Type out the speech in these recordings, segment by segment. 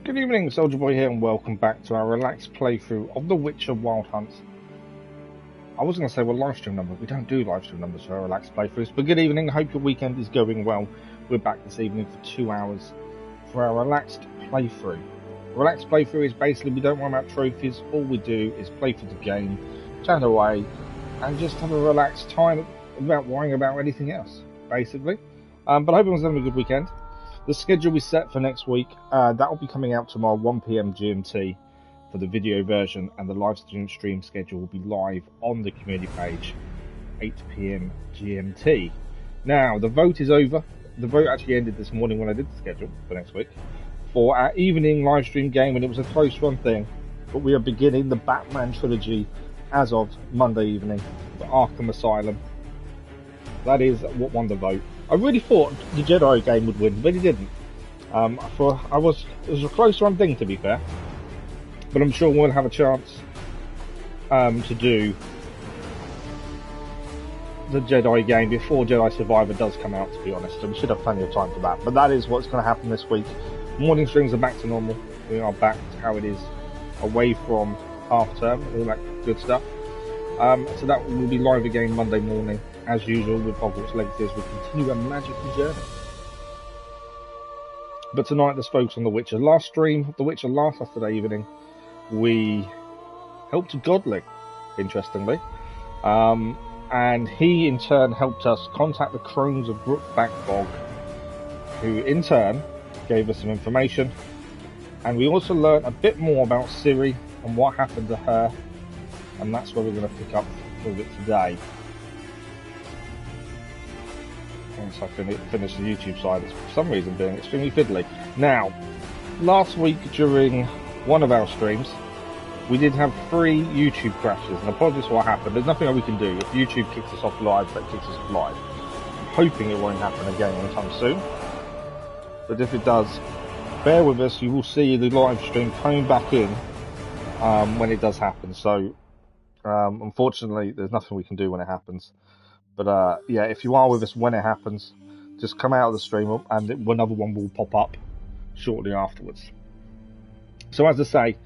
Good evening, Soldier Boy here, and welcome back to our relaxed playthrough of The Witcher Wild Hunt. I was going to say we're live stream numbers. We don't do live stream numbers for our relaxed playthroughs, but good evening. I hope your weekend is going well. We're back this evening for 2 hours for our relaxed playthrough. Relaxed playthrough is basically we don't worry about trophies. All we do is play for the game, chat away, and just have a relaxed time without worrying about anything else, basically. But I hope everyone's having a good weekend. The schedule we set for next week, that will be coming out tomorrow, 1 PM GMT for the video version, and the live stream schedule will be live on the community page, 8 PM GMT. Now, the vote is over. The vote actually ended this morning when I did the schedule for next week for our evening live stream game, and it was a close run thing, but we are beginning the Batman trilogy as of Monday evening for Arkham Asylum. That is what won the vote. I really thought the Jedi game would win, but it didn't. It was a close run thing, to be fair. But I'm sure we'll have a chance to do the Jedi game before Jedi Survivor does come out, to be honest. And we should have plenty of time for that. But that is what's going to happen this week. Morning streams are back to normal. We are back to how it is away from half term, all that good stuff. So that will be live again Monday morning, as usual, with Hogwarts Legacy as we continue a magical journey. But tonight, let's focus on The Witcher. Last stream, The Witcher last Saturday evening, we helped a godling, interestingly. And he, in turn, helped us contact the crones of Brookback Bog, who, in turn, gave us some information. And we also learned a bit more about Ciri and what happened to her. And that's where we're going to pick up with it today. Once I finish the YouTube side, it's for some reason being extremely fiddly. Now, last week during one of our streams, we did have 3 YouTube crashes, and apologies for what happened. There's nothing that we can do. If YouTube kicks us off live, that kicks us off live. I'm hoping it won't happen again anytime soon. But if it does, bear with us. You will see the live stream coming back in when it does happen. So, unfortunately, there's nothing we can do when it happens. But yeah, if you are with us when it happens, just come out of the stream and another one will pop up shortly afterwards. So as I say,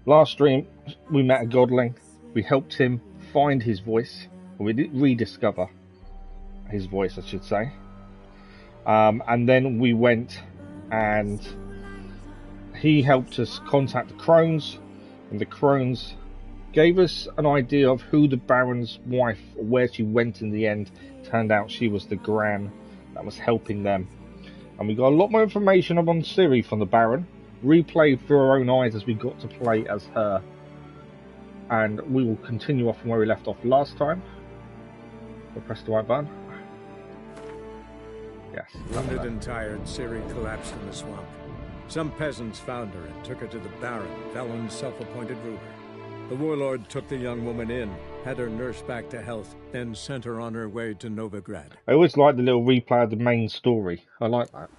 last stream we met a godling. We helped him find his voice. We did rediscover his voice, I should say. And then we went and he helped us contact the crones, and the crones gave us an idea of who the Baron's wife, or where she went in the end. Turned out she was the Gran that was helping them. And we got a lot more information on Ciri from the Baron, replayed through our own eyes as we got to play as her. And we will continue off from where we left off last time. We'll press the right button. Yes. Wounded and tired, Ciri collapsed in the swamp. Some peasants found her and took her to the Baron, Valen's self-appointed ruler. The warlord took the young woman in, had her nursed back to health, then sent her on her way to Novigrad. I always like the little replay of the main story. I like that.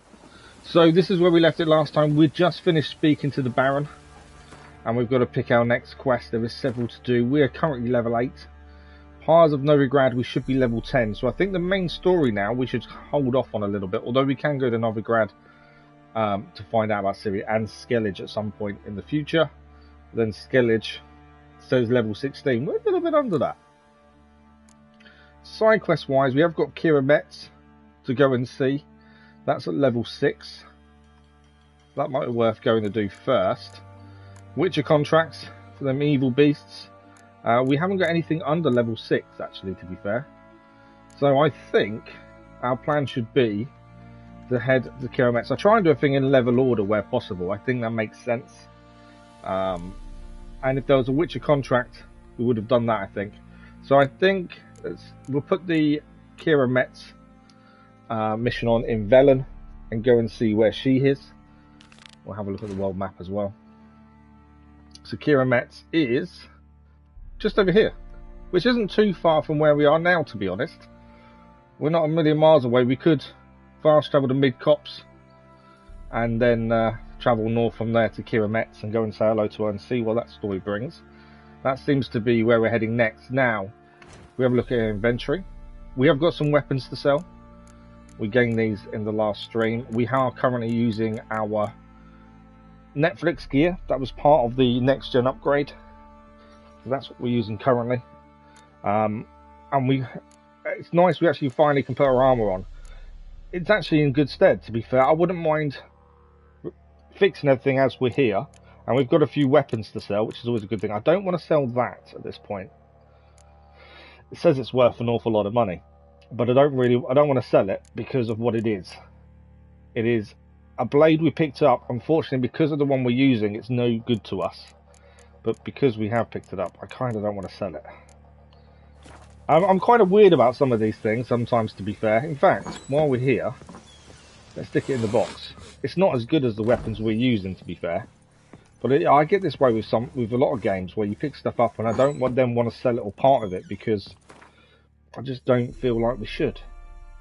So this is where we left it last time. We just finished speaking to the Baron, and we've got to pick our next quest. There is several to do. We are currently level 8. Pyres of Novigrad, we should be level 10. So I think the main story now, we should hold off on a little bit, although we can go to Novigrad to find out about Ciri and Skellige at some point in the future. Then Skellige says level 16. We're a little bit under that. Side quest wise, we have got Kiera Metz to go and see. That's at level 6. That might be worth going to do first. Witcher contracts for them evil beasts. We haven't got anything under level 6, actually, to be fair. So I think our plan should be to head to Kiera Metz. I try and do everything in level order where possible. I think that makes sense. And if there was a Witcher contract, we would have done that, I think. So I think we'll put the Kiera Metz mission on in Velen and go and see where she is. We'll have a look at the world map as well. So Kiera Metz is just over here, which isn't too far from where we are now, to be honest. We're not a million miles away. We could fast travel to Mid-Copse and then travel north from there to Kiera Metz and go and say hello to her and see what that story brings. That seems to be where we're heading next. Now, we have a look at our inventory. We have got some weapons to sell. We gained these in the last stream. We are currently using our Netflix gear. That was part of the next gen upgrade. So that's what we're using currently. And it's nice we actually finally can put our armor on. It's actually in good stead, to be fair. I wouldn't mind fixing everything as we're here. And we've got a few weapons to sell, which is always a good thing. I don't want to sell that at this point. It says it's worth an awful lot of money, but I don't want to sell it because of what it is. It is a blade we picked up. Unfortunately, because of the one we're using, it's no good to us. But because we have picked it up, I kind of don't want to sell it. I'm kind of weird about some of these things sometimes, to be fair. In fact, while we're here, let's stick it in the box. It's not as good as the weapons we're using, to be fair. But I get this way with a lot of games where you pick stuff up and I don't want to sell it or part of it because I just don't feel like we should.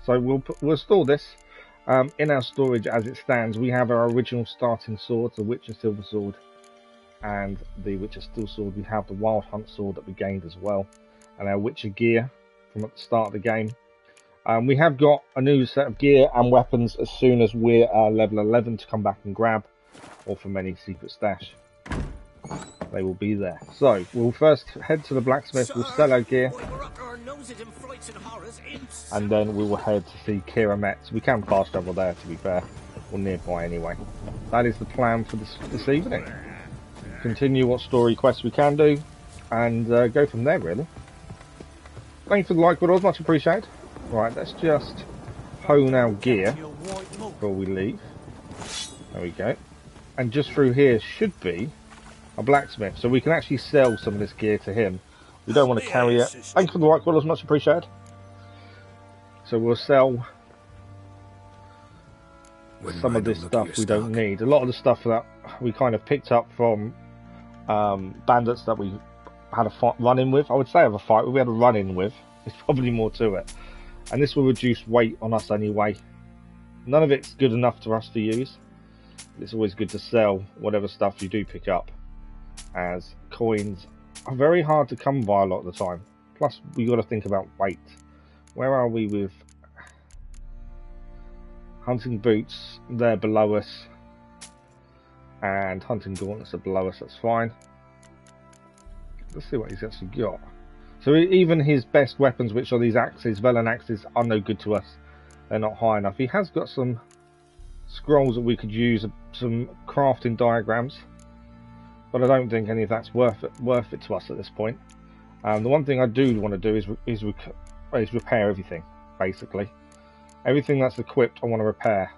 So we'll store this in our storage as it stands. We have our original starting sword, the Witcher Silver Sword, and the Witcher Steel Sword. We have the Wild Hunt Sword that we gained as well, and our Witcher gear from at the start of the game. We have got a new set of gear and weapons as soon as we're level 11 to come back and grab, or from any secret stash. They will be there. So we'll first head to the blacksmith. We'll sell our gear, and then we will head to see Kiera Metz. We can fast travel there, to be fair, or nearby anyway. That is the plan for this evening. Continue what story quests we can do, and go from there, really. Thanks for the like, but it was much appreciated. Right, let's just hone our gear before we leave. There we go. And just through here should be a blacksmith, so we can actually sell some of this gear to him. We don't want to carry it. Thanks for the like, but it was much appreciated. So we'll sell some of this stuff we don't need. A lot of the stuff that we kind of picked up from bandits that we had a run-in with. I would say have a fight, but we had a run-in with. There's probably more to it. And this will reduce weight on us anyway. None of it's good enough for us to use. It's always good to sell whatever stuff you do pick up, as coins are very hard to come by a lot of the time. Plus, we got to think about weight. Where are we with hunting boots? They're below us, and hunting gauntlets are below us. That's fine. Let's see what he's actually got. So even his best weapons, which are these axes, Velen axes, are no good to us. They're not high enough. He has got some scrolls that we could use, some crafting diagrams, but I don't think any of that's worth it to us at this point. The one thing I do want to do is repair everything, basically. Everything that's equipped I want to repair.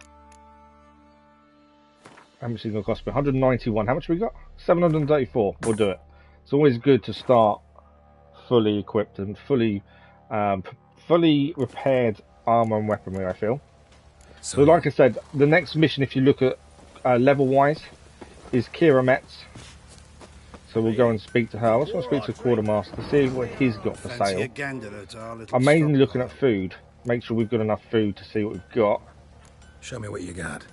How much is it going to cost me? 191. How much have we got? 734. We'll do it. It's always good to start fully equipped and fully repaired armor and weaponry, I feel. So like I said, the next mission, if you look at level wise, is Kiera Metz. So we'll go and speak to her. I just want to speak to the quartermaster, see what he's got for sale. I'm mainly looking at food. Make sure we've got enough food to see what we've got. Show me what you got.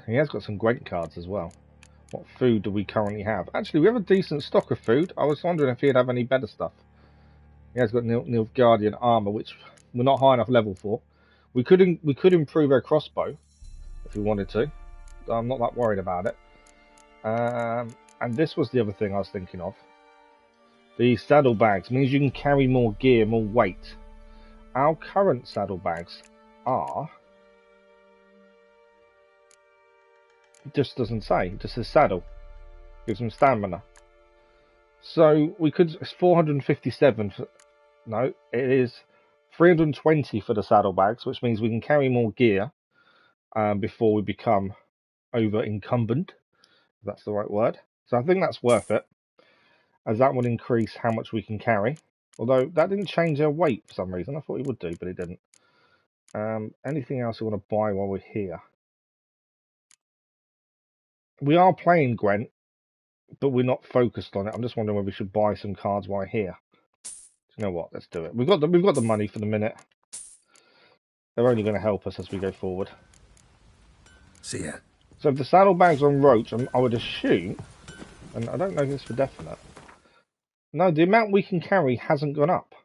He has got some great cards as well. What food do we currently have? Actually, we have a decent stock of food. I was wondering if he'd have any better stuff. He has got Nilfgaardian armor, which we're not high enough level for. We could improve our crossbow if we wanted to. I'm not that worried about it. And this was the other thing I was thinking of. The saddlebags means you can carry more gear, more weight. Our current saddlebags are... It just doesn't say. It just says saddle. Gives them stamina. So we could... It's 457 for... No, it is 320 for the saddlebags, which means we can carry more gear before we become over incumbent, if that's the right word. So I think that's worth it, as that would increase how much we can carry. Although that didn't change our weight for some reason. I thought it would do, but it didn't. Anything else we want to buy while we're here? We are playing Gwent, but we're not focused on it. I'm just wondering whether we should buy some cards while we're here. You know what? Let's do it. We've got the money for the minute. They're only going to help us as we go forward. See ya. So if the saddlebags on roach, I would assume, and I don't know this for definite. No, the amount we can carry hasn't gone up.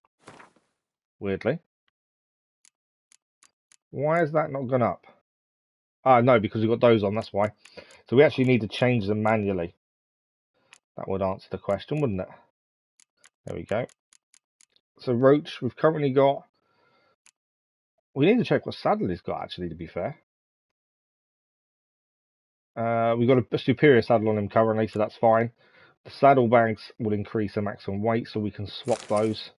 Weirdly. Why has that not gone up? Ah, no, because we've got those on, that's why. So we actually need to change them manually. That would answer the question, wouldn't it? There we go. So Roach, we've currently got... We need to check what saddle he's got, actually, to be fair. We've got a superior saddle on him currently, so that's fine. The saddlebags will increase the maximum weight, so we can swap those.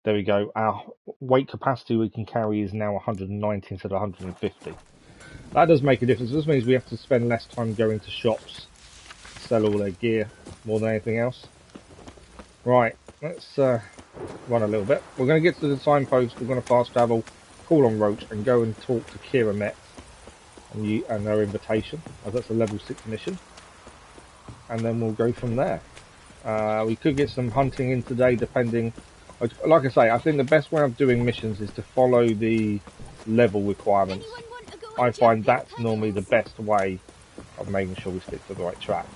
There we go. Our weight capacity we can carry is now 190 instead of 150. That does make a difference. This means we have to spend less time going to shops to sell all their gear more than anything else. Right, let's run a little bit. We're going to get to the signpost. We're going to fast travel, call on Roach, and go and talk to Kiera Metz and their invitation, as that's a level 6 mission. And then we'll go from there. We could get some hunting in today, depending... Like I say, I think the best way of doing missions is to follow the level requirements. I find that's normally the best way of making sure we stick to the right track.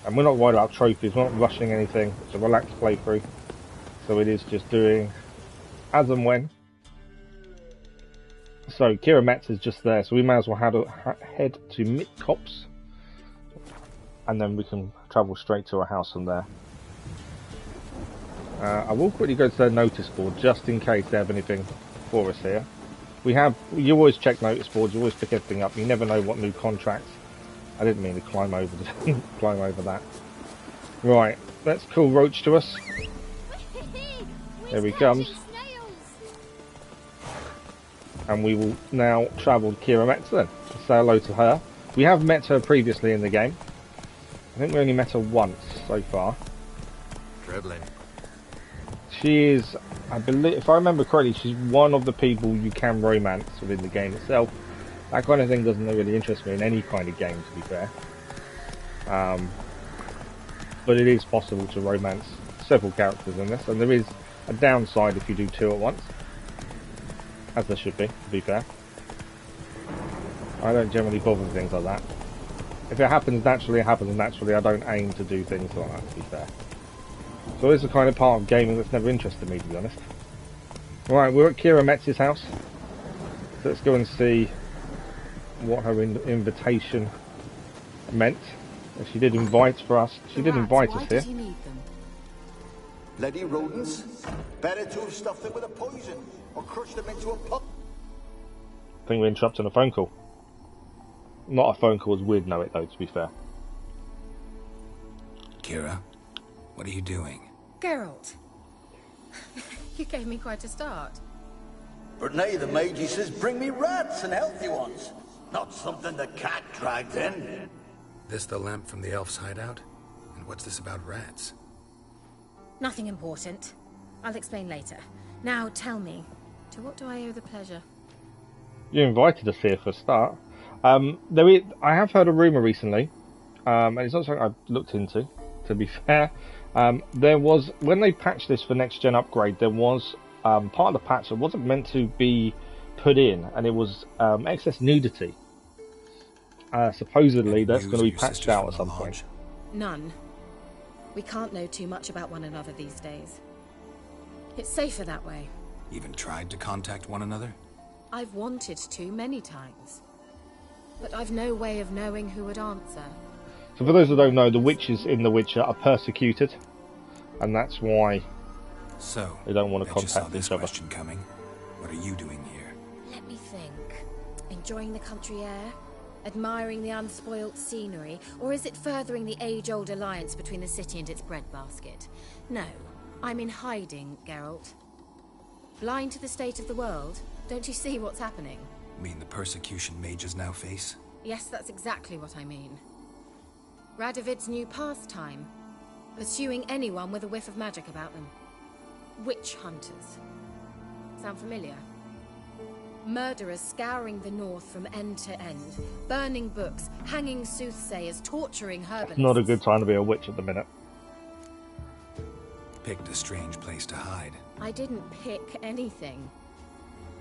And we're not worried about trophies, we're not rushing anything. It's a relaxed playthrough. So it is just doing as and when. So Kiera Metz is just there, so we may as well head to Mitkops. And then we can travel straight to our house from there. I will quickly go to their notice board just in case they have anything for us here. You always check notice boards, you always pick everything up, you never know what new contracts. I didn't mean to climb over that. Right, let's call Roach to us. There he comes. And we will now travel to Kiera Metz then, to say hello to her. We have met her previously in the game. I think we only met her once so far. Dribbling. She is, I believe, if I remember correctly, she's one of the people you can romance within the game itself. That kind of thing doesn't really interest me in any kind of game, to be fair. But it is possible to romance several characters in this, and there is a downside if you do two at once. As there should be, to be fair. I don't generally bother with things like that. If it happens naturally, it happens naturally. I don't aim to do things like that, to be fair. So it's the kind of part of gaming that's never interested me, to be honest. Right, we're at Kiera Metz's house. So let's go and see what her invitation meant. She did invite for us. She did invite us here. Bloody rodents. Better to have stuffed them with a poison or crushed them into a pulp. I think we're interrupting a phone call. Not a phone call as we'd know it though, to be fair. Kiera, what are you doing? Geralt, you gave me quite a start. But now the mage says bring me rats and healthy ones. Not something the cat dragged in. This the lamp from the elf's hideout? And what's this about rats? Nothing important. I'll explain later. Now tell me, to what do I owe the pleasure? You invited us here for a start. I have heard a rumour recently, and it's not something I've looked into, to be fair. There was, when they patched this for next gen upgrade, there was part of the patch that wasn't meant to be put in, and it was excess nudity. Supposedly that's going to be patched out at some point. None. We can't know too much about one another these days. It's safer that way. Even tried to contact one another? I've wanted to many times. But I've no way of knowing who would answer. So for those who don't know, the witches in The Witcher are persecuted, and that's why they don't want to contact each other. Question coming. What are you doing here? Let me think. Enjoying the country air? Admiring the unspoilt scenery? Or is it furthering the age-old alliance between the city and its breadbasket? No, I'm in hiding, Geralt. Blind to the state of the world? Don't you see what's happening? Mean the persecution mages now face? Yes, that's exactly what I mean. Radovid's new pastime. Pursuing anyone with a whiff of magic about them. Witch hunters. Sound familiar? Murderers scouring the north from end to end. Burning books, hanging soothsayers, torturing herbalists. Not a good time to be a witch at the minute. Picked a strange place to hide. I didn't pick anything.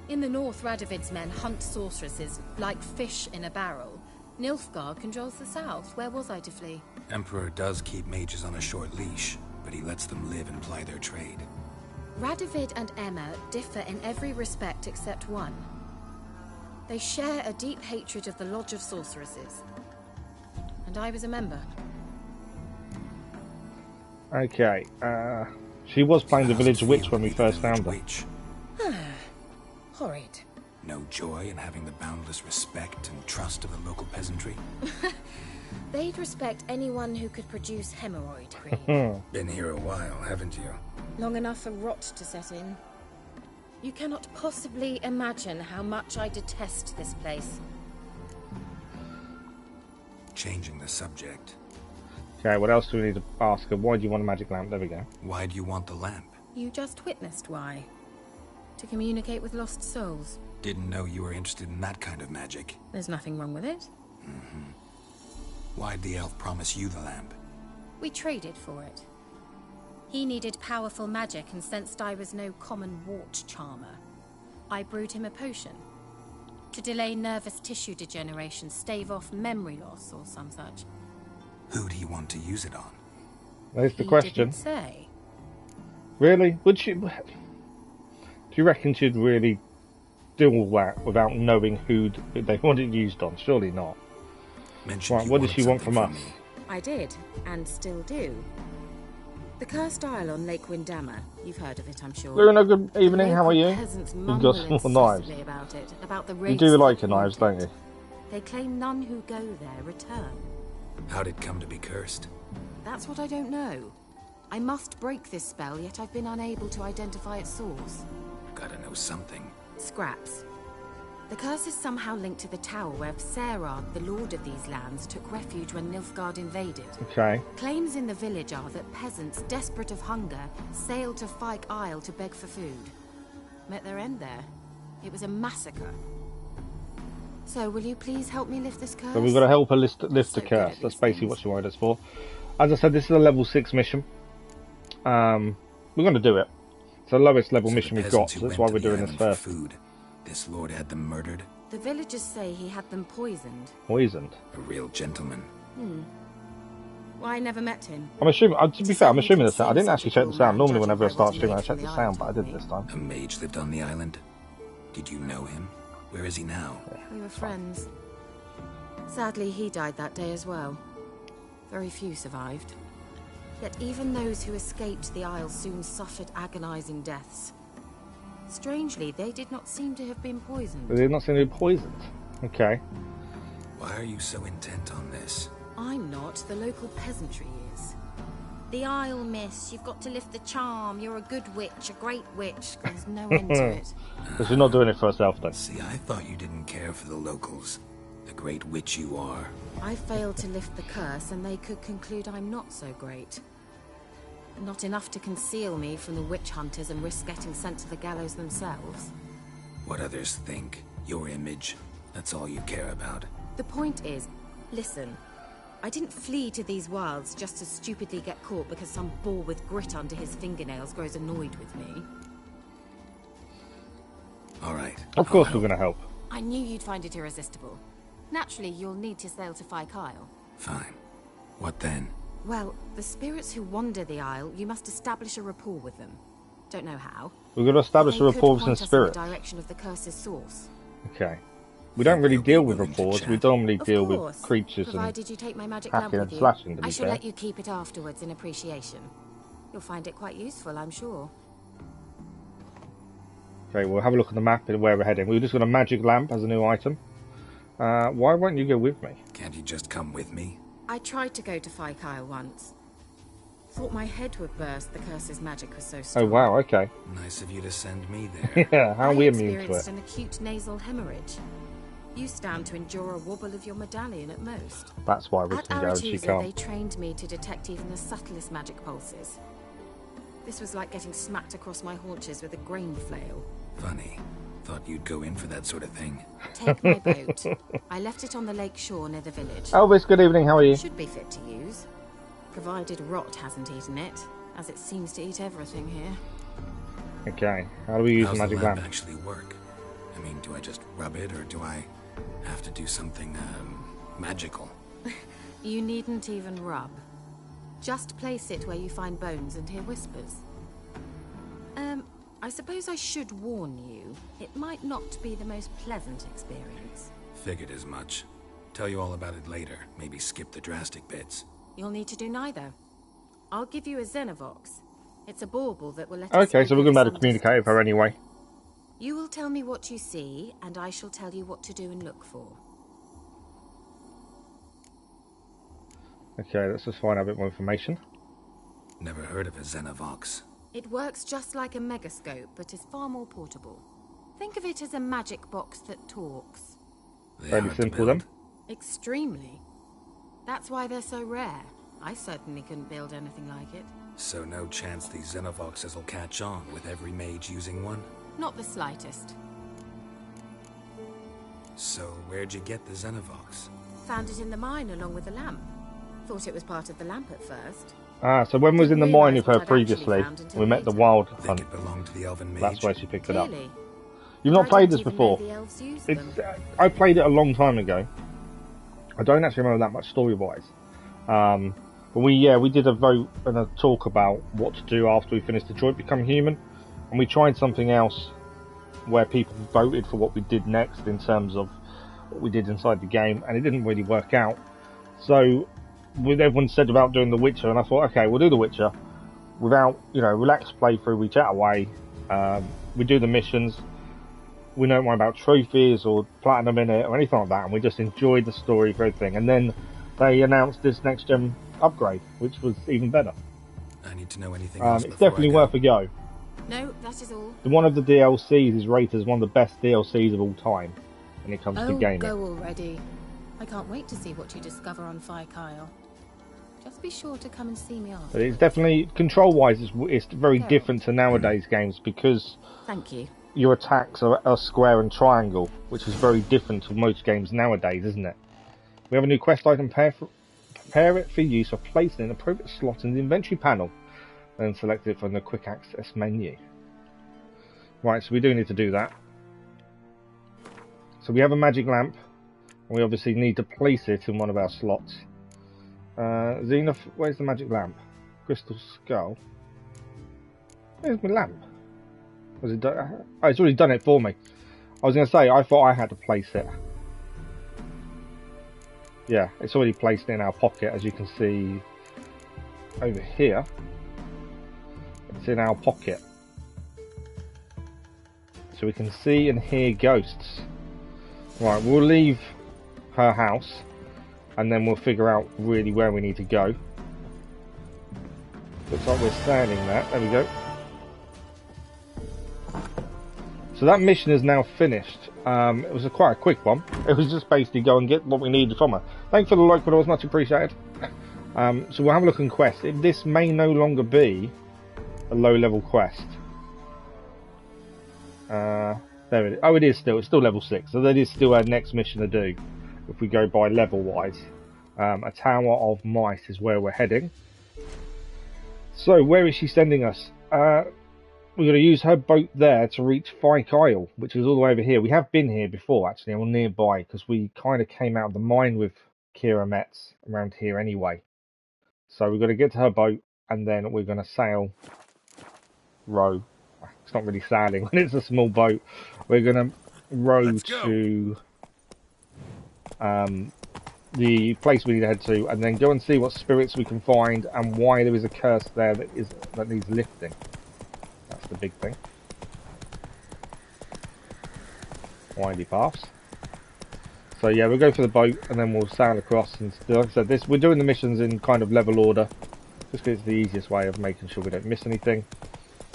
In the north, Radovid's men hunt sorceresses like fish in a barrel. Nilfgaard controls the south. Where was I to flee? Emperor does keep mages on a short leash, but he lets them live and ply their trade. Radovid and Emma differ in every respect except one. They share a deep hatred of the Lodge of Sorceresses. And I was a member. Okay, she was playing the village witch when we first found her. Witch. Horrid. No joy in having the boundless respect and trust of the local peasantry? They'd respect anyone who could produce hemorrhoid cream. Been here a while, haven't you? Long enough for rot to set in. You cannot possibly imagine how much I detest this place. Changing the subject. Okay, what else do we need to ask her? Why do you want a magic lamp? There we go. Why do you want the lamp? You just witnessed why. To communicate with lost souls. Didn't know you were interested in that kind of magic. There's nothing wrong with it. Why'd the elf promise you the lamp? We traded for it. He needed powerful magic and sensed I was no common wart charmer. I brewed him a potion. To delay nervous tissue degeneration, stave off memory loss or some such. Who'd he want to use it on? There's the He question. didn't say. Really? Would she... Do you reckon she'd really do all that without knowing who they want it used on? Surely not. Mentioned Right, you what does wanted she want from something us? me. I did, and still do. The Cursed Isle on Lake Windammer. You've heard of it, I'm sure. Luna, good evening, how are you? Peasants You've mumble got small knives. incessantly about it, about the You race do like that your knives, want don't it. you? They claim none who go there return. How'd it come to be cursed? That's what I don't know. I must break this spell, yet I've been unable to identify its source. Gotta know something. Scraps. The curse is somehow linked to the tower where Serad, the lord of these lands, took refuge when Nilfgaard invaded. Okay. Claims in the village are that peasants, desperate of hunger, sailed to Fyke Isle to beg for food. Met their end there. It was a massacre. So, will you please help me lift this curse? So we've got to help her lift the So good curse. at That's these basically things. what she wanted us for. As I said, this is a level 6 mission. We're going to do it. It's the lowest level So mission the we've got, peasants so who that's went why we're to the doing this island for first. Food. This lord had them murdered. The villagers say he had them poisoned. Poisoned. A real gentleman. Well, I never met him. I'm assuming, to be fair, I'm assuming the sound. I didn't Seems actually check the such a sound. cool Normally man, whenever I judging by start what he streaming I made check from the the sound, but I island didn't told this time. A mage lived on the island. Did you know him? Where is he now? We were friends. Sadly, he died that day as well. Very few survived. Yet even those who escaped the Isle soon suffered agonizing deaths. Strangely, they did not seem to have been poisoned. But they're not seem to be poisoned. Okay. Why are you so intent on this? I'm not, the local peasantry is. The Isle, miss, you've got to lift the charm. You're a good witch, a great witch. There's no end to it. But she's not doing it for herself then. See, I thought you didn't care for the locals. The great witch you are. I failed to lift the curse, and they could conclude I'm not so great. Not enough to conceal me from the witch hunters and risk getting sent to the gallows themselves. What others think. Your image. That's all you care about. The point is, listen, I didn't flee to these wilds just to stupidly get caught because some boar with grit under his fingernails grows annoyed with me. All right. Of course we're going to help. I knew you'd find it irresistible. Naturally, you'll need to sail to Fyke Isle. Fine. What then? Well, the spirits who wander the Isle, you must establish a rapport with them. Don't know how. We're going to establish They a could rapport with point some us in the spirits. direction of the curse's source. Okay. We don't really They'll be deal with willing to rapports. chat. We normally Of deal course, with creatures and... provided you take my magic hacking lamp and with you. slashing, to be I shall fair. let you keep it afterwards in appreciation. You'll find it quite useful, I'm sure. Okay, we'll have a look at the map and where we're heading. We've just got a magic lamp as a new item. Why won't you go with me? Can't you just come with me? I tried to go to Fyke Isle once. Thought my head would burst, the curse's magic was so strong. Oh wow, okay. Nice of you to send me there. Yeah, how are we immune to experienced it? an acute nasal hemorrhage. You stand to endure a wobble of your medallion at most. That's why we At can go and she Aretusa, they can't. trained me to detect even the subtlest magic pulses. This was like getting smacked across my haunches with a grain flail. Funny. Thought you'd go in for that sort of thing. Take my boat. I left it on the lake shore near the village. Elvis, good evening, how are you? Should be fit to use, provided rot hasn't eaten it, as it seems to eat everything here. Okay, how do we use How's the magic the lamp lamp? actually work? I mean, do I just rub it, or do I have to do something, magical? You needn't even rub. Just place it where you find bones and hear whispers. I suppose I should warn you. It might not be the most pleasant experience. Figured as much. Tell you all about it later. Maybe skip the drastic bits. You'll need to do neither. I'll give you a Xenovox. It's a bauble that will let us... Okay, so we're going to be able to some communicate with her distance. anyway. You will tell me what you see, and I shall tell you what to do and look for. Okay, let's just find out a bit more information. Never heard of a Xenovox. It works just like a megascope, but is far more portable. Think of it as a magic box that talks. They Fairly hard to simple then. build? Extremely. That's why they're so rare. I certainly couldn't build anything like it. So no chance these Xenovoxes will catch on with every mage using one? Not the slightest. So where'd you get the Xenovox? Found it in the mine along with the lamp. Thought it was part of the lamp at first. Ah, so when we was in the Didn't mine realise with her what I'd actually previously, found until we met the later. wild Think hunt. it belonged to the elven mage? That's where she picked it up. Clearly. You've not I played don't this even before. know the elves use It's, them. I played it a long time ago. I don't actually remember that much story-wise. But we did a vote and a talk about what to do after we finished Detroit Become Human, and we tried something else where people voted for what we did next in terms of what we did inside the game, and it didn't really work out. So, with everyone said about doing The Witcher, and I thought, okay, we'll do The Witcher without, relaxed playthrough. We chat away, we do the missions. We don't worry about trophies or platinum in it or anything like that, and we just enjoyed the story of everything. And then they announced this next gen upgrade, which was even better. I need to know anything else It's before definitely I go. worth a go. No, that is all. One of the DLCs is rated as one of the best DLCs of all time when it comes to gaming. Go already. I can't wait to see what you discover on Fyke Isle. Just be sure to come and see me after. But it's definitely, control-wise, it's very Okay. different to nowadays games because Thank you. your attacks are square and triangle, which is very different to most games nowadays, isn't it? We have a new quest item. Prepare it for use for placing an appropriate slot in the inventory panel, then select it from the quick access menu. Right, so we do need to do that. So we have a magic lamp, and we obviously need to place it in one of our slots. Zenith, where's the magic lamp? Crystal Skull. Where's my lamp? Was it done? Oh, it's already done it for me. I was going to say, I thought I had to place it. Yeah, it's already placed in our pocket, as you can see over here. It's in our pocket. So we can see and hear ghosts. Right, we'll leave her house, and then we'll figure out really where we need to go. Looks like we're standing there. There we go. So that mission is now finished. It was quite a quick one. It was just basically go and get what we needed from her. Thanks for the like, but it was much appreciated. So we'll have a look in quest. This may no longer be a low-level quest. There it is. Oh, it is still. It's still level 6. So that is still our next mission to do. If we go by level-wise. A Tower of Mice is where we're heading. So where is she sending us? We're going to use her boat there to reach Fyke Isle, which is all the way over here. We have been here before, actually, or nearby, because we kind of came out of the mine with Kiera Metz around here anyway. So we're going to get to her boat, and then we're going to sail, row. It's not really sailing when it's a small boat. We're going to row to the place we need to head to, and then go and see what spirits we can find and why there is a curse there that needs lifting. That's the big thing. Windy paths. So yeah, we'll go for the boat and then we'll sail across. And like I said, we're doing the missions in kind of level order, just because it's the easiest way of making sure we don't miss anything.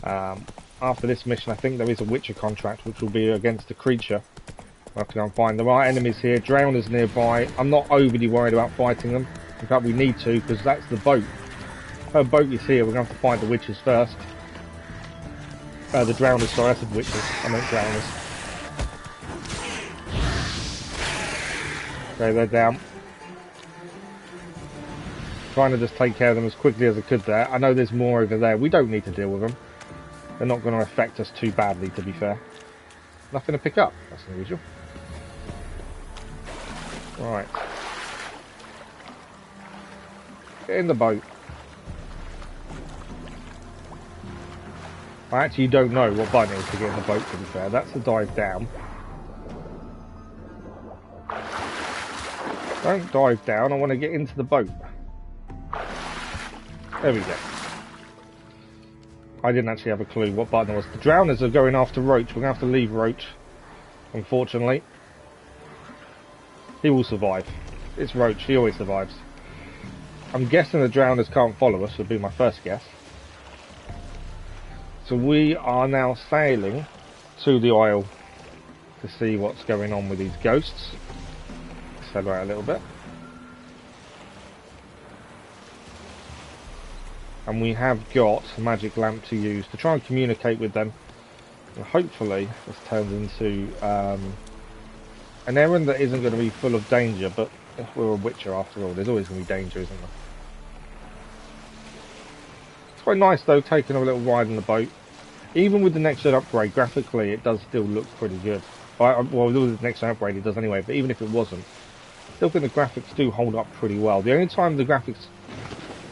After this mission, I think there is a Witcher contract, which will be against a creature. We'll have to go and find. There are enemies here, drowners nearby. I'm not overly worried about fighting them. In fact, we need to, because that's the boat. Her boat is here. We're going to have to find the witches first. The drowners, sorry, I said witches. I meant drowners. Okay, they're down. Trying to just take care of them as quickly as I could there. I know there's more over there. We don't need to deal with them. They're not going to affect us too badly, to be fair. Nothing to pick up. That's unusual. Right. Get in the boat. I actually don't know what button it is to get in the boat, to be fair. That's the dive down. Don't dive down, I want to get into the boat. There we go. I didn't actually have a clue what button it was. The drowners are going after Roach. We're going to have to leave Roach, unfortunately. He will survive. It's Roach, he always survives. I'm guessing the drowners can't follow us, would be my first guess. So we are now sailing to the Isle to see what's going on with these ghosts. Accelerate a little bit. And we have got a magic lamp to use to try and communicate with them. And hopefully this turns into an errand that isn't going to be full of danger, but we're a Witcher after all, there's always going to be danger, isn't there? It's quite nice though, taking a little ride in the boat. Even with the next gen upgrade, graphically it does still look pretty good. Well, with the next gen upgrade it does anyway, but even if it wasn't, I still think the graphics do hold up pretty well. The only time the graphics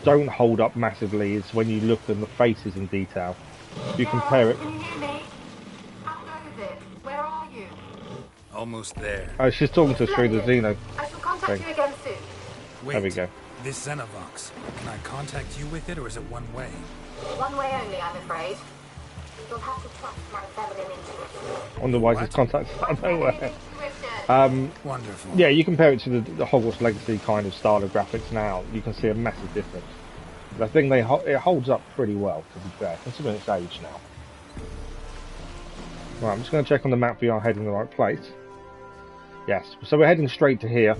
don't hold up massively is when you look at the faces in detail. If you compare it... Can you hear me? How close is it? Where are you? Almost there. Oh, she's talking to us through the Xeno. I shall contact you again soon. Wait, there we go. This Xenovox, can I contact you with it, or is it one way? One way only, I'm afraid. You'll have to trust my feminine intuition. I wonder why his contacts out of nowhere. Wonderful. Yeah, you compare it to the Hogwarts Legacy kind of style of graphics now, you can see a massive difference. But I think it holds up pretty well, to be fair, considering its age now. Right, I'm just going to check on the map we are heading in the right place. Yes, so we're heading straight to here.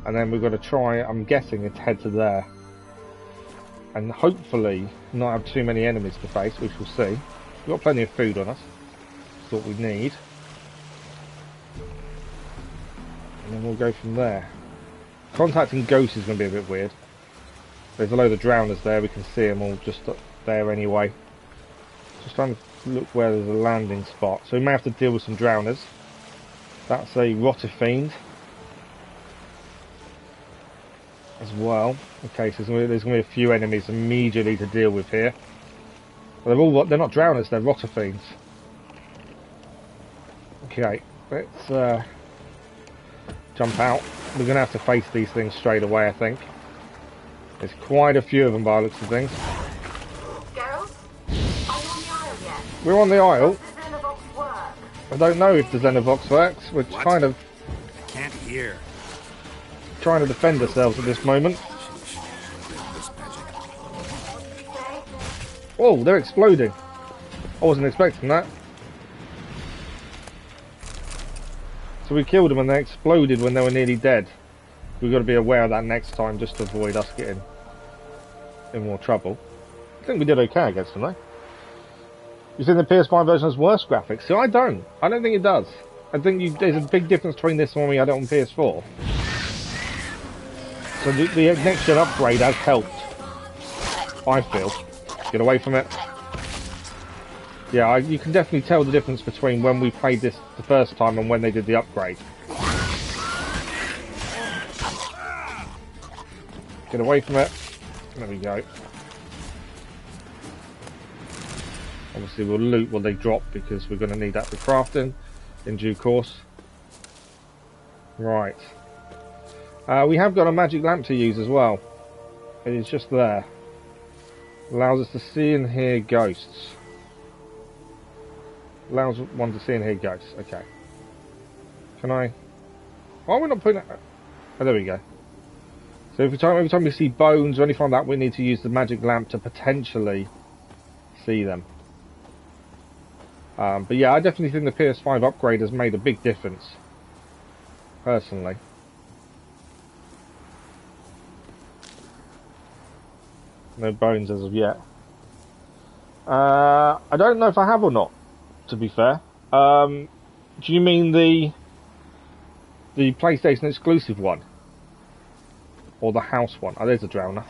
And then we've got to try, I'm guessing, it's head to there. And hopefully not have too many enemies to face, we shall see. We've got plenty of food on us. That's what we need. And then we'll go from there. Contacting ghosts is going to be a bit weird. There's a load of drowners there, we can see them all just up there anyway. Just trying to look where there's a landing spot. So we may have to deal with some drowners. That's a rotter fiend as well. Okay, so there's going to be a few enemies immediately to deal with here. Well, they're not drowners, they're rotter fiends. Okay, let's jump out. We're going to have to face these things straight away, I think. There's quite a few of them by the looks of things. Girls, are you on the Isle yet? We're on the Isle. Does the Xenovox work? I don't know if the Xenovox works. We're kind of I can't hear. trying to defend ourselves at this moment. Oh, they're exploding. I wasn't expecting that. So we killed them and they exploded when they were nearly dead. We've got to be aware of that next time just to avoid us getting in more trouble. I think we did okay against them though. You think the PS5 version has worse graphics? See, I don't. I don't think it does. I think there's a big difference between this and when we had it on PS4. So the next gen upgrade has helped, I feel. Get away from it. Yeah, you can definitely tell the difference between when we played this the first time and when they did the upgrade. Get away from it. There we go. Obviously we'll loot what they drop because we're going to need that for crafting in due course. Right. We have got a magic lamp to use as well. It is just there. Allows us to see and hear ghosts. Allows one to see and hear ghosts. Okay. Can I... Why are we not putting it... Oh, there we go. So every time we see bones or anything like that, we need to use the magic lamp to potentially see them. But yeah, I definitely think the PS5 upgrade has made a big difference. Personally. No bones as of yet. I don't know if I have or not, to be fair. Do you mean the PlayStation exclusive one? Or the house one? Oh, there's a drowner.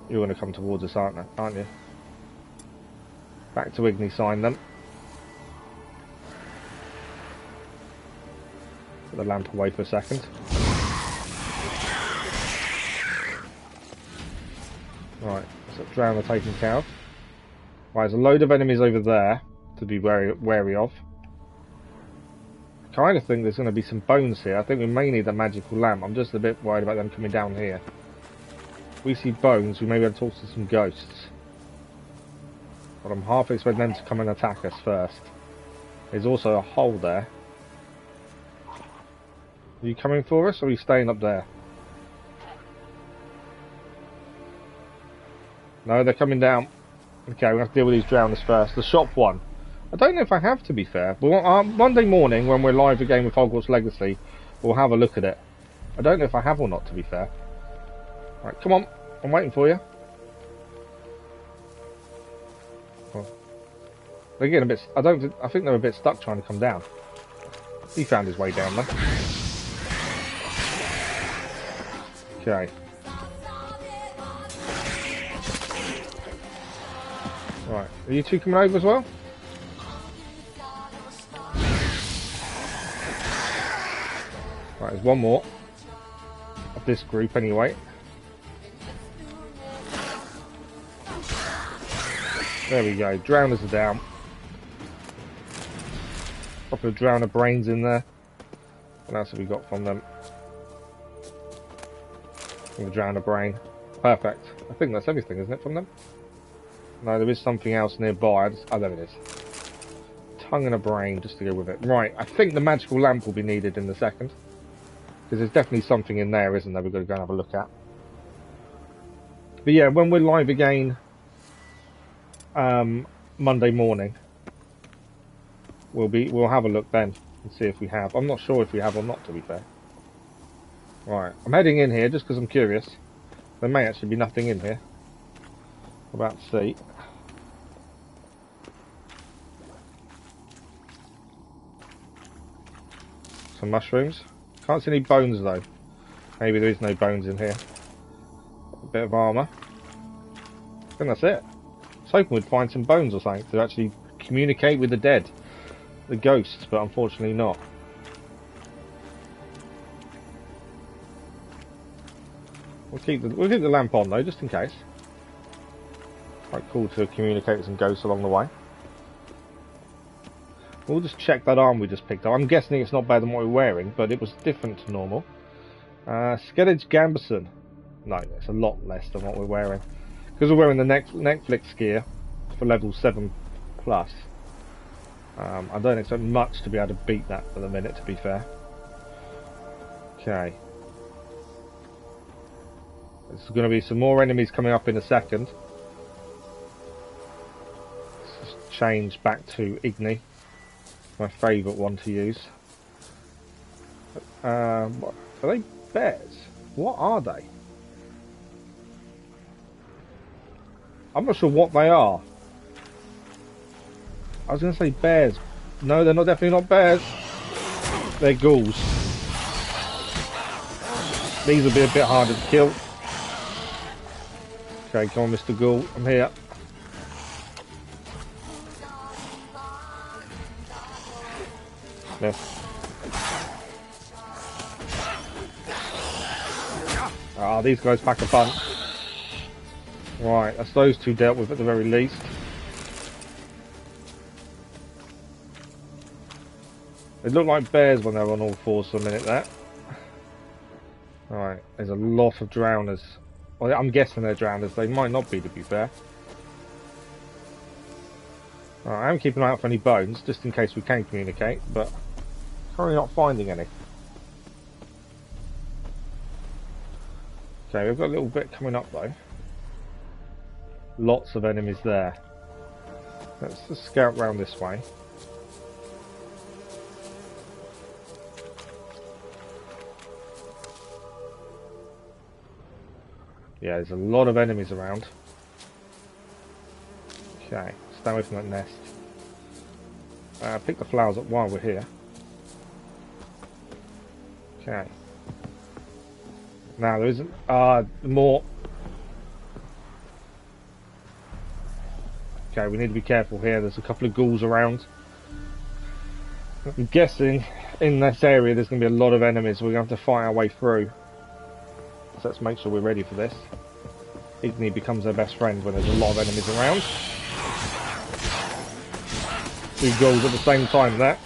You're going to come towards us, aren't you? Back to Igni sign then. Put the lamp away for a second. Right, so drowner taken care of. Right, there's a load of enemies over there to be wary of. I kind of think there's going to be some bones here. I think we may need a magical lamp. I'm just a bit worried about them coming down here. If we see bones, we may be able to talk to some ghosts. But I'm half expecting them to come and attack us first. There's also a hole there. Are you coming for us, or are you staying up there? No, they're coming down. Okay, we have to deal with these drowners first. The shop one. I don't know if I have, to be fair. But Monday morning, when we're live again with Hogwarts Legacy, we'll have a look at it. I don't know if I have or not, to be fair. Right, come on. I'm waiting for you. Oh. They're getting a bit... I think they're a bit stuck trying to come down. He found his way down there. Okay. Right, are you two coming over as well? Right, there's one more of this group anyway. There we go, drowners are down. Couple of drowner brains in there. What else have we got from them? From the drowner brain. Perfect. I think that's everything, isn't it, from them? No, there is something else nearby. Oh, there it is. Tongue and a brain, just to go with it. Right, I think the magical lamp will be needed in a second. Because there's definitely something in there, isn't there, we've got to go and have a look at. But yeah, when we're live again Monday morning, we'll have a look then and see if we have. I'm not sure if we have or not, to be fair. Right, I'm heading in here just because I'm curious. There may actually be nothing in here. About to see. Some mushrooms. Can't see any bones though. Maybe there is no bones in here. A bit of armour. I think that's it. I was hoping we'd find some bones or something to actually communicate with the dead. The ghosts, but unfortunately not. We'll keep the lamp on though, just in case. Quite cool to communicate with some ghosts along the way. We'll just check that arm we just picked up. I'm guessing it's not better than what we're wearing, but it was different to normal. Skedage Gambison. No, it's a lot less than what we're wearing. Because we're wearing the Netflix gear for level 7+. I don't expect much to be able to beat that for the minute, to be fair. Okay. There's going to be some more enemies coming up in a second. Let's just change back to Igni. My favourite one to use. Are they bears? What are they? I'm not sure what they are. I was going to say bears. No, they're not, definitely not bears. They're ghouls. These will be a bit harder to kill. Okay, come on, Mr. Ghoul. I'm here. Yes. Ah, these guys pack a punch. Right, that's those two dealt with at the very least. They look like bears when they're on all fours for a minute there. Right, there's a lot of drowners. Well, I'm guessing they're drowners. They might not be, to be fair. Right, I am keeping an eye out for any bones, just in case we can communicate, but currently not finding any. Okay, we've got a little bit coming up though. Lots of enemies there. Let's just scout round this way. Yeah, there's a lot of enemies around. Okay, stay away from that nest. Pick the flowers up while we're here. Okay. Now there isn't more. Okay, we need to be careful here. There's a couple of ghouls around. I'm guessing in this area there's going to be a lot of enemies. We're going to have to fight our way through. So let's make sure we're ready for this. Igni becomes our best friend when there's a lot of enemies around. 2 ghouls at the same time there.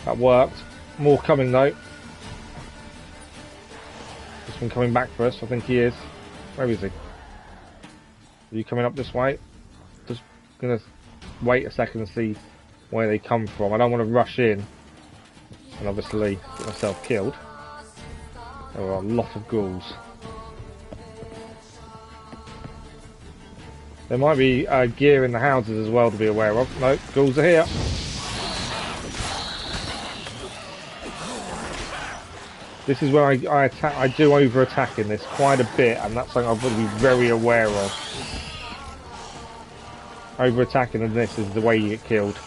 That worked. More coming though. This one coming back for us, I think he is. Where is he? Are you coming up this way? Just gonna wait a second and see where they come from. I don't want to rush in and obviously get myself killed. There are a lot of ghouls. There might be gear in the houses as well to be aware of. No, ghouls are here. This is where I attack. I do over attack in this quite a bit, and that's something I've got to be very aware of. Over attacking in this is the way you get killed.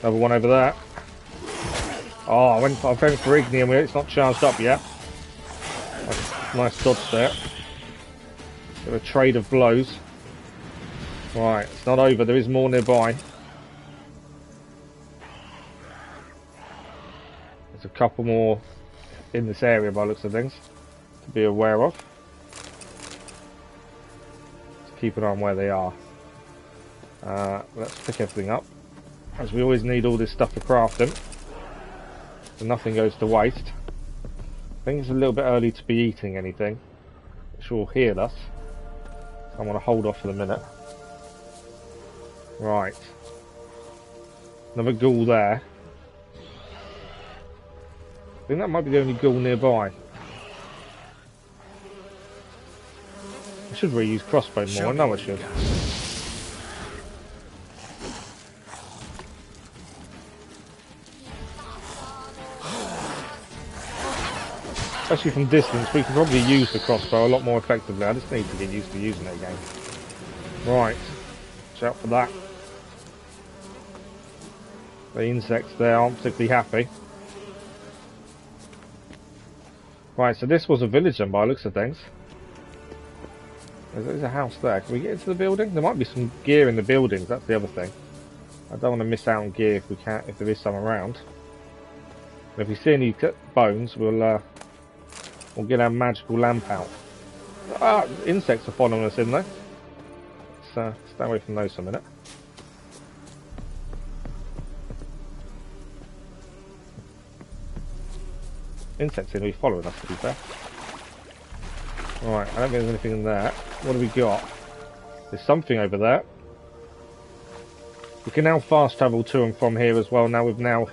Another one over there. Oh, I went for Ignium. It's not charged up yet. Nice dodge there. Bit of a trade of blows. Right, it's not over. There is more nearby. There's a couple more in this area by the looks of things to be aware of. Let's keep an eye on where they are. Let's pick everything up, as we always need all this stuff to craft them, so nothing goes to waste. I think it's a little bit early to be eating anything, which will heal us. So I want to hold off for the minute. Right. Another ghoul there. I think that might be the only ghoul nearby. I should reuse crossbow more, I know I should. Especially from distance, we can probably use the crossbow a lot more effectively. I just need to get used to using it again. Right, watch out for that. The insects there aren't particularly happy. Right, so this was a village then by the looks of things. There's a house there. Can we get into the building? There might be some gear in the buildings, that's the other thing. I don't want to miss out on gear if we can, if there is some around. And if we see any bones, we'll get our magical lamp out. Ah, insects are following us in there. Let's stay away from those for a minute. Insects seem to be following us, to be fair. Right, I don't think there's anything in there. What do we got? There's something over there. We can now fast travel to and from here as well. Now we've now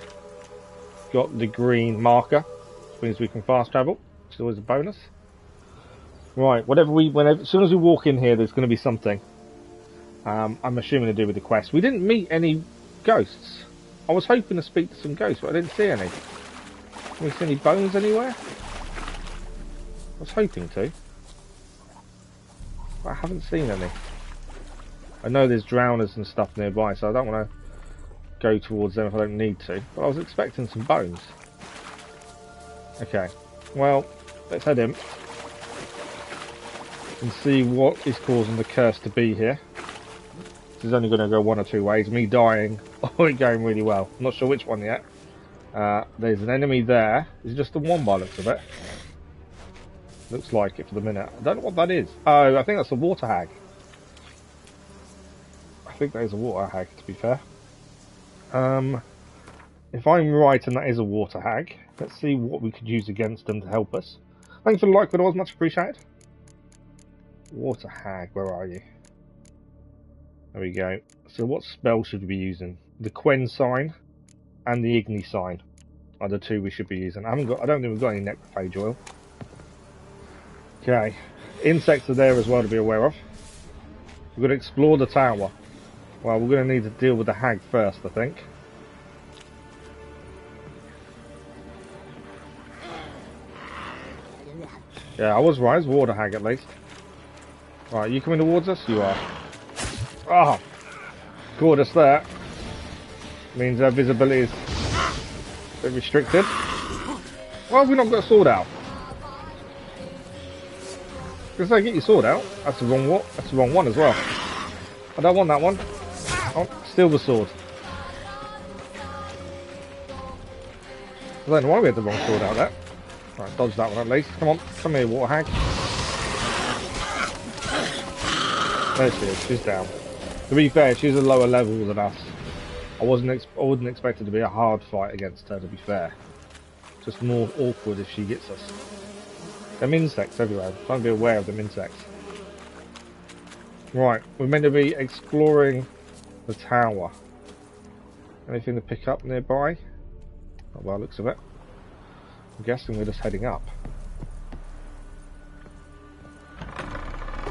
got the green marker, which means we can fast travel. It's always a bonus. Right, as soon as we walk in here, there's going to be something. I'm assuming to do with the quest. We didn't meet any ghosts. I was hoping to speak to some ghosts, but I didn't see any. Can we see any bones anywhere? I was hoping to, but I haven't seen any. I know there's drowners and stuff nearby, so I don't want to go towards them if I don't need to, but I was expecting some bones. Okay, well, let's head in and see what is causing the curse to be here. This is only going to go one or two ways, me dying or it going really well. I'm not sure which one yet. There's an enemy there. It's just the one by the looks of it. Looks like it for the minute. I don't know what that is. Oh, I think that's a water hag. I think that is a water hag, to be fair. If I'm right and that is a water hag, let's see what we could use against them to help us. Thanks for the like, but it was much appreciated. Water hag, where are you? There we go. So what spell should we be using? The Quen sign and the Igni sign are the two we should be using. I don't think we've got any necrophage oil. Okay, insects are there as well to be aware of. We're going to explore the tower. Well, we're going to need to deal with the hag first, I think. Yeah, I was right. It's water hag at least. Right, you coming towards us? You are. Ah, caught us there. Means our visibility is a bit restricted. Why have we not got a sword out? Because I get your sword out. That's the wrong one. That's the wrong one as well. I don't want that one. Oh, steal the sword. I don't know why we had the wrong sword out there. Right, dodge that one at least. Come on, come here, water hag. There she is. She's down. To be fair, she's a lower level than us. I wouldn't expect it to be a hard fight against her. To be fair, just more awkward if she gets us. Them insects everywhere. I'm trying to be aware of them insects. Right, we're meant to be exploring the tower. Anything to pick up nearby? Not by the looks of it. I'm guessing we're just heading up.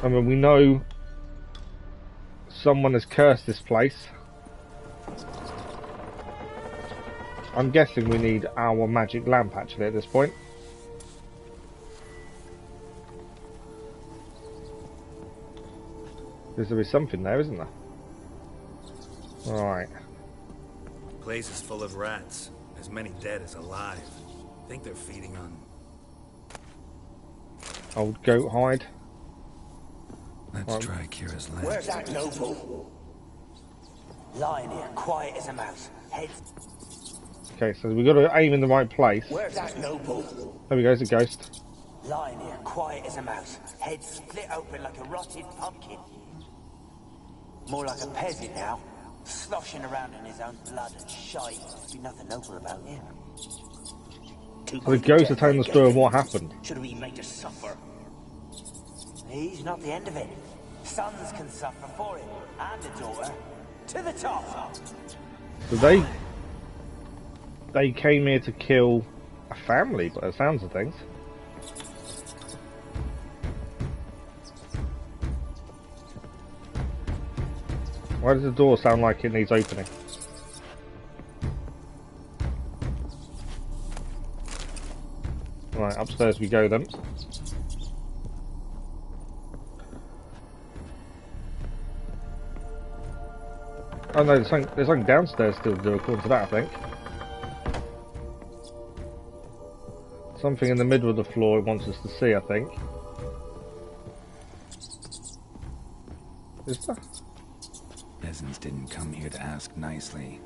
I mean, we know someone has cursed this place. I'm guessing we need our magic lamp actually at this point. Because there is something there, isn't there? Right. Place is full of rats. As many dead as alive. Think they're feeding on... Old goat hide. Let's try Kiera's lamp. Where's that noble? Lying here, quiet as a mouse. Head. Okay, so we've got to aim in the right place. Where's that noble? There we go, it's a ghost. Lying here, quiet as a mouse. Head split open like a rotted pumpkin. More like a peasant now. Sloshing around in his own blood and shite. Must be nothing noble about him. So the ghost is telling the story of what happened. Should we make us suffer? He's not the end of it. Sons can suffer for it, and a daughter. To the top. So they came here to kill a family, by the sounds of things. Why does the door sound like it needs opening? Right, upstairs we go then. Oh no, there's something downstairs still to do according to that, I think. Something in the middle of the floor it wants us to see, I think. Is there? Peasants didn't come here to ask nicely.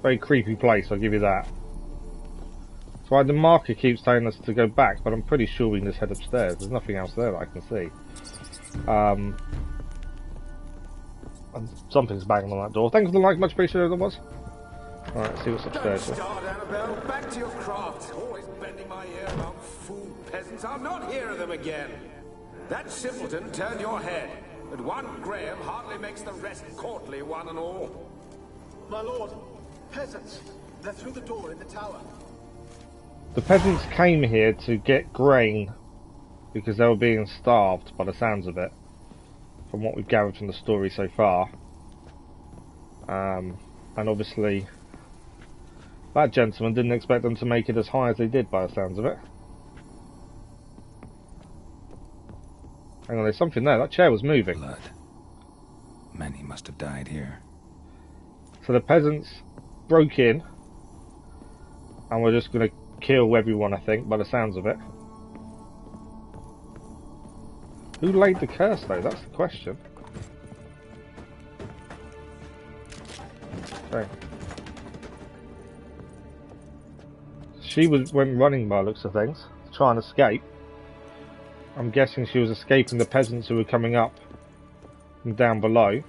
Very creepy place, I'll give you that. So the marker keeps telling us to go back, but I'm pretty sure we can just head upstairs. There's nothing else there that I can see. And something's banging on that door. Thanks for the like, much appreciated. That was. Alright, let's see what's upstairs. Don't start, Annabelle. Back to your craft. Always bending my ear about fool peasants. I'll not hear of them again. That simpleton turned your head, but one Graham hardly makes the rest courtly, one and all. My lord, peasants. They're through the door in the tower. The peasants came here to get grain because they were being starved by the sounds of it, from what we've gathered from the story so far. And obviously that gentleman didn't expect them to make it as high as they did by the sounds of it. Hang on, there's something there. That chair was moving. Blood. Many must have died here. So the peasants broke in and we're just going to kill everyone, I think, by the sounds of it. Who laid the curse, though? That's the question. Okay. She went running by the looks of things, to try and escape. I'm guessing she was escaping the peasants who were coming up from down below.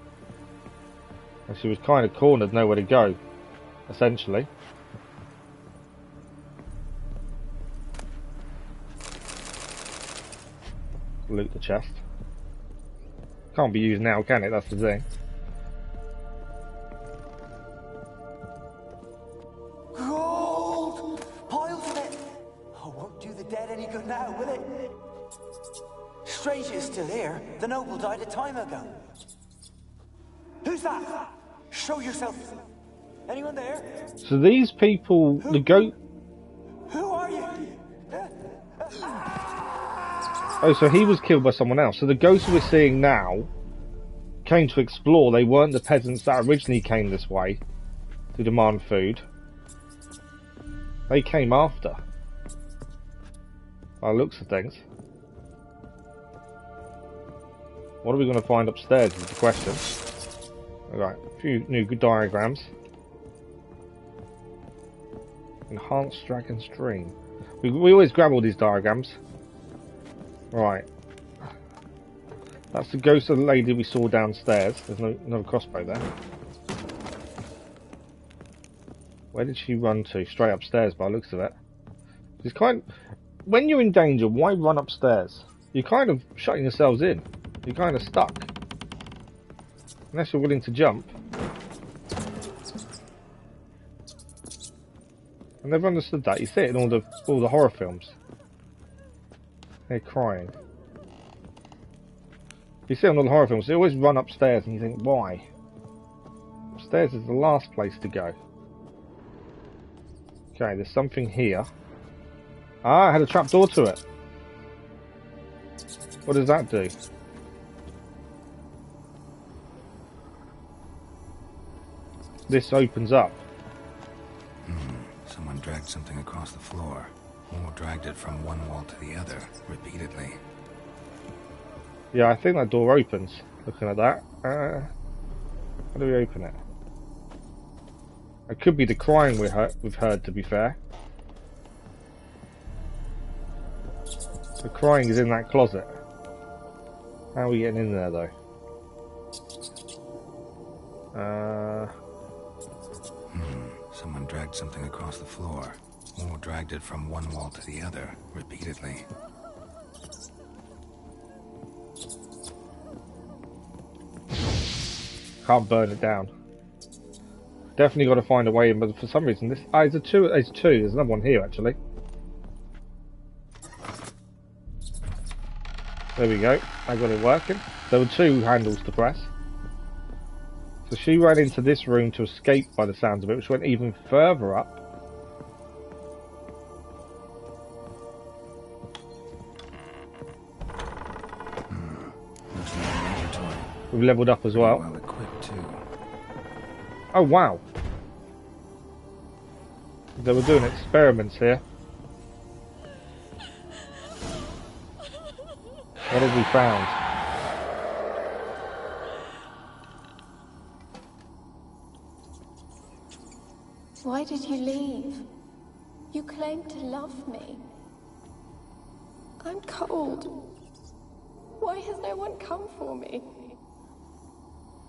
And she was kind of cornered, nowhere to go, essentially. Loot the chest. Can't be used now, can it? That's the thing. Gold! Piles of it! Oh, won't do the dead any good now, will it? Strange it's still here. The noble died a time ago. Who's that? Show yourself. Anyone there? So these people, the goat... Who are you? Oh, so he was killed by someone else. So the ghosts we're seeing now came to explore. They weren't the peasants that originally came this way to demand food. They came after. By the looks of things. What are we going to find upstairs is the question. Alright, a few new diagrams. Enhanced Dragon's Dream. We always grab all these diagrams. Right. That's the ghost of the lady we saw downstairs. There's no crossbow there. Where did she run to? Straight upstairs by the looks of it. It's when you're in danger, why run upstairs? You're kind of shutting yourselves in. You're kind of stuck. Unless you're willing to jump. I never understood that. You see it in all the horror films. They're crying. You see it in all the horror films, they always run upstairs and you think, why? Upstairs is the last place to go. Okay, there's something here. Ah, it had a trapdoor to it. What does that do? This opens up. Someone dragged something across the floor. Or dragged it from one wall to the other, repeatedly. Yeah, I think that door opens. Looking at that. How do we open it? It could be the crying we've heard, to be fair. The crying is in that closet. How are we getting in there, though? Someone dragged something across the floor. Or dragged it from one wall to the other, repeatedly. Can't burn it down. Definitely got to find a way in, but for some reason this... Ah, it's two. There's another one here, actually. There we go. I got it working. There were two handles to press. So she ran into this room to escape by the sounds of it, which went even further up. We've leveled up as well. Well equipped too. Oh wow! They were doing experiments here. What have we found? Why did you leave? You claimed to love me. I'm cold. Why has no one come for me?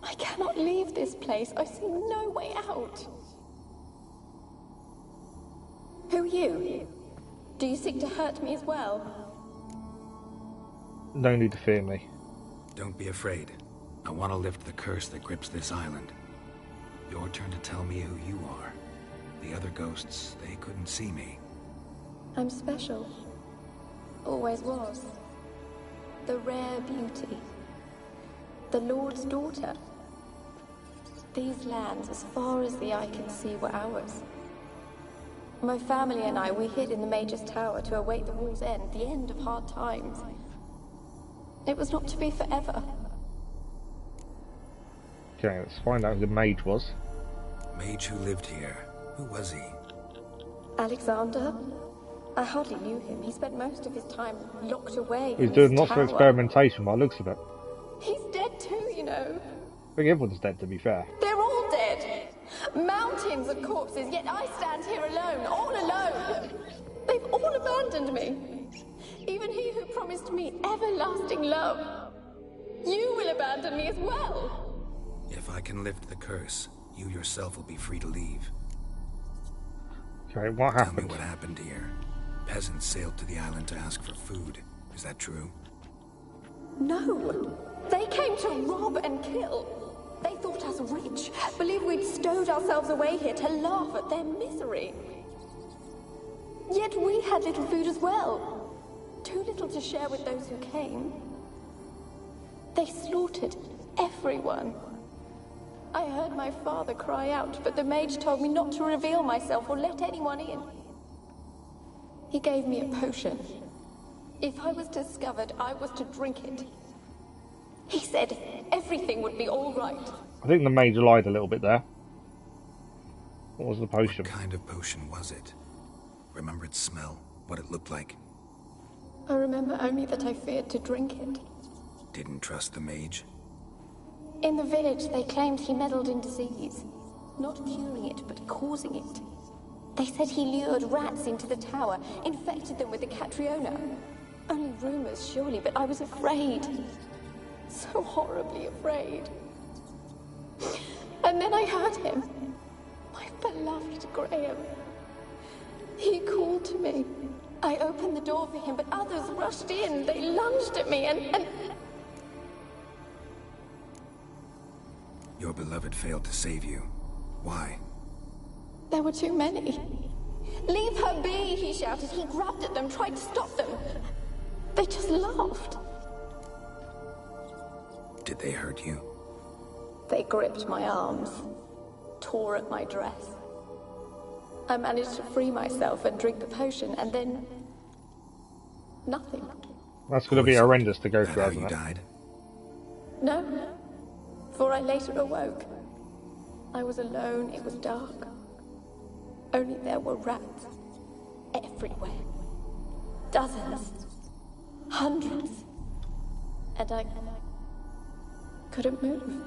I cannot leave this place. I see no way out. Who are you? Do you seek to hurt me as well? No need to fear me. Don't be afraid. I want to lift the curse that grips this island. Your turn to tell me who you are. The other ghosts, they couldn't see me. I'm special. Always was. The rare beauty. The Lord's daughter. These lands, as far as the eye can see, were ours. My family and I, we hid in the Mage's Tower to await the war's end, the end of hard times. It was not to be forever. Okay, let's find out who the mage was. Mage who lived here. Who was he? Alexander? I hardly knew him. He spent most of his time locked away. He's doing lots of experimentation by the looks of it. He's dead too, you know. I think everyone's dead, to be fair. They're all dead. Mountains of corpses, yet I stand here alone, all alone. They've all abandoned me. Even he who promised me everlasting love. You will abandon me as well. If I can lift the curse, you yourself will be free to leave. Okay, what happened? Tell me what happened here. Peasants sailed to the island to ask for food. Is that true? No. They came to rob and kill. They thought us rich, believed we'd stowed ourselves away here to laugh at their misery. Yet we had little food as well. Too little to share with those who came. They slaughtered everyone. I heard my father cry out, but the mage told me not to reveal myself or let anyone in. He gave me a potion. If I was discovered, I was to drink it. He said everything would be all right. I think the mage lied a little bit there. What was the potion? What kind of potion was it? Remember its smell? What it looked like? I remember only that I feared to drink it. Didn't trust the mage? In the village, they claimed he meddled in disease. Not curing it, but causing it. They said he lured rats into the tower, infected them with the Catriona. Only rumors, surely, but I was afraid. So horribly afraid. And then I heard him. My beloved Graham. He called to me. I opened the door for him, but others rushed in. They lunged at me and... Your beloved failed to save you. Why? There were too many. Leave her be, he shouted. He grabbed at them, tried to stop them. They just laughed. Did they hurt you? They gripped my arms, tore at my dress. I managed to free myself and drink the potion, and then... nothing. That's going to be horrendous to go through, How hasn't you it? died? No, for I later awoke. I was alone, it was dark. Only there were rats. Everywhere. Dozens. Hundreds. And I couldn't move.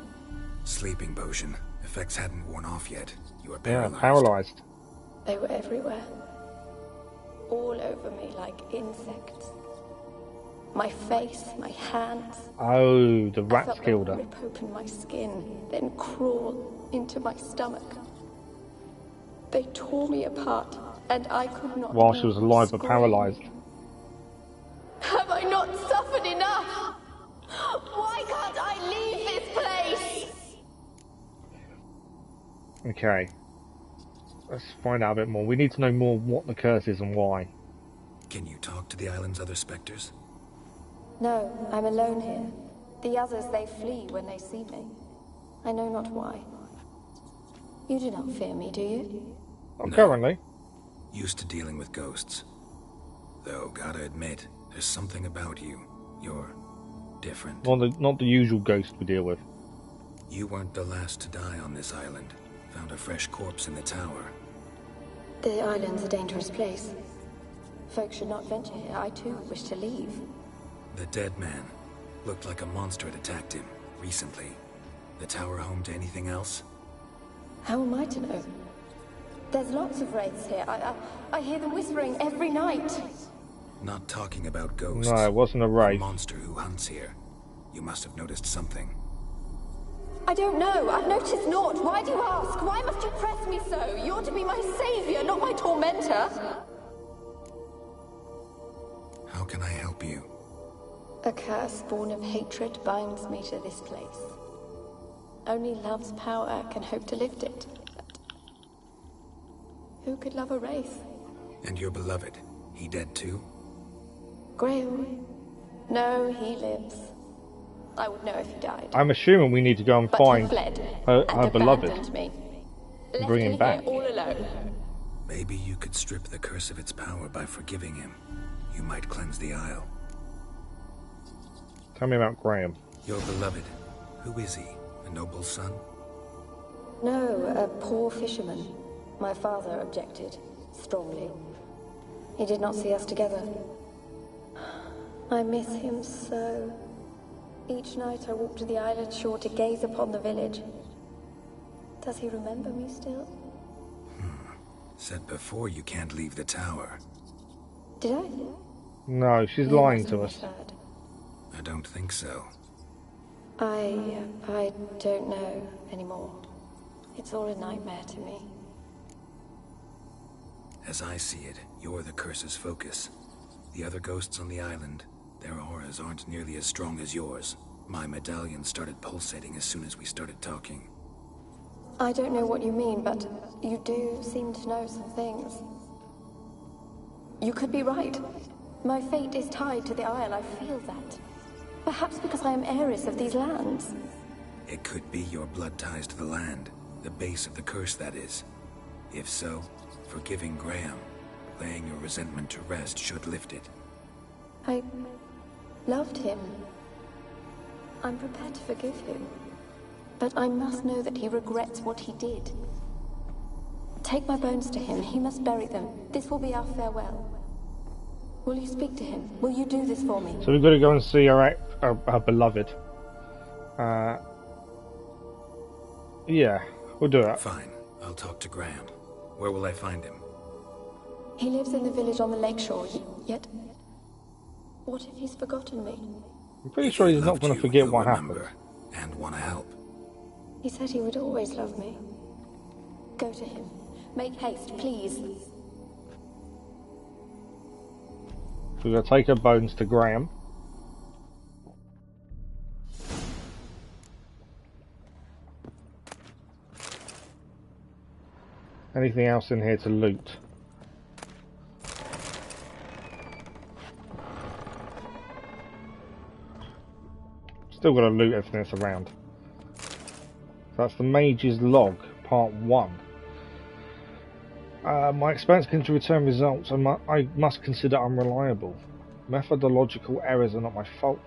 Sleeping potion. Effects hadn't worn off yet. You were Yeah, paralyzed. paralyzed. They were everywhere. All over me like insects. My face, my hands. Oh, the I rats felt killed them her. rip open my skin, then crawl into my stomach. They tore me apart, and I could not While she was alive but scream. paralysed. Have I not suffered enough? Why can't I leave this place? Okay. Let's find out a bit more. We need to know more what the curse is and why. Can you talk to the island's other specters? No, I'm alone here. The others, they flee when they see me. I know not why. You do not fear me, do you? Well, No. currently. Used to dealing with ghosts. Though, gotta admit, there's something about you. You're different. Not the usual ghost we deal with. You weren't the last to die on this island. Found a fresh corpse in the tower. The island's a dangerous place. Folks should not venture here. I too wish to leave. The dead man. Looked like a monster had attacked him, recently. The tower home to anything else? How am I to know? There's lots of wraiths here. I hear them whispering every night. Not talking about ghosts. No, it wasn't a The wraith. monster who hunts here. You must have noticed something. I don't know. I've noticed naught. Why do you ask? Why must you press me so? You're to be my savior, not my tormentor. How can I help you? A curse born of hatred binds me to this place. Only love's power can hope to lift it. But who could love a wraith? And your beloved, he dead too? Graham? No, he lives. I would know if he died. I'm assuming we need to go and But find he fled her and beloved. abandoned me. And Left bring me him back. here all alone. Maybe you could strip the curse of its power by forgiving him. You might cleanse the Isle. Tell me about Graham. Your beloved, who is he? A noble son? No, a poor fisherman. My father objected, strongly. He did not see us together. I miss him so. Each night I walk to the island shore to gaze upon the village. Does he remember me still? Said before you can't leave the tower. Did I? No, she's You lying must to have us. misheard. I don't think so. I don't know anymore. It's all a nightmare to me. As I see it, you're the curse's focus. The other ghosts on the island, their auras aren't nearly as strong as yours. My medallion started pulsating as soon as we started talking. I don't know what you mean, but you do seem to know some things. You could be right. My fate is tied to the Isle, I feel that. Perhaps because I am heiress of these lands. It could be your blood ties to the land, the base of the curse, that is. If so, forgiving Graham, laying your resentment to rest should lift it. I loved him. I'm prepared to forgive him. But I must know that he regrets what he did. Take my bones to him. He must bury them. This will be our farewell. Will you speak to him? Will you do this for me? So we've got to go and see her beloved. Yeah, we'll do it. Fine, I'll talk to Graham. Where will I find him? He lives in the village on the lakeshore, yet... What if he's forgotten me? I'm pretty sure he's not going to forget what happened. And want to help. He said he would always love me. Go to him. Make haste, please. We're going to take her bones to Graham. Anything else in here to loot? Still got to loot everything that's around. So that's the Mage's Log, Part 1. My expense can return results and I must consider unreliable. Methodological errors are not my fault.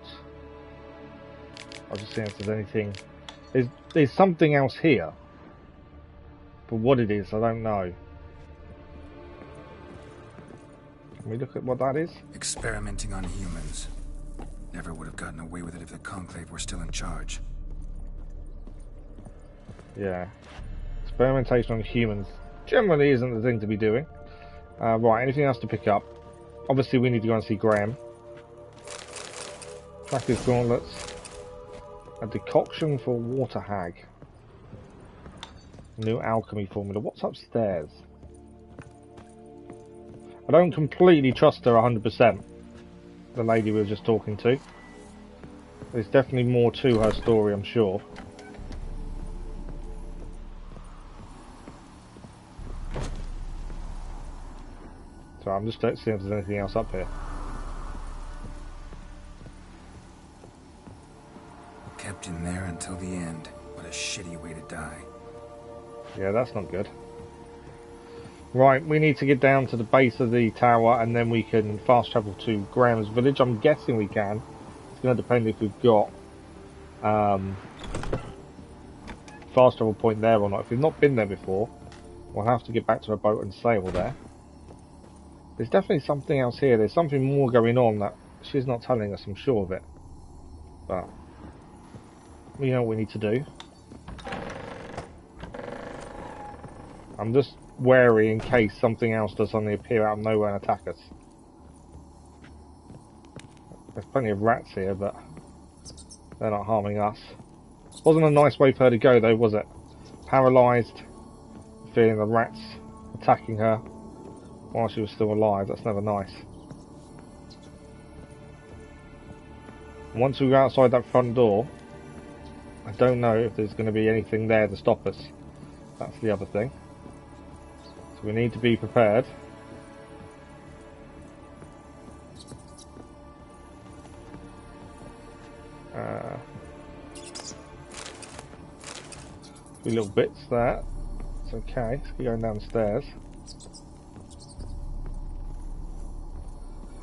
I'll just see if there's anything. There's something else here. But what it is, I don't know. Can we look at what that is? Experimenting on humans. Never would have gotten away with it if the Conclave were still in charge. Yeah. Experimentation on humans generally isn't the thing to be doing. Right, anything else to pick up? Obviously we need to go and see Graham. Practice gauntlets. A decoction for water hag. New alchemy formula. What's upstairs? I don't completely trust her 100%. The lady we were just talking to. There's definitely more to her story, I'm sure. So I'm just seeing if there's anything else up here. Kept in there until the end. What a shitty way to die. Yeah, that's not good. Right, we need to get down to the base of the tower and then we can fast travel to Graham's village. I'm guessing we can. It's going to depend if we've got fast travel point there or not. If we've not been there before, we'll have to get back to a boat and sail there. There's definitely something else here. There's something more going on that she's not telling us, I'm sure of it. But we know what we need to do. I'm just wary in case something else does suddenly appear out of nowhere and attack us. There's plenty of rats here, but they're not harming us. Wasn't a nice way for her to go though, was it? Paralysed, feeling the rats attacking her while she was still alive. That's never nice. Once we go outside that front door, I don't know if there's going to be anything there to stop us. That's the other thing. So we need to be prepared. A few little bits there. It's okay. Let's keep going downstairs.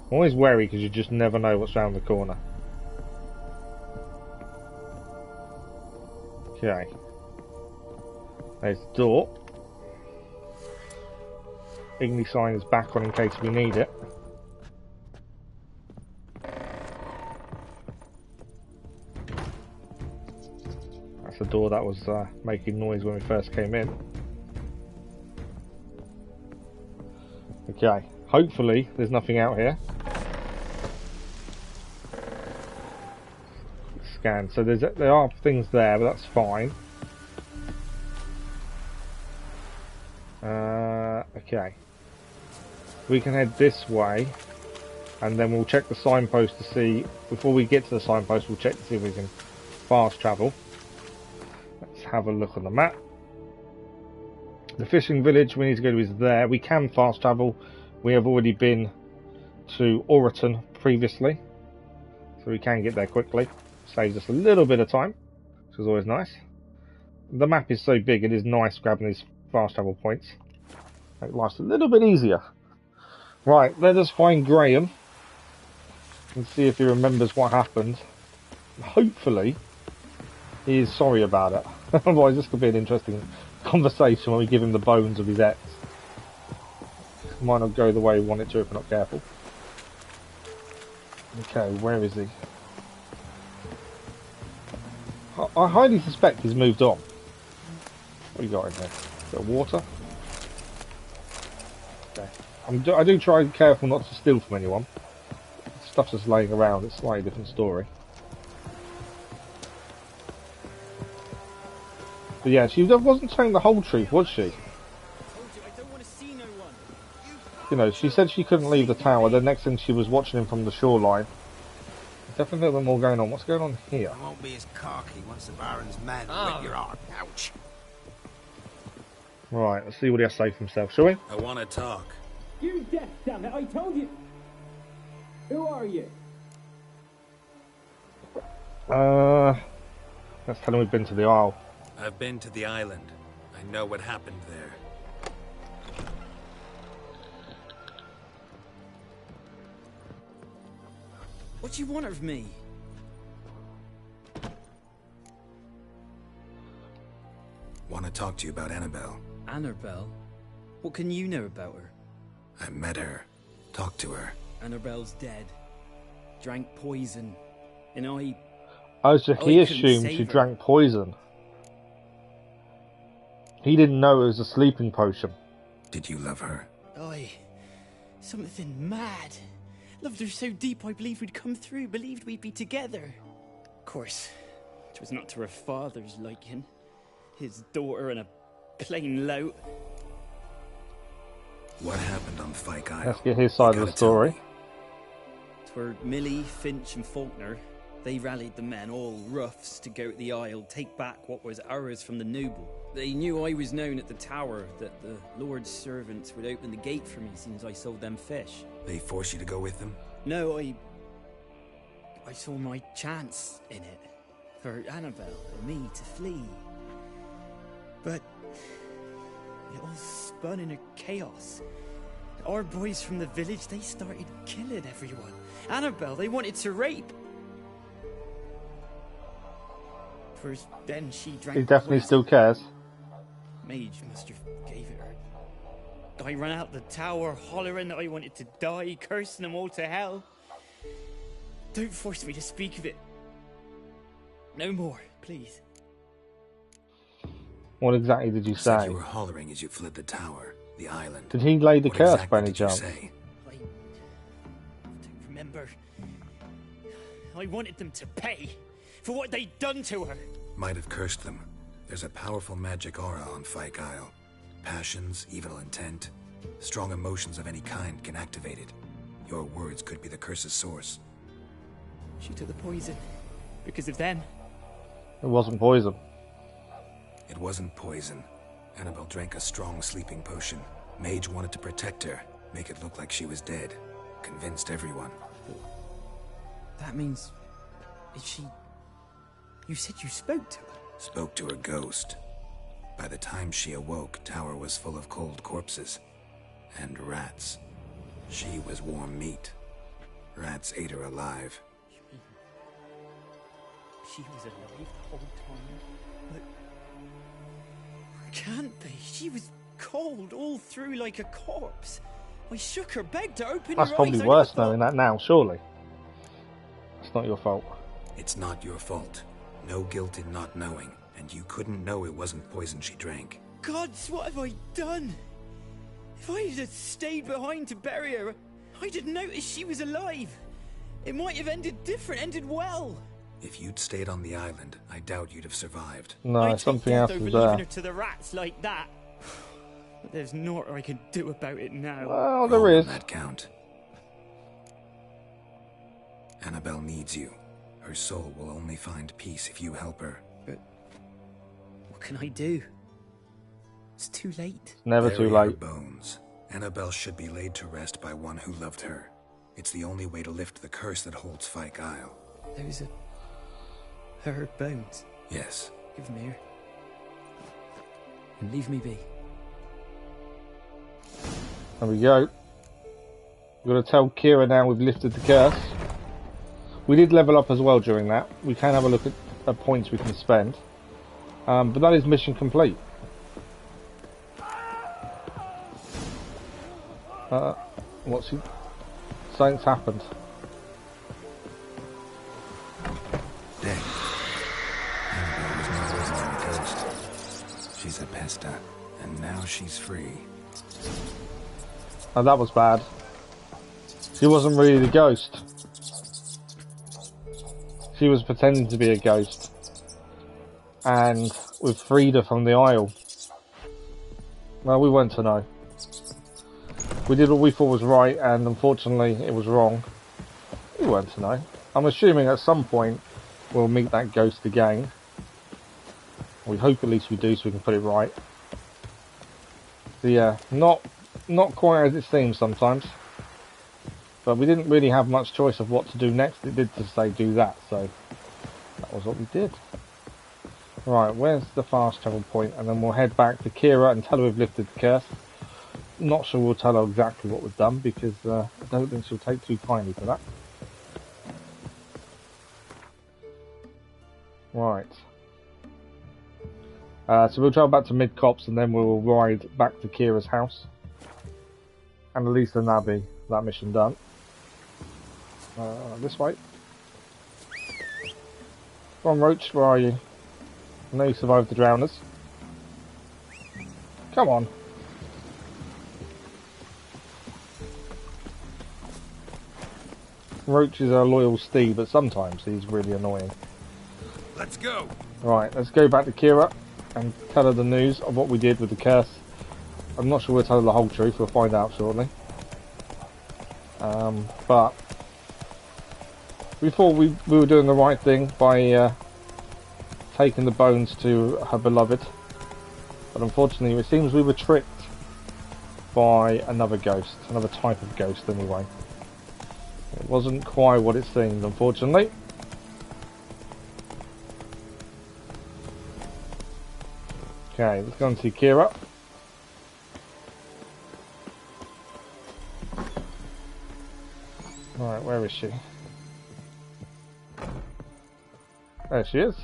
I'm always wary because you just never know what's around the corner. Okay. There's the door. Igni sign is back on in case we need it. That's the door that was making noise when we first came in. Okay, hopefully there's nothing out here. Scan. So there are things there, but that's fine. Okay. We can head this way, and then we'll check the signpost to see. Before we get to the signpost, we'll check to see if we can fast travel. Let's have a look on the map. The fishing village we need to go to is there. We can fast travel. We have already been to Oriton previously, so we can get there quickly. Saves us a little bit of time, which is always nice. The map is so big, it is nice grabbing these fast travel points. Make life a little bit easier. Right, let us find Graham and see if he remembers what happened. Hopefully, he is sorry about it. Otherwise, this could be an interesting conversation when we give him the bones of his ex. Might not go the way we want it to if we're not careful. Okay, where is he? I highly suspect he's moved on. What do you got in here? A bit of water? Okay. I do try and be careful not to steal from anyone. Stuff's just laying around, it's a slightly different story. But yeah, she wasn't telling the whole truth, was she? You know, she said she couldn't leave the tower, the next thing she was watching him from the shoreline. Definitely a little bit more going on. What's going on here? I won't be as cocky once the Baron's men rip your heart. Ouch. Right, let's see what he has to say for himself, shall we? I want to talk. You're deaf, damn it, I told you! Who are you? Let's tell him we've been to the Isle. I've been to the island. I know what happened there. What do you want of me? Want to talk to you about Annabelle. Annabelle? What can you know about her? I met her. Talked to her. Annabelle's dead. Drank poison. And I... Oh, so he assumed she drank poison. He didn't know it was a sleeping potion. Did you love her? Something mad. Loved her so deep I believed we'd come through, believed we'd be together. Of course, it was not to her father's liking. His daughter and a plain lout. What happened on Fyke Isle? Let's get his side of the story. Twere Millie, Finch and Faulkner. They rallied the men, all roughs, to go to the Isle, take back what was ours from the noble. They knew I was known at the tower, that the Lord's servants would open the gate for me since I sold them fish. They forced you to go with them? No, I saw my chance in it. For Annabelle and me to flee. But it all spun in a chaos. Our boys from the village, they started killing everyone. Annabelle, they wanted to rape. First, then she drank. He definitely still cares. Mage must have gave it her. I ran out the tower hollering that I wanted to die, cursing them all to hell. Don't force me to speak of it. No more, please. What exactly did you say? You were hollering as you fled the tower, the island. Did he lay the What curse exactly by any did you chance? say? I don't remember. I wanted them to pay for what they'd done to her. Might have cursed them. There's a powerful magic aura on Fyke Isle. Passions, evil intent, strong emotions of any kind can activate it. Your words could be the curse's source. She took the poison. Because of them. It wasn't poison. It wasn't poison. Annabelle drank a strong sleeping potion. Mage wanted to protect her, make it look like she was dead. Convinced everyone. That means... Is she... You said you spoke to her? Spoke to her ghost. By the time she awoke, tower was full of cold corpses. And rats. She was warm meat. Rats ate her alive. You mean... She was alive the whole time? But... It can't be. She was cold all through like a corpse. I shook her, begged her, open That's her probably eyes. worse knowing that now, surely. It's not your fault. It's not your fault. No guilt in not knowing, and you couldn't know it wasn't poison she drank. Gods, what have I done? If I had stayed behind to bury her, I'd have noticed she was alive. It might have ended different, ended well. If you'd stayed on the island, I doubt you'd have survived. No, something else is leaving there. her to the rats like that. But there's naught I can do about it now. Well, there is. On that count. Annabelle needs you. Her soul will only find peace if you help her. But what can I do? It's too late. Never Bury too her late. bones. Annabelle should be laid to rest by one who loved her. It's the only way to lift the curse that holds Fyke Isle. Those are her bones. Yes. Give them here. And leave me be. There we go. We're going to tell Kiera now we've lifted the curse. We did level up as well during that. We can have a look at points we can spend. But that is mission complete. What's he... Something's happened. Death. Annabelle was no ordinary ghost. She's a pesta, and now she's free. Oh, that was bad. She wasn't really the ghost. She was pretending to be a ghost. And we've freed her from the Isle. Well, we weren't to know. We did what we thought was right, and unfortunately it was wrong. We weren't to know. I'm assuming at some point we'll meet that ghost again. We hope at least we do, so we can put it right. So yeah, not quite as it seems sometimes. But we didn't really have much choice of what to do next. It did just say do that, so that was what we did. Right, where's the fast travel point? And then we'll head back to Kiera and tell her we've lifted the curse. Not sure we'll tell her exactly what we've done, because I don't think she'll take too kindly to that. Right. So we'll travel back to Mid-Cops and then we'll ride back to Kiera's house. And at least then that'll be that mission done. This way. Come on, Roach, where are you? I know you survived the drowners. Come on. Roach is a loyal steed, but sometimes he's really annoying. Let's go. Right, let's go back to Kiera and tell her the news of what we did with the curse. I'm not sure we'll tell her the whole truth, we'll find out shortly. But we thought we were doing the right thing by taking the bones to her beloved. But unfortunately it seems we were tricked by another ghost, another type of ghost anyway. It wasn't quite what it seemed, unfortunately. Okay, let's go and see Kiera. Right, where is she? There she is.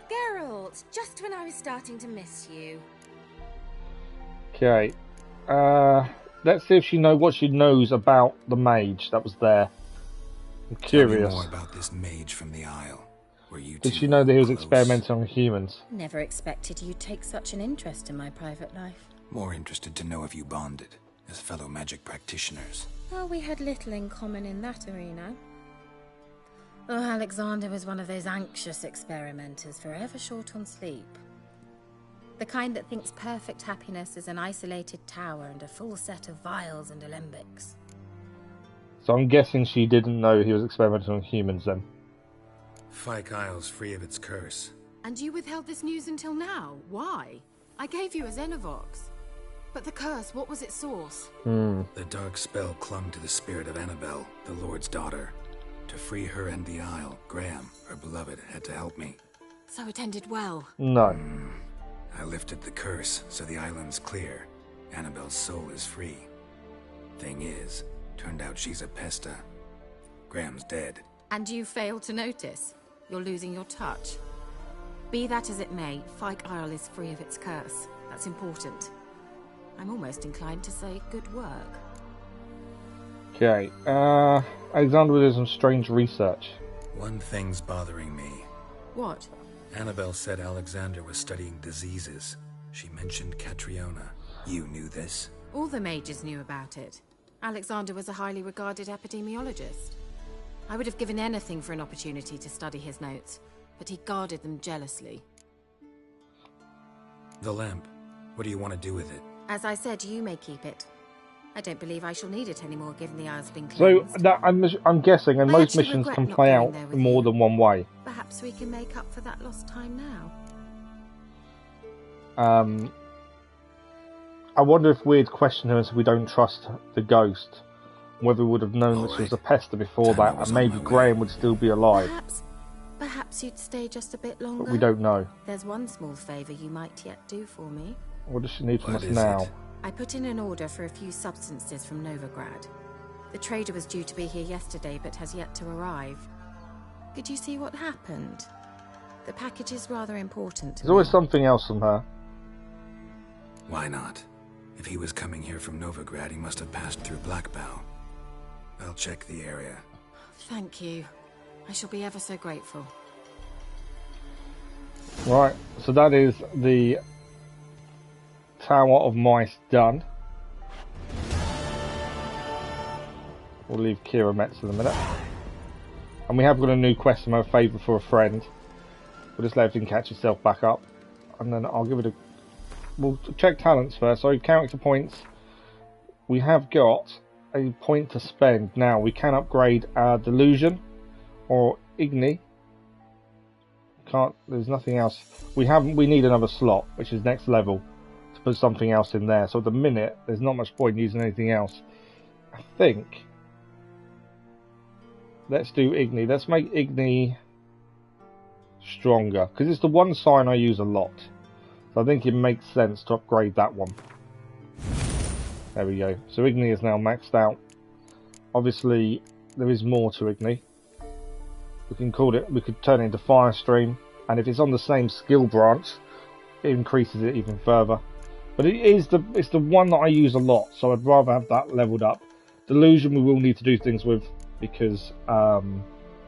Geralt, just when I was starting to miss you. Okay. Let's see if she knows what she knows about the mage that was there. I'm curious. Tell me more about this mage from the Isle. Did she know that he was experimenting on humans? Never expected you'd take such an interest in my private life. More interested to know if you bonded as fellow magic practitioners. Well, we had little in common in that arena. Oh, Alexander was one of those anxious experimenters, forever short on sleep. The kind that thinks perfect happiness is an isolated tower and a full set of vials and alembics. So I'm guessing she didn't know he was experimenting on humans then. Fyke Isle's free of its curse. And you withheld this news until now? Why? I gave you a Xenovox. But the curse, what was its source? The dark spell clung to the spirit of Annabelle, the Lord's daughter. To free her and the Isle, Graham, her beloved, had to help me. So it ended well? No. I lifted the curse, so the island's clear. Annabelle's soul is free. Thing is, turned out she's a pesta. Graham's dead. And you failed to notice? You're losing your touch. Be that as it may, Fyke Isle is free of its curse. That's important. I'm almost inclined to say good work. Okay, Alexander will do some strange research. One thing's bothering me. What? Annabelle said Alexander was studying diseases. She mentioned Catriona. You knew this? All the mages knew about it. Alexander was a highly regarded epidemiologist. I would have given anything for an opportunity to study his notes, but he guarded them jealously. The lamp. What do you want to do with it? As I said, you may keep it. I don't believe I shall need it anymore, given the Isle's been So cleansed. that, I'm guessing, and most missions can play out in more than one way. Perhaps we can make up for that lost time now. I wonder if we'd question her as we don't trust the ghost. Whether we would have known that she was a pester before that, and maybe Graham would still be alive. Perhaps you'd stay just a bit longer. But we don't know. There's one small favour you might yet do for me. What does she need from us now? I put in an order for a few substances from Novigrad. The trader was due to be here yesterday, but has yet to arrive. Could you see what happened? The package is rather important to me. There's always something else from her. Why not? If he was coming here from Novigrad, he must have passed through Blackbow. I'll check the area. Thank you. I shall be ever so grateful. Right, so that is the Tower of Mice done. We'll leave Kiera Metz in a minute. And we have got a new quest from a favour for a friend. We'll just let everything catch itself back up. And then I'll give it a... We'll check talents first. So character points. We have got a point to spend. Now we can upgrade our Delusion or Igni. There's nothing else. We need another slot, which is next level, to put something else in there. So at the minute, there's not much point using anything else. I think... Let's do Igni. Let's make Igni stronger, because it's the one sign I use a lot. So I think it makes sense to upgrade that one. There we go. So Igni is now maxed out. Obviously, there is more to Igni. We can call it. We could turn it into Fire Stream, and if it's on the same skill branch, it increases it even further. But it's the one that I use a lot, so I'd rather have that leveled up. Delusion we will need to do things with, because going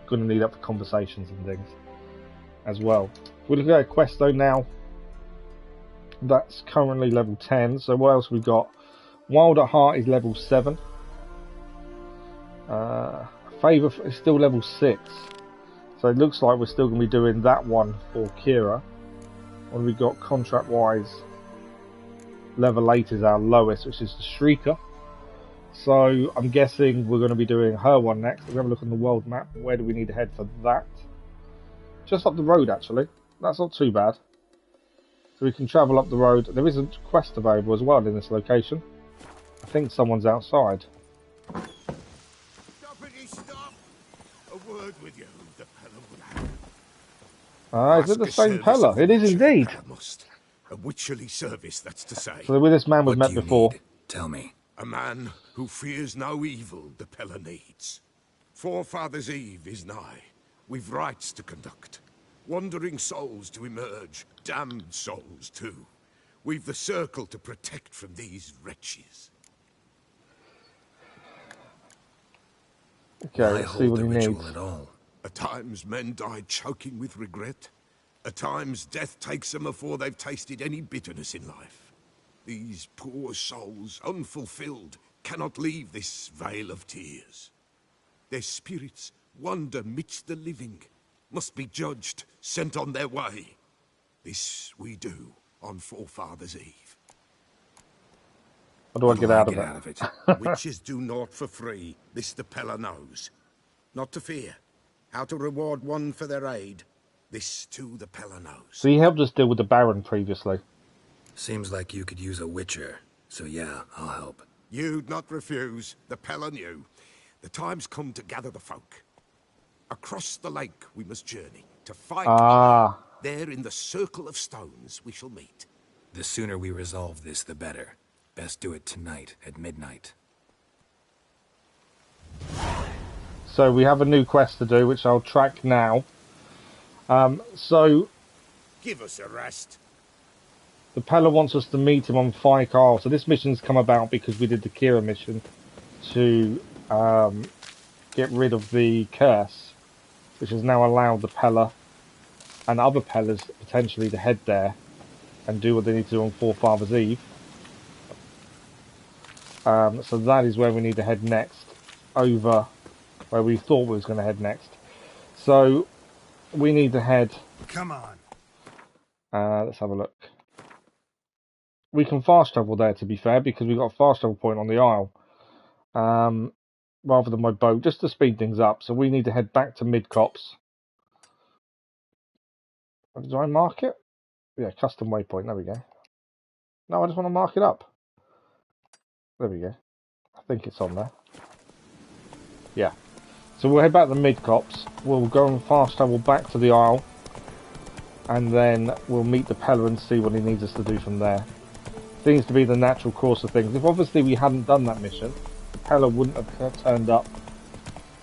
to need that for conversations and things as well. We're looking at a quest though now. That's currently level 10. So what else we got? Wild at Heart is level 7. Favour is still level 6. So it looks like we're still going to be doing that one for Kiera. When we got contract wise, level 8 is our lowest, which is the Shrieker. So I'm guessing we're going to be doing her one next. We'll have a look on the world map. Where do we need to head for that? Just up the road, actually. That's not too bad. So we can travel up the road. There is a quest available as well in this location. I think someone's outside. Stop! A word with you, the Pellar would have. Is it the same Pellar? It is indeed. A witcherly service, that's to say. So with this man we've met before. Tell me. A man who fears no evil the Pellar needs. Forefathers' Eve is nigh. We've rites to conduct. Wandering souls to emerge. Damned souls, too. We've the circle to protect from these wretches. Okay, let's see what he needs. At all. At times men die choking with regret. At times death takes them before they've tasted any bitterness in life. These poor souls, unfulfilled, cannot leave this vale of tears. Their spirits wander midst the living, must be judged, sent on their way. This we do on Forefathers' Eve. How do I get out of it? Witches do naught for free, this the Pellar knows. Not to fear. How to reward one for their aid, this too the Pellar knows. So he helped us deal with the Baron previously. Seems like you could use a witcher, so yeah, I'll help. You'd not refuse, the Pellar knew. The time's come to gather the folk. Across the lake we must journey, to Fyke Isle. There in the circle of stones we shall meet. The sooner we resolve this, the better. Best do it tonight, at midnight. So we have a new quest to do, which I'll track now. So... Give us a rest. The Pellar wants us to meet him on Fyke Isle. So this mission's come about because we did the Kiera mission to get rid of the curse, which has now allowed the Pellar and other Pellars potentially to head there and do what they need to do on Forefathers' Eve. So that is where we need to head next, over where we thought we was going to head next. So we need to head... Come on. Let's have a look. We can fast travel there, to be fair, because we've got a fast travel point on the Isle. Rather than my boat, just to speed things up. So we need to head back to Mid-Copse. Do I mark it? Yeah, custom waypoint, there we go. No, I just want to mark it up. There we go. I think it's on there. Yeah. So we'll head back to Mid-Copse. We'll go and fast travel back to the Isle. And then we'll meet the Pellar and see what he needs us to do from there. Seems to be the natural course of things. If obviously we hadn't done that mission, the Pellar wouldn't have turned up.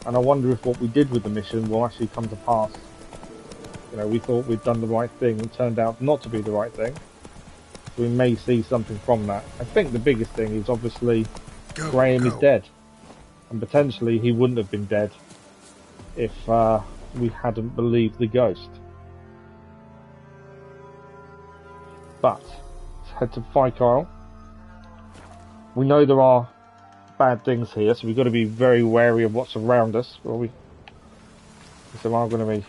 And I wonder if what we did with the mission will actually come to pass. You know, we thought we'd done the right thing and turned out not to be the right thing. So we may see something from that. I think the biggest thing is obviously Graham is dead. And potentially he wouldn't have been dead if we hadn't believed the ghost. But let's head to Fyke Isle. We know there are bad things here, so we've got to be very wary of what's around us. Because there are going to be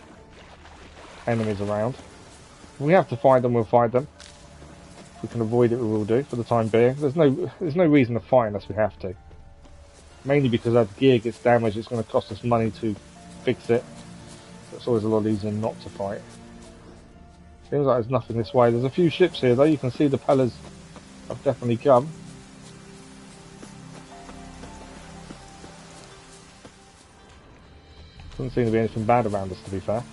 enemies around. If we have to fight them, we'll fight them. If we can avoid it, we will do for the time being. There's no reason to fight unless we have to. Mainly because our gear gets damaged, it's going to cost us money to fix it. So it's always a lot easier not to fight. Seems like there's nothing this way. There's a few ships here though. You can see the Pellars have definitely come. Doesn't seem to be anything bad around us, to be fair.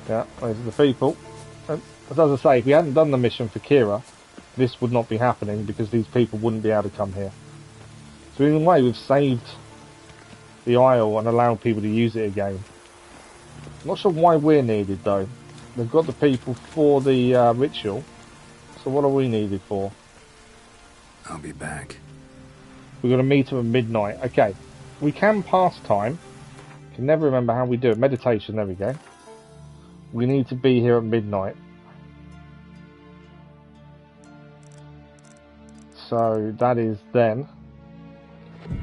Yeah, those are the people. And as I say, if we hadn't done the mission for Kiera, this would not be happening because these people wouldn't be able to come here. So in a way, we've saved the Isle and allowed people to use it again. I'm not sure why we're needed though. They've got the people for the ritual. So what are we needed for? I'll be back. We're going to meet them at midnight. Okay, we can pass time. Can never remember how we do it. Meditation, there we go. We need to be here at midnight. So that is then.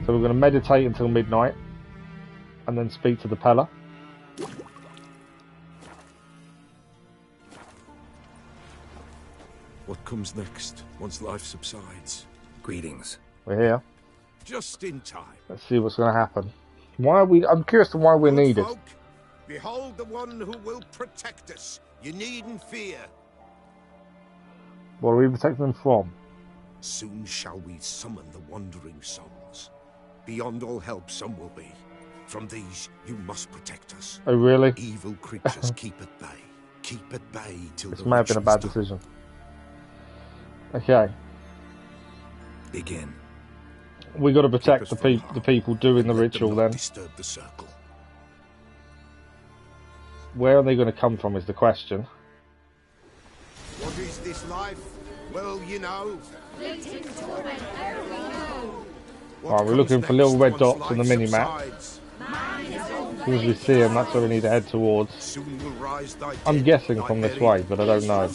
So we're going to meditate until midnight and then speak to the Pellar. What comes next once life subsides? Greetings. We're here. Just in time. Let's see what's going to happen. Why are we? I'm curious to why we're needed. Folk, behold the one who will protect us. You needn't fear. What are we protecting them from? Soon shall we summon the wandering souls. Beyond all help some will be. From these you must protect us. Oh really? Evil creatures keep at bay. Keep at bay till This the may have been a bad ritual's decision. Okay. Begin. We got to protect the people doing the ritual then. Disturb the circle. Where are they going to come from is the question. What is this life? Well, you know. Alright, we're looking for little red dots on the mini-map. As soon as we see them, that's where we need to head towards. I'm guessing from this way, but I don't know.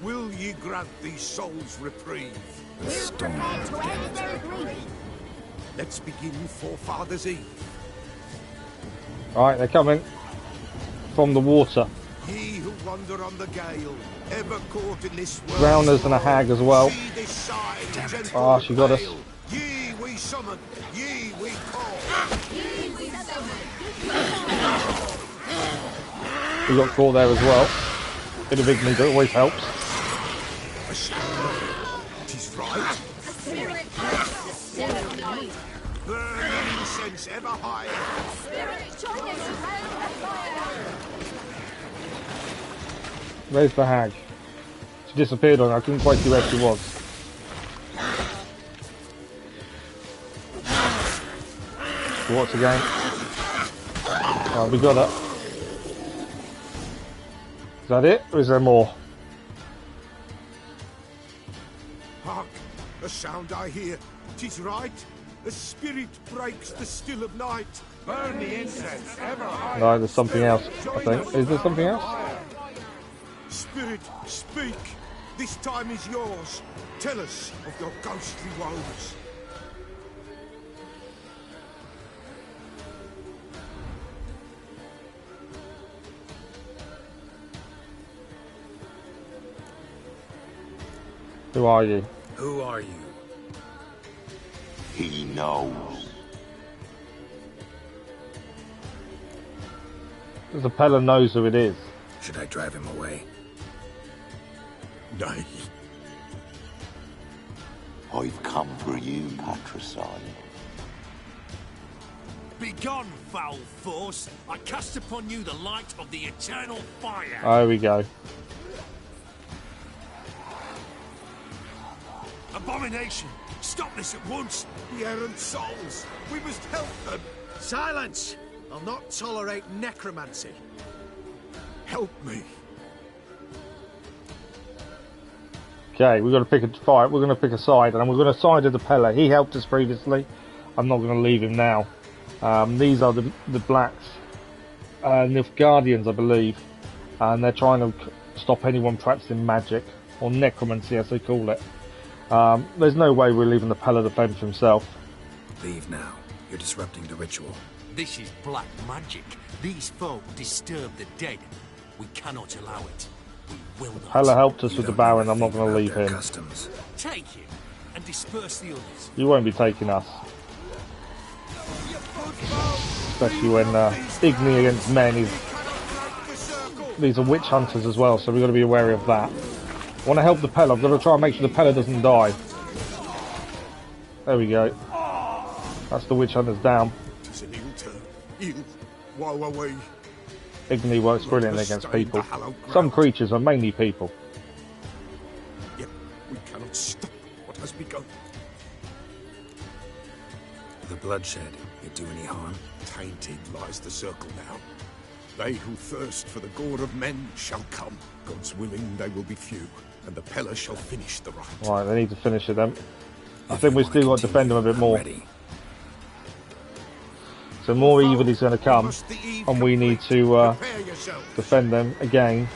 Will ye grant these souls reprieve? The storm begins. Let's begin Forefathers' Eve. Alright, they're coming from the water. Ye who wander on the gale, ever caught in this world. Drowners and a hag as well. Ah, she got us. Ye we summon, ye we call. We got caught there as well. Bit of ignorance always helps. Tis right. Burning incense ever higher. Where's the hag? She disappeared on. I couldn't quite see where she was. What's again? Oh, we got her. Is that it, or is there more? Hark! A sound I hear. 'Tis right. A spirit breaks the still of night. Burn the incense ever higher. No, there's something else, I think. Is there something else? Spirit, speak. This time is yours. Tell us of your ghostly woes. Who are you? Who are you? He knows. The Pellar knows who it is. Should I drive him away? Nay. I've come for you, patricide. Begone, foul force! I cast upon you the light of the eternal fire! There we go. Abomination! Stop this at once! The errant souls! We must help them! Silence! I'll not tolerate necromancy. Help me! Okay, we've got to pick a fight. We're going to pick a side, and we're going to side with the Pellar. He helped us previously. I'm not going to leave him now. These are the blacks, Nilfgaardians, I believe, and they're trying to stop anyone practicing magic or necromancy, as they call it. There's no way we're leaving the Pellar to fend for himself. Leave now. You're disrupting the ritual. This is black magic. These folk disturb the dead. We cannot allow it. We will not. Pellar helped us with the Baron. I'm not going to leave him. Customs. Take him and disperse the others. You won't be taking us. Especially when Igni against men is... These are witch hunters as well, so we've got to be wary of that. I want to help the Pellar. I've got to try and make sure the Pellar doesn't die. There we go. That's the witch hunters down. Igni works brilliantly against people. Some creatures are mainly people. Yet we cannot stop what has begun. The bloodshed, it do any harm? Tainted lies the circle now. They who thirst for the gore of men shall come. God's willing, they will be few, and the Pellar shall finish the rite. Right, they need to finish it then. I think we've still got to defend them a bit more. So more evil is going to come, and we need to defend them again.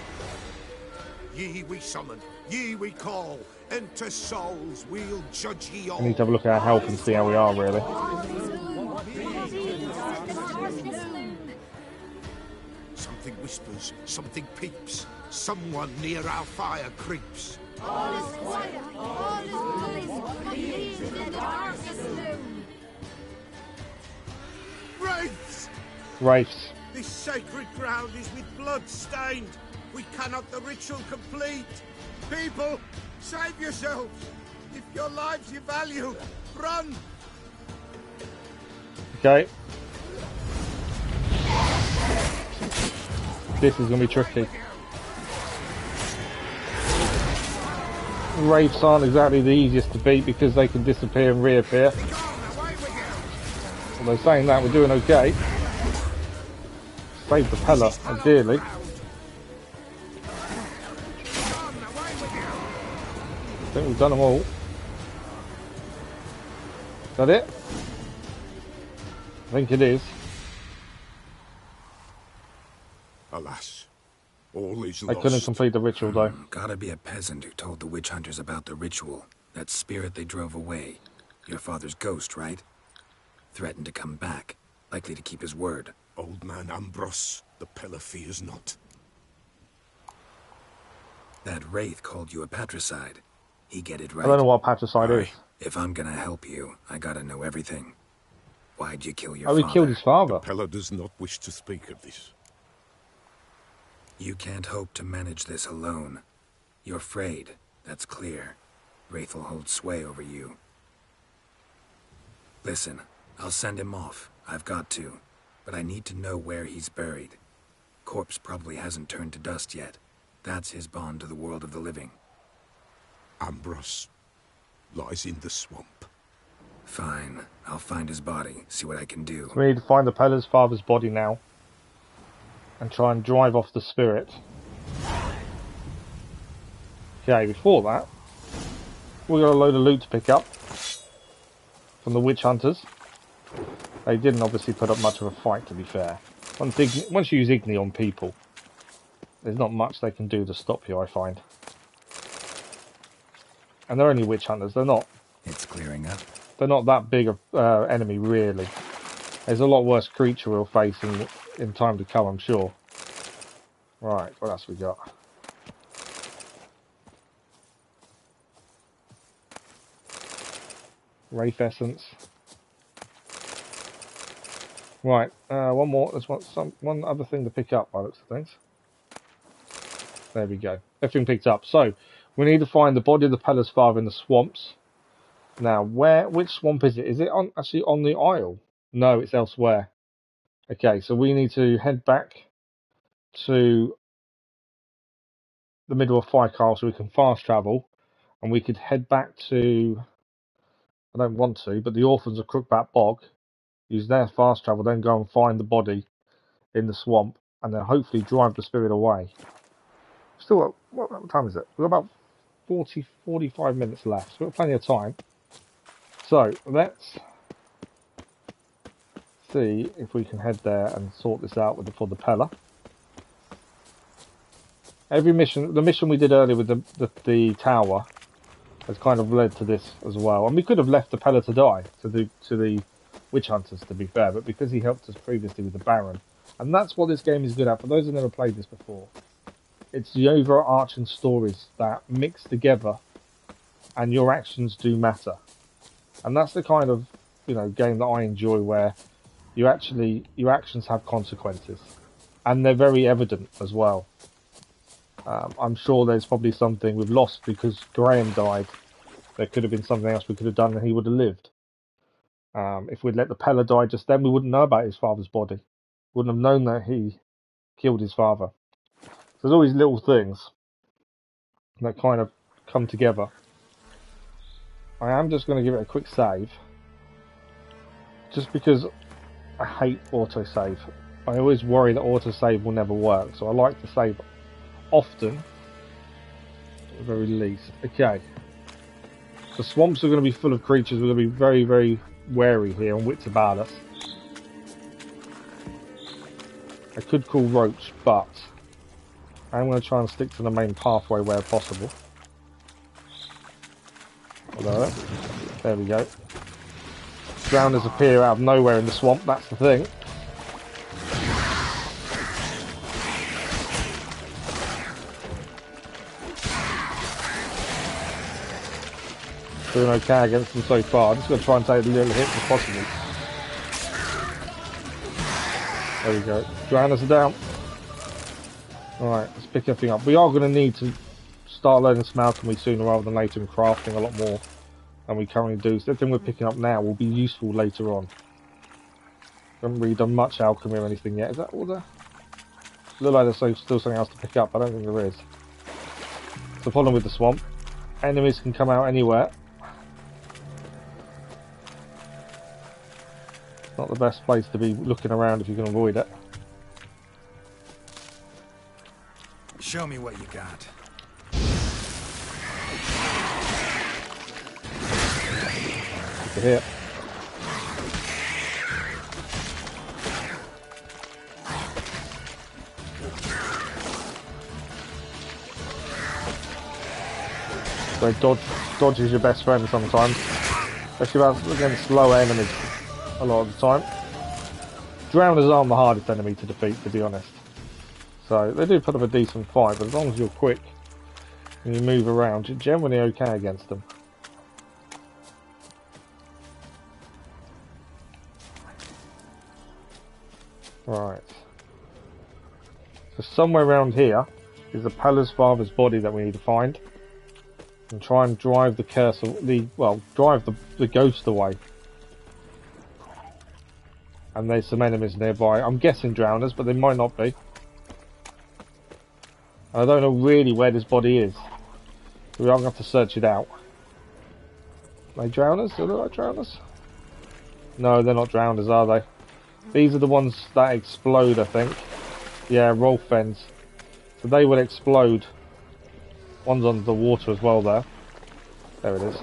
Ye we summon, ye we call, enter souls, we'll judge ye all. We need to have a look at our health and see how we are, really. Something whispers, something peeps, someone near our fire creeps. All is quiet, all is peace, in the darkest gloom. Wraiths! Wraiths. This sacred ground is with blood stained. We cannot the ritual complete. People, save yourselves. If your lives you value, run. Okay. This is going to be tricky. Wraiths aren't exactly the easiest to beat because they can disappear and reappear. Although saying that, we're doing okay. Save the Pellar, ideally. I think we've done them all. Is that it? I think it is. Alas, all is I lost. couldn't complete the ritual though. Gotta be a peasant who told the witch hunters about the ritual. That spirit they drove away. Your father's ghost, right? Threatened to come back. Likely to keep his word. Old man Ambros, the Pellar fears not. That wraith called you a patricide. He get it right. I don't know what patricide is. If I'm gonna help you, I gotta know everything. Why'd you kill your father? Oh, he killed his father. The Pellar does not wish to speak of this. You can't hope to manage this alone. You're afraid, that's clear. Wraith will hold sway over you. Listen, I'll send him off. I've got to. But I need to know where he's buried. Corpse probably hasn't turned to dust yet. That's his bond to the world of the living. Ambros lies in the swamp. Fine. I'll find his body, see what I can do. We need to find the Pellar's father's body now. And try and drive off the spirit. Okay, before that, we got a load of loot to pick up. From the witch hunters. They didn't obviously put up much of a fight, to be fair. Once you use Igni on people, there's not much they can do to stop you, I find. And they're only witch hunters. They're not. It's clearing up. They're not that big of enemy, really. There's a lot worse creature we'll face in time to come, I'm sure. Right, what else we got? Wraith essence. Right, one more. There's one other thing to pick up by the looks of things. There we go. Everything picked up. So, we need to find the body of the Pellar's father in the swamps. Now, which swamp is it? Is it actually on the Isle? No, it's elsewhere. Okay, so we need to head back to the middle of Fyke Isle so we can fast travel. And we could head back to... I don't want to, but the Orphans of Crookback Bog. Use their fast travel, then go and find the body in the swamp. And then hopefully drive the spirit away. Still, what time is it? We've got about 45 minutes left. So we've got plenty of time. So, let's see if we can head there and sort this out for the Pellar. The mission we did earlier with the tower, has kind of led to this as well. And we could have left the Pellar to die to the witch hunters, to be fair, but because he helped us previously with the Baron, and that's what this game is good at. For those who've never played this before, it's the overarching stories that mix together, and your actions do matter. And that's the kind of game that I enjoy, where your actions have consequences, and they're very evident as well. I'm sure there's probably something we've lost because Graham died. There could have been something else we could have done and he would have lived. If we'd let the Pellar die just then, we wouldn't know about his father's body. Wouldn't have known that he killed his father. So there's all these little things that kind of come together. I am just going to give it a quick save. Just because I hate autosave. I always worry that autosave will never work. So I like to save often, at the very least. Okay. The swamps are going to be full of creatures. We're going to be very, very wary here and wits about us. I could call Roach, but I'm going to try and stick to the main pathway where possible. Hello. There we go. Drowners appear out of nowhere in the swamp, that's the thing. Doing okay against them so far. I'm just going to try and take as little hits as possible. There we go. Drowners are down. Alright, let's pick everything up. We are going to need to start learning some alchemy sooner rather than later and crafting a lot more than we currently do. So everything we're picking up now will be useful later on. Haven't really done much alchemy or anything yet. Is that all there? Look like there's still something else to pick up. I don't think there is. The problem with the swamp, enemies can come out anywhere. Not the best place to be looking around if you can avoid it. Show me what you got. Look at here. So dodge is your best friend sometimes, especially against slower enemies. A lot of the time. Drowners aren't the hardest enemy to defeat, to be honest. So they do put up a decent fight, but as long as you're quick and you move around, you're generally okay against them. Right. So somewhere around here is the Pellar's father's body that we need to find. And try and drive the curse, drive the ghost away. And there's some enemies nearby. I'm guessing drowners, but they might not be. I don't know really where this body is. We are going to have to search it out. Are they drowners? Do they look like drowners? No, they're not drowners, are they? These are the ones that explode, I think. Yeah, Rolfens. So they will explode. One's under the water as well there. There it is.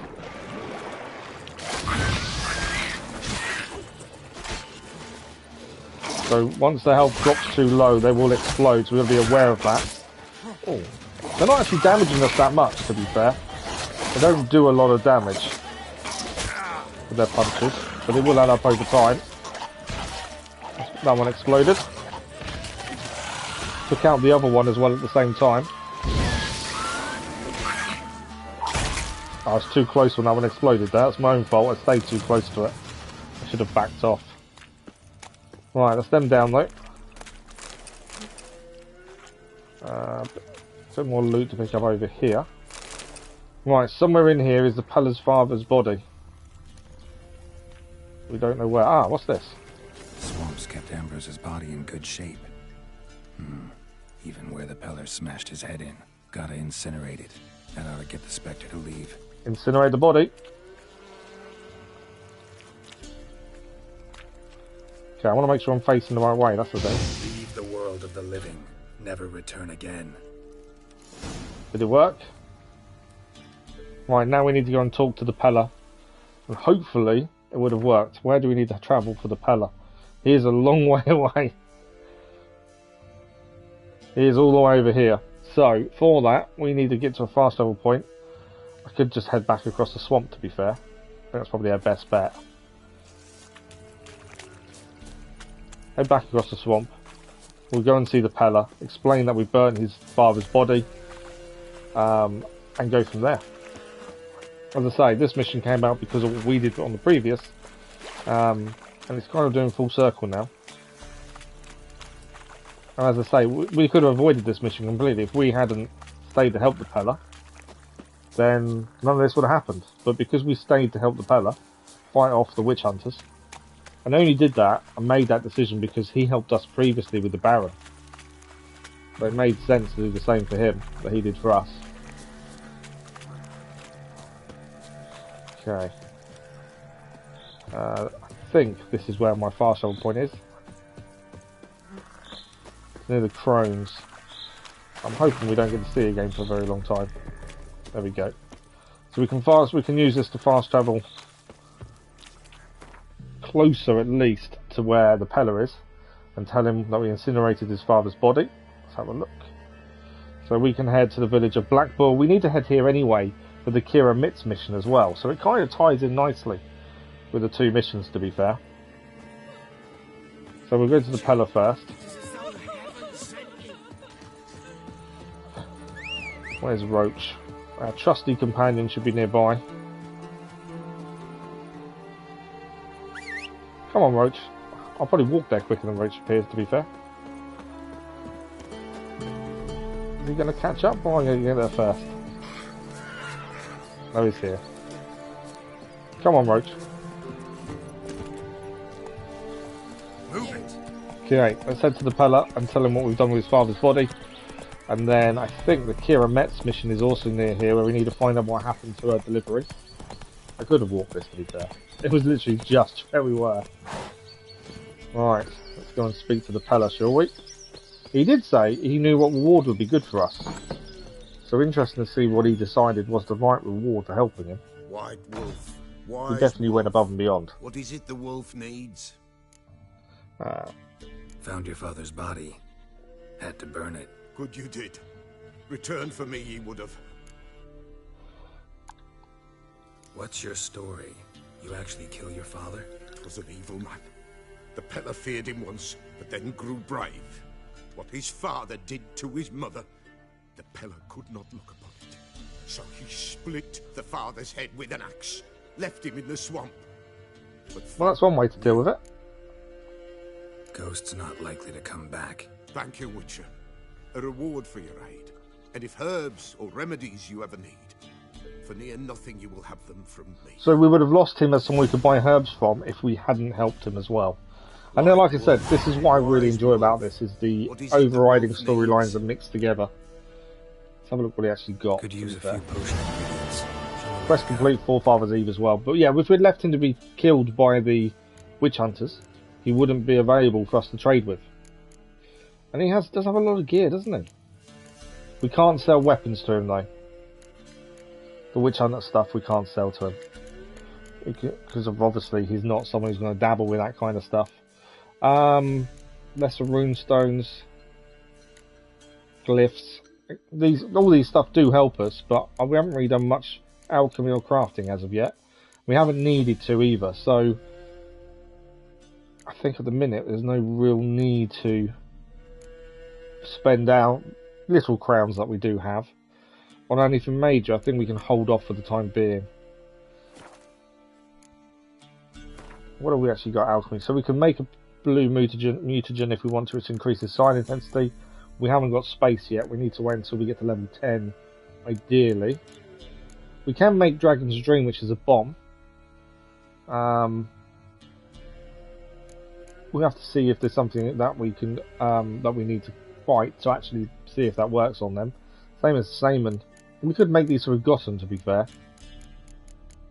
So once the health drops too low, they will explode, so we'll be aware of that. Oh, they're not actually damaging us that much, to be fair. They don't do a lot of damage with their punches, but they will add up over time. That one exploded. Took out the other one as well at the same time. I was too close when that one exploded there. That's my own fault. I stayed too close to it. I should have backed off. Right, that's them down though. A bit more loot to pick up over here. Right, somewhere in here is the Pellar's father's body. We don't know where. Ah, what's this? Swamps kept Ambrose's body in good shape. Even where the Pellar smashed his head in. Gotta incinerate it. That ought to get the Spectre to leave. Incinerate the body. Okay, I want to make sure I'm facing the right way, that's the thing. Leave the world of the living. Never return again. Did it work? Right, now we need to go and talk to the Pellar. And hopefully it would have worked. Where do we need to travel for the Pellar? He is a long way away. He is all the way over here. So, for that, we need to get to a fast travel point. I could just head back across the swamp, to be fair. I think that's probably our best bet. Head back across the swamp. We'll go and see the Pellar, explain that we burnt his father's body, and go from there. As I say, this mission came out because of what we did on the previous, and it's kind of doing full circle now. And as I say, we could have avoided this mission completely if we hadn't stayed to help the Pellar. Then none of this would have happened. But because we stayed to help the Pellar fight off the witch hunters, and only did that and made that decision because he helped us previously with the Baron. So it made sense to do the same for him that he did for us. Okay. I think this is where my fast travel point is. Near the crones. I'm hoping we don't get to see it again for a very long time. There we go. So we can use this to fast travel closer at least to where the Pellar is and tell him that we incinerated his father's body. Let's have a look. So we can head to the village of Blackbull. We need to head here anyway for the Kiera Metz mission as well, so it kind of ties in nicely with the two missions, to be fair. So we'll go to the Pellar first. Where's Roach? Our trusty companion should be nearby. Come on, Roach. I'll probably walk there quicker than Roach appears, to be fair. Is he going to catch up, or am I going to get there first? No, he's here. Come on, Roach. Move it. Okay, let's head to the Pellar and tell him what we've done with his father's body. And then I think the Kiera Metz mission is also near here, where we need to find out what happened to her delivery. I could have walked this, to be fair. It was literally just where we were. Right, let's go and speak to the Pellar, shall we? He did say he knew what reward would be good for us. So interesting to see what he decided was the right reward for helping him. White wolf. He definitely went above and beyond. What is it the wolf needs? Found your father's body. Had to burn it. Good you did. Return for me ye would have. What's your story? You actually kill your father? 'Twas an evil man. The Pellar feared him once, but then grew brave. What his father did to his mother, the Pellar could not look upon it. So he split the father's head with an axe, left him in the swamp. But well, that's one way to deal with it. Ghost's not likely to come back. Thank you, Witcher. A reward for your aid. And if herbs or remedies you ever need, for near nothing you will have them from me. So we would have lost him as someone we could buy herbs from if we hadn't helped him as well. And then, like I said, this is what I really enjoy about this, is the overriding storylines that mix together. Let's have a look what he actually got. Could use a few potion ingredients. Quest complete, Forefather's Eve as well. But yeah, if we'd left him to be killed by the witch hunters, he wouldn't be available for us to trade with. And he does have a lot of gear, doesn't he? We can't sell weapons to him though. The witch hunter stuff we can't sell to him. Because of obviously he's not someone who's going to dabble with that kind of stuff. Lesser rune stones, glyphs. All these stuff do help us, but we haven't really done much alchemy or crafting as of yet. We haven't needed to either, so I think at the minute there's no real need to spend out little crowns that we do have on anything major. I think we can hold off for the time being. What have we actually got alchemy? So we can make a blue mutagen if we want to. It increases sign intensity. We haven't got space yet. We need to wait until we get to level 10, ideally. We can make Dragon's Dream, which is a bomb. We have to see if there's something that we can that we need to fight to actually see if that works on them. Same as Saman. We could make these with Gotham, to be fair,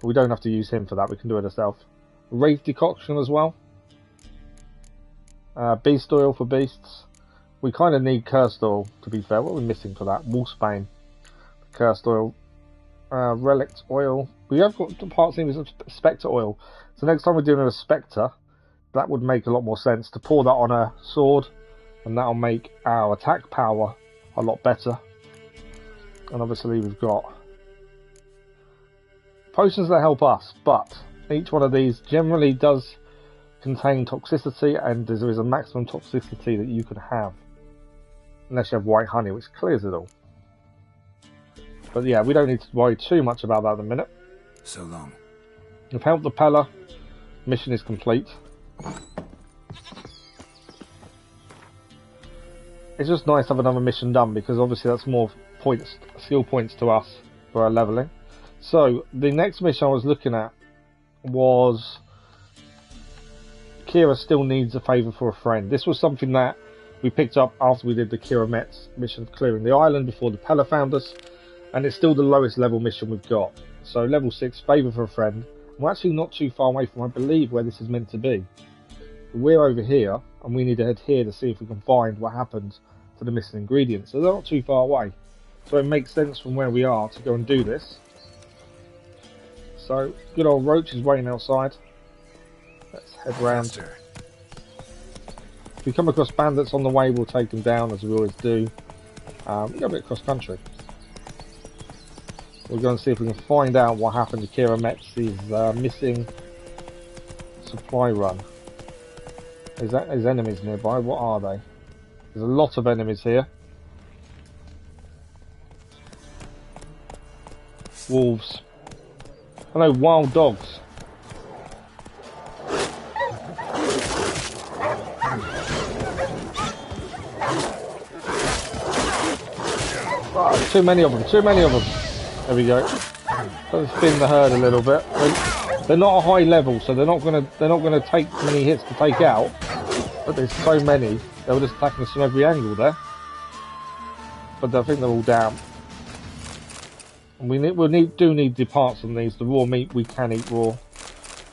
but we don't have to use him for that. We can do it ourselves. Wraith decoction as well. Beast oil for beasts. We kind of need cursed oil, to be fair. What are we missing for that? Wolfsbane. Cursed oil. Relict oil. We have got parts in with Spectre oil. So next time we're doing a Spectre, that would make a lot more sense to pour that on a sword, and that'll make our attack power a lot better. And obviously we've got potions that help us, but each one of these generally does contain toxicity, and there is a maximum toxicity that you can have. Unless you have white honey, which clears it all. But yeah, we don't need to worry too much about that at the minute. So long. We've helped the Pellar. Mission is complete. It's just nice to have another mission done, because obviously that's more points, skill points to us for our leveling. So, the next mission I was looking at was Kiera still needs a favour for a friend. This was something that we picked up after we did the Kiera Metz mission, clearing the island before the Pellar found us, and it's still the lowest level mission we've got. So level 6, favour for a friend. We're actually not too far away from, I believe, where this is meant to be. We're over here, and we need to head here to see if we can find what happened to the missing ingredients. So they're not too far away. So it makes sense from where we are to go and do this. So, good old Roach is waiting outside. Let's head round. If we come across bandits on the way, we'll take them down, as we always do. We'll go a bit cross country. We'll go and see if we can find out what happened to Kiera Metz's missing supply run. There's enemies nearby. What are they? There's a lot of enemies here. Wolves. Hello, wild dogs. Oh, too many of them, too many of them. There we go. Let's thin the herd a little bit. They're not a high level, so they're not gonna take many hits to take out. But there's so many, they were just attacking us from every angle there. But I think they're all down. And we do need the parts on these. The raw meat we can eat raw.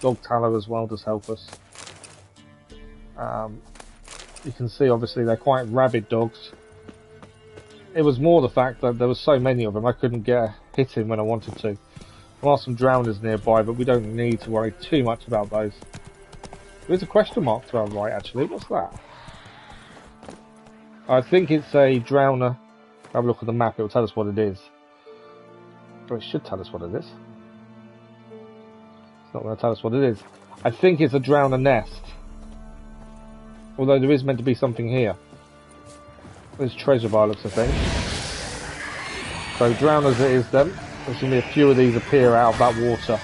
Dog tallow as well does help us. You can see obviously they're quite rabid dogs. It was more the fact that there were so many of them I couldn't get a hit in when I wanted to. There are some drowners nearby, but we don't need to worry too much about those. There's a question mark to our right actually. What's that? I think it's a drowner. Have a look at the map, it will tell us what it is. Or it should tell us what it is. It's not going to tell us what it is. I think it's a drowner nest. Although there is meant to be something here. There's treasure by looks of things. So drowners it is then. There's going to be a few of these appear out of that water.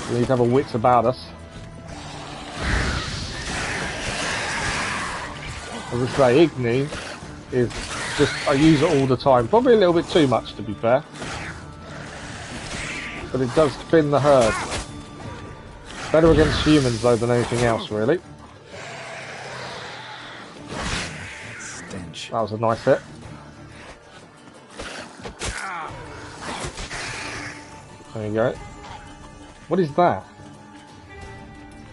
We need to have a wits about us. As I say, Igni is just, I use it all the time. Probably a little bit too much to be fair. But it does thin the herd. Better against humans though than anything else really. That was a nice hit. There you go. What is that?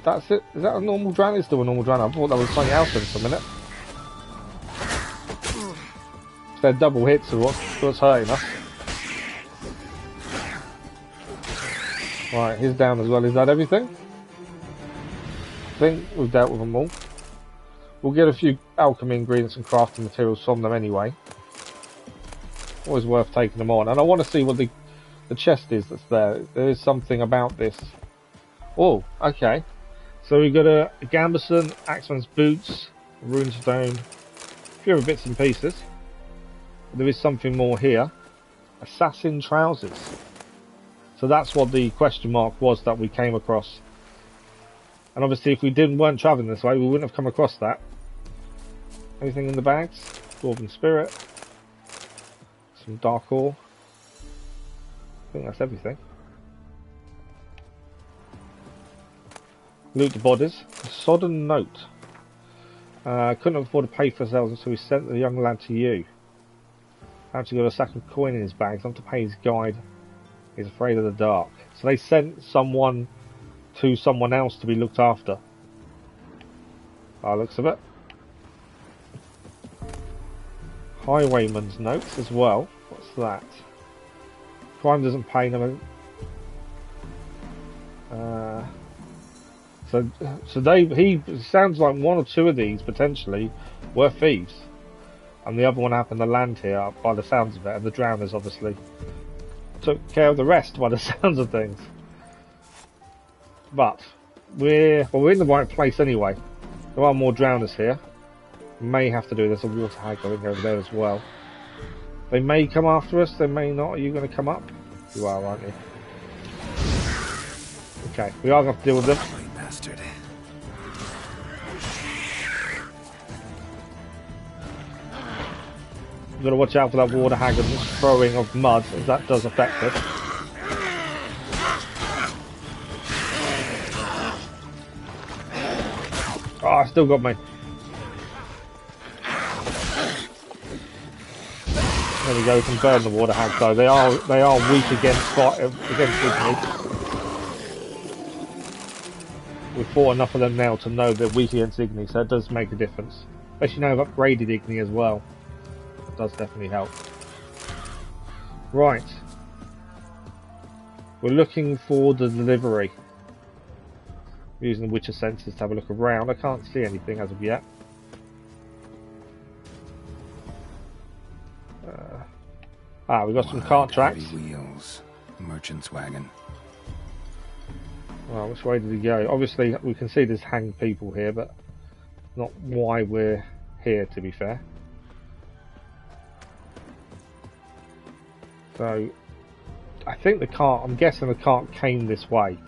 That's it? Is that a normal drown? It's still a normal drown. I thought that was something else for a minute. They're double hits of what's hurting us. Right, he's down as well. Is that everything? I think we've dealt with them all. We'll get a few alchemy ingredients and crafting materials from them anyway. Always worth taking them on. And I want to see what the chest is that's there. There is something about this. Oh, okay. So we've got a gambeson, axeman's boots, runestone, a few other bits and pieces. There is something more here. Assassin trousers. So that's what the question mark was that we came across. And obviously if we weren't travelling this way, we wouldn't have come across that. Anything in the bags? Dwarven spirit. Some dark ore. I think that's everything. Loot the bodies. A sodden note. Couldn't afford to pay for ourselves, so we sent the young lad to you. Actually got a sack of coin in his bag, so I have to pay his guide. He's afraid of the dark. So they sent someone to someone else to be looked after. By the looks of it. Highwayman's notes as well. What's that? Crime doesn't pay them. So he sounds like one or two of these potentially were thieves, and the other one happened to land here by the sounds of it, and the drowners obviously took care of the rest by the sounds of things. But we're in the right place anyway. There are more drowners here. May have to do. There's a water hag going over there as well. They may come after us. They may not. Are you going to come up? You are, aren't you? Okay, we are going to deal with them. Bastard. You've got to watch out for that water hag and throwing of mud, as that does affect it. Oh, it still got me. There we go. We can burn the water hag though. They are weak against Igni. We've fought enough of them now to know they're weak against Igni, so it does make a difference. Especially now I've upgraded Igni as well. It does definitely help. Right. We're looking for the delivery. We're using the Witcher sensors to have a look around. I can't see anything as of yet. We've got some cart tracks. Wheels. Merchant's wagon. Well, which way did he go? Obviously, we can see there's hanged people here, but not why we're here, to be fair. So, I think the cart, I'm guessing the cart came this way.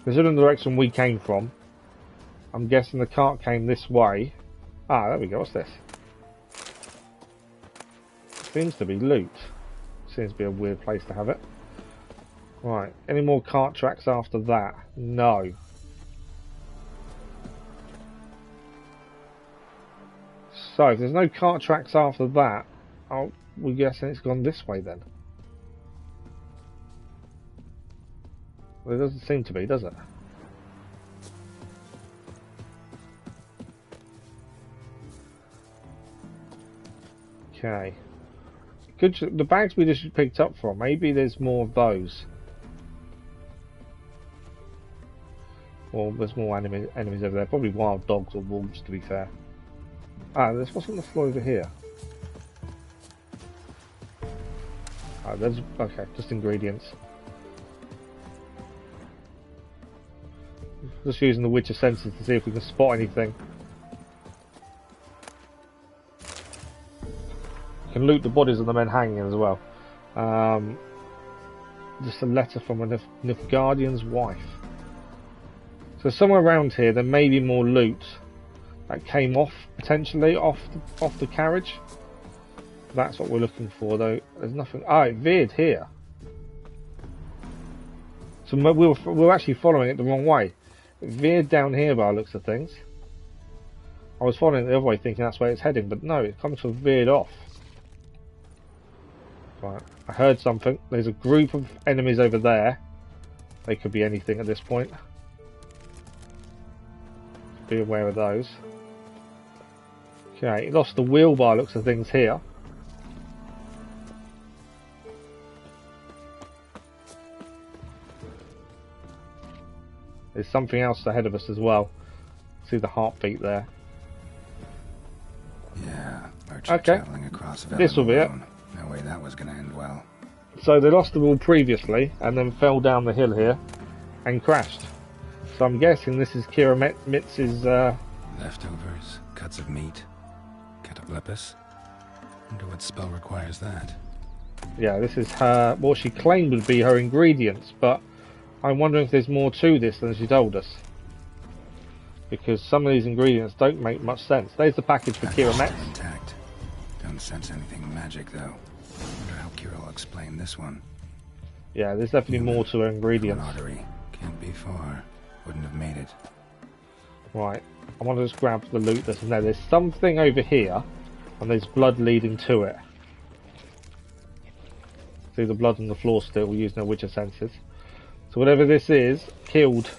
Considering the direction we came from, I'm guessing the cart came this way. Ah, there we go. What's this? Seems to be loot. Seems to be a weird place to have it. Right, any more cart tracks after that? No. So, if there's no cart tracks after that, we're guessing it's gone this way then. Well, it doesn't seem to be, does it? Okay. The bags we just picked up from, maybe there's more of those. Well, there's more enemies over there. Probably wild dogs or wolves, to be fair. There's what's on the floor over here. There's okay, just ingredients. Just using the Witcher sensors to see if we can spot anything. We can loot the bodies of the men hanging as well. Just a letter from a Nilfgaardian's wife. So somewhere around here there may be more loot that came off, potentially, off the carriage. That's what we're looking for though. There's nothing. It veered here. So we're actually following it the wrong way. It veered down here by the looks of things. I was following it the other way thinking that's where it's heading, but no, it comes to have veered off. Right, I heard something. There's a group of enemies over there. They could be anything at this point. Be aware of those. Okay, lost the wheel by looks of things here. There's something else ahead of us as well. See the heartbeat there. Yeah, merchant traveling across Valhalla. This will be it. No way that was going to end well. So they lost the wheel previously and then fell down the hill here and crashed. So I'm guessing this is Kiera Metz's leftovers, cuts of meat, cataplepis. Wonder what spell requires that. Yeah, this is her, what she claimed would be her ingredients, but I'm wondering if there's more to this than she told us. Because some of these ingredients don't make much sense. There's the package for Kiera Metz. Intact. Don't sense anything magic though. Wonder how Kiera will explain this one. Yeah, there's definitely more to her ingredients. Artery. Can't be far. Wouldn't have made it. Right, I want to just grab the loot that's in there. There's something over here, and there's blood leading to it. See the blood on the floor still, we're using our Witcher sensors. So whatever this is, killed.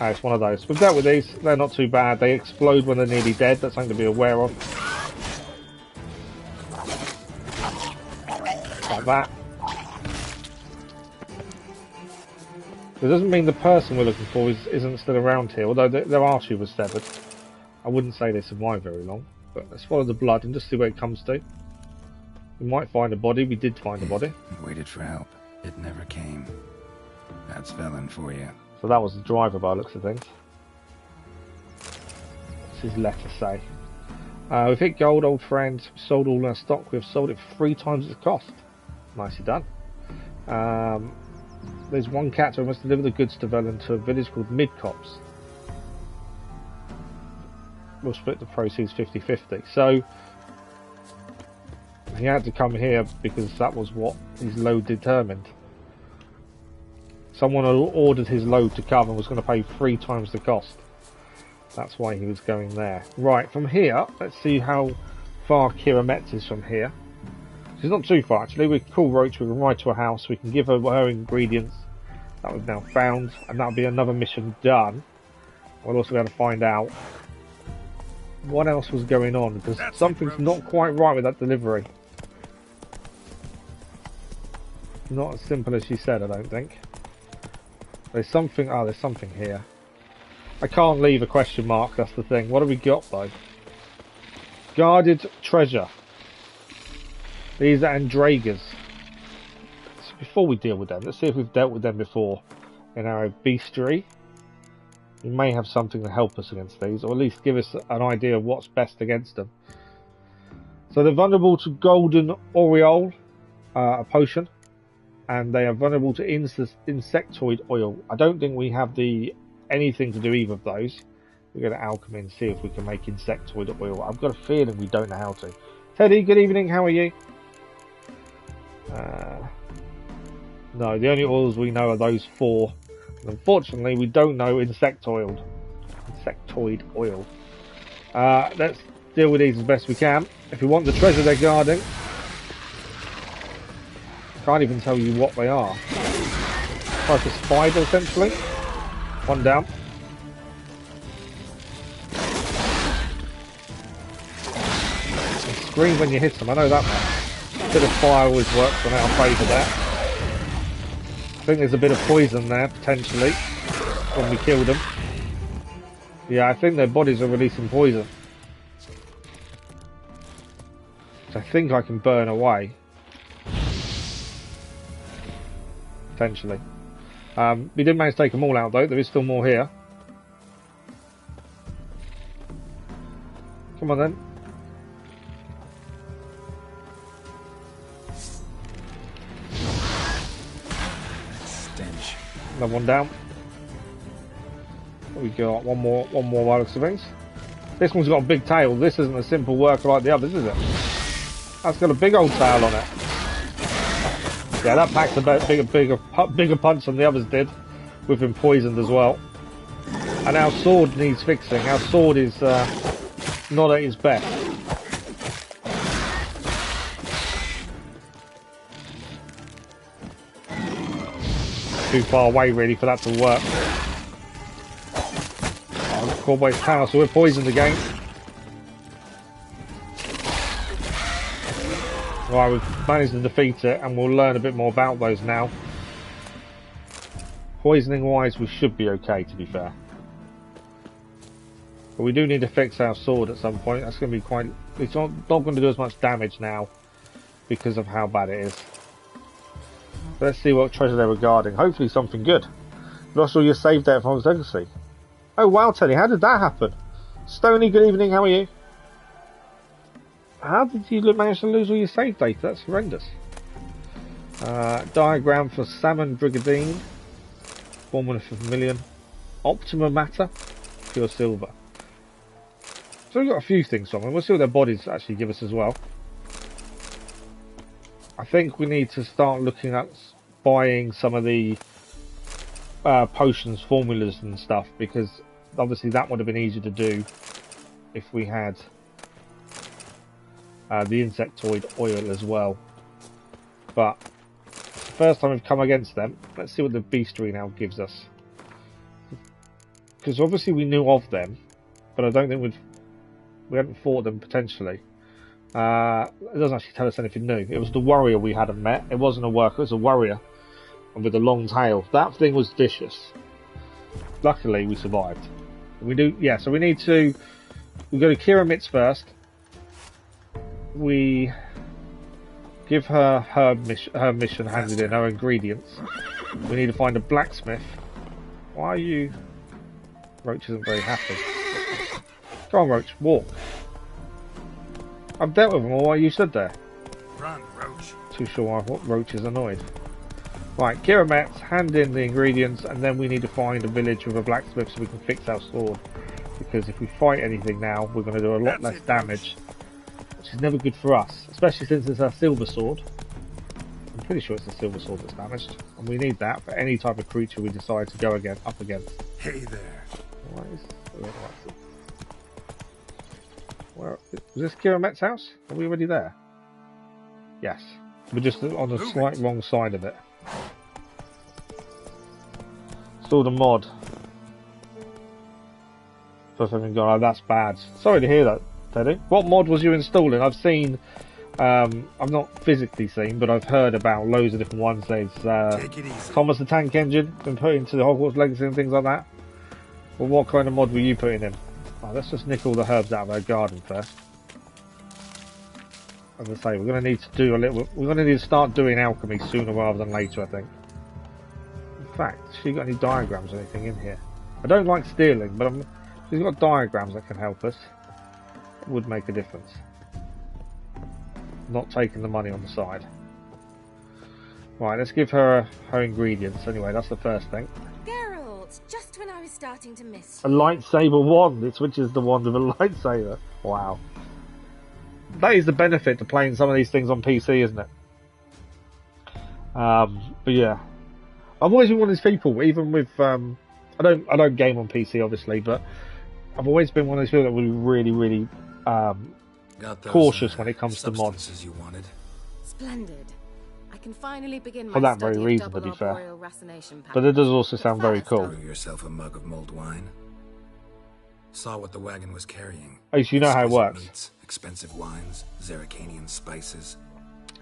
It's one of those. We've dealt with these, they're not too bad. They explode when they're nearly dead, that's something to be aware of. Like that. It doesn't mean the person we're looking for isn't still around here, although their artery was severed. I wouldn't say they survived very long, but let's follow the blood and just see where it comes to. We might find a body. We did find a body. Waited for help. It never came. That's Velen for you. So that was the driver by the looks of things. What's his letter say? We've hit gold, old friend. We sold all our stock. We've sold it for 3 times its cost. Nicely done. There's one cat who must deliver the goods to Velen to a village called Midcopse. We'll split the proceeds 50-50. So he had to come here because that was what his load determined. Someone ordered his load to come and was going to pay 3 times the cost. That's why he was going there. Right, from here, let's see how far Kiera Metz is from here. She's not too far actually. We can call Roach, we can ride to her house, we can give her her ingredients that we've now found, and that'll be another mission done. We'll also be able to find out what else was going on, because something's not quite right with that delivery. Not as simple as she said, I don't think. There's something, there's something here. I can't leave a question mark, that's the thing. What have we got though? Guarded treasure. These are Andragas. So before we deal with them, let's see if we've dealt with them before in our bestiary. We may have something to help us against these, or at least give us an idea of what's best against them. So they're vulnerable to golden aureole, a potion, and they are vulnerable to insectoid oil. I don't think we have anything to do either of those. We're going to alchemy and see if we can make insectoid oil. I've got a feeling we don't know how to. Teddy, good evening, how are you? No, the only oils we know are those 4. And unfortunately, we don't know insectoid oil. Let's deal with these as best we can. If we want the treasure they're guarding, can't even tell you what they are. It's like a spider, essentially. One down. They scream when you hit them, I know that much. A bit of fire always works in our favour there. I think there's a bit of poison there, potentially, when we kill them. Yeah, I think their bodies are releasing poison. Which I think I can burn away. Potentially. We didn't manage to take them all out though, there is still more here. Come on then. Stench. Another one down. What we got? One more by the looks of things. This one's got a big tail. This isn't a simple worker like the others, is it? That's got a big old tail on it. Yeah, that packs a bigger punch than the others did. We've been poisoned as well. And our sword needs fixing. Our sword is not at its best. Too far away really for that to work. Corboy's power, so we're poisoned again. Right, we've managed to defeat it, and we'll learn a bit more about those now. Poisoning wise, we should be okay, to be fair. But we do need to fix our sword at some point. That's going to be quite... It's not going to do as much damage now because of how bad it is. But let's see what treasure they're regarding. Hopefully something good. Lost all your save data from Odyssey. Oh wow, Teddy, how did that happen? Stony, good evening, how are you? How did you manage to lose all your save data? That's horrendous. Diagram for Salmon Brigadine. Formula for Vermilion. Optima Matter. Pure Silver. So we've got a few things from them. We'll see what their bodies actually give us as well. I think we need to start looking at buying some of the potions, formulas and stuff, because obviously that would have been easier to do if we had the insectoid oil as well. But first time we've come against them, let's see what the bestiary now gives us, because obviously we knew of them, but I don't think we hadn't fought them potentially. It doesn't actually tell us anything new. It was the warrior we hadn't met. It wasn't a worker, it was a warrior, and with a long tail. That thing was vicious. Luckily we survived. We go to Kiera Metz first. We Give her her mission handed in, her ingredients. We need to find a blacksmith. Why are you... Roach isn't very happy. Go on, Roach, walk. I've dealt with him, or why you stood there? Run, Roach. Too sure why Roach is annoyed. Right, Kiera Metz, hand in the ingredients, and then we need to find a village with a blacksmith so we can fix our sword. Because if we fight anything now, we're going to do a lot less damage. Which is never good for us, especially since it's our silver sword. I'm pretty sure it's the silver sword that's damaged, and we need that for any type of creature we decide to go up against. Hey there. Where is this Kiera Metz's house? Are we already there? Yes. We're just on the slight wrong side of it. Installed a mod. First I've gone, oh, that's bad. Sorry to hear that, Teddy. What mod was you installing? I've seen, I've not physically seen, but I've heard about loads of different ones. There's Thomas the Tank Engine, been put into the Hogwarts Legacy and things like that. Well, what kind of mod were you putting in? Oh, let's just nick all the herbs out of our garden first. As I say, we're going to need to do a little. We're going to need to start doing alchemy sooner rather than later, I think. In fact, has she got any diagrams or anything in here? I don't like stealing, but she's got diagrams that can help us. It would make a difference. Not taking the money on the side. Right, let's give her her ingredients. Anyway, that's the first thing. Geralt, just when I was starting to miss A you. lightsaber wand. It switches the wand with a lightsaber. Wow. That is the benefit to playing some of these things on PC, isn't it? But yeah, I've always been one of these people. Even with I don't game on PC, obviously, but I've always been one of these people that would be really cautious when it comes to mods. You wanted. Splendid. I can finally begin my For that very study of reason, to double be fair. arboreal racination But it does patterns. also sound very cool. Brew yourself a mug of mulled wine. Saw what the wagon was carrying. Oh, so you know how it Exquisite works. Meats, expensive wines, Zerricanian spices.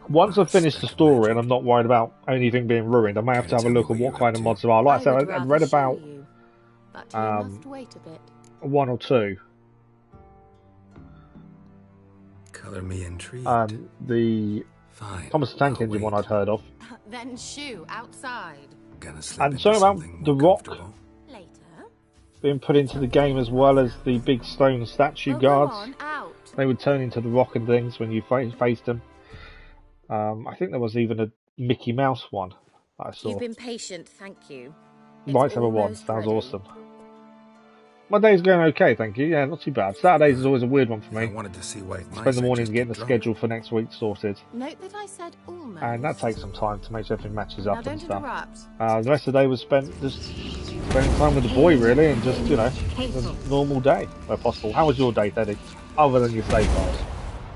Once I've finished the story and I'm not worried about anything being ruined, I may have to have a look at what kind of mods there are. Like I said, I've read about But you must wait a bit. one or two. Color me intrigued. The Fine. Thomas the Tank I'll Engine wait. one I'd heard of. Then shoo outside. Gonna slip And into something about something the more rock comfortable. Later. being put into the game as well as the big stone statue Well, go guards. on, out. They would turn into the rock and things when you faced them. I think there was even a Mickey Mouse one that I saw. You've been patient, thank you. It's Lightsaber one, almost sounds ready. awesome. My day's going okay, thank you. Yeah, not too bad. Saturdays is always a weird one for I me. wanted to see white mice. Spend the I morning just getting the keep schedule for next week sorted. Note that I said almost. And that takes some time to make sure everything matches Now up and don't stuff. interrupt. The rest of the day was spent just spending time with the boy, really, and just, you know, a normal day, where possible. How was your day, Teddy? Other than your save files.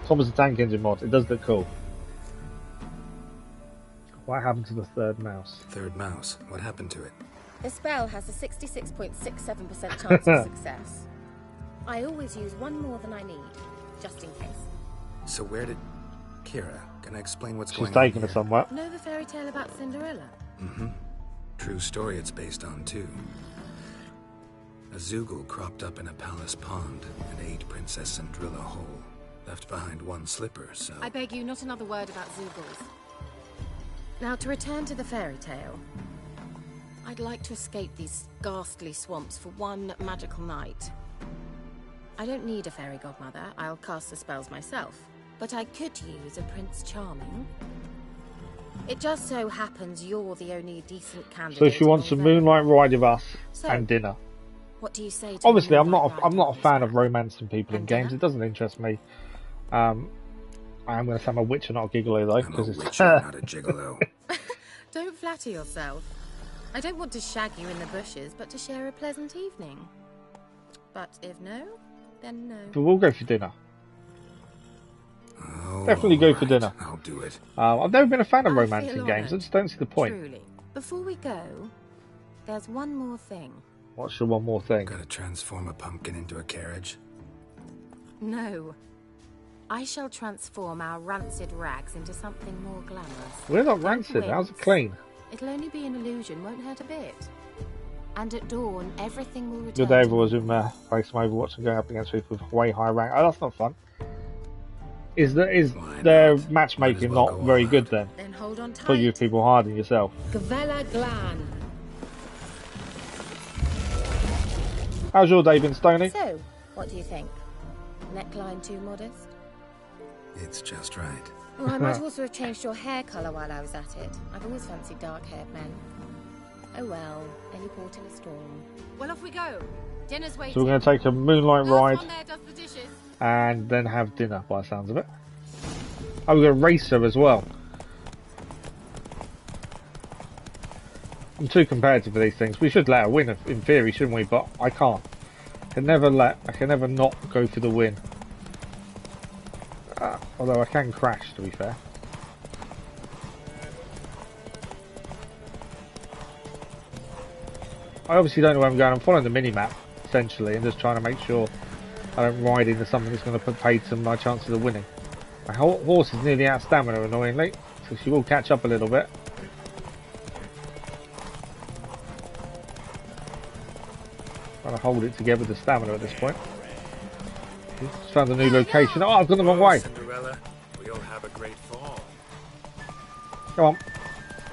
Thomas the Tank Engine mod, it does look cool. What happened to the third mouse? Third mouse. What happened to it? The spell has a 66.67% chance of success. I always use one more than I need, just in case. So where did... Kiera, can I explain what's She's going on taking here? it somewhere. Know the fairy tale about Cinderella? Mm-hmm. True story it's based on, too. A Zoogle cropped up in a palace pond and ate Princess Cinderella whole. Left behind one slipper, so... I beg you, not another word about Zoogles. Now, to return to the fairy tale. I'd like to escape these ghastly swamps for one magical night. I don't need a fairy godmother, I'll cast the spells myself. But I could use a Prince Charming. It just so happens you're the only decent candidate. So she wants a among them. moonlight ride with us So, and dinner. What do you say to Obviously, a I'm not moonlight a fan of romancing people in And games. dinner? It doesn't interest me. I am going to say I'm a witcher, not a gigolo, though, I'm a because it's witcher, not a gigolo. Don't flatter yourself. I don't want to shag you in the bushes, but to share a pleasant evening. But if no, then no. But we'll go for dinner. Oh, Definitely go for alright, dinner. I'll do it. I've never been a fan of I romancing feel games. I honoured. just don't see the point. Truly. Before we go, there's one more thing. What's your one more thing? Gotta transform a pumpkin into a carriage. No. I shall transform our rancid rags into something more glamorous. We're not rancid. How's it clean? It'll only be an illusion, won't hurt a bit. And at dawn, everything will return. Your day was in play some Overwatch and going up against people with way high rank. Oh, that's not fun. Is their matchmaking not very good then? Then hold on tight. Put you people hard on yourself. Gavella Glan. How's your day been, Stoney? So, what do you think? Neckline too modest? It's just right. Well, I might also have changed your hair colour while I was at it. I've always fancied dark-haired men. Oh well, any port in a storm. Well, off we go. Dinner's waiting. So we're going to take a moonlight ride One there does the dishes. and then have dinner, by the sounds of it. Oh, we're going to race her as well. I'm too competitive for these things. We should let her win in theory, shouldn't we? But I can't. I can never not go for the win. Although I can crash, to be fair. I obviously don't know where I'm going. I'm following the mini-map, essentially, and just trying to make sure I don't ride into something that's going to put paid to my chances of winning. My horse is nearly out of stamina, annoyingly, so she will catch up a little bit. Trying to hold it together with the stamina at this point. Just found a new location. Oh, I've gone the wrong way. Cinderella, we'll have a great fall. Come on.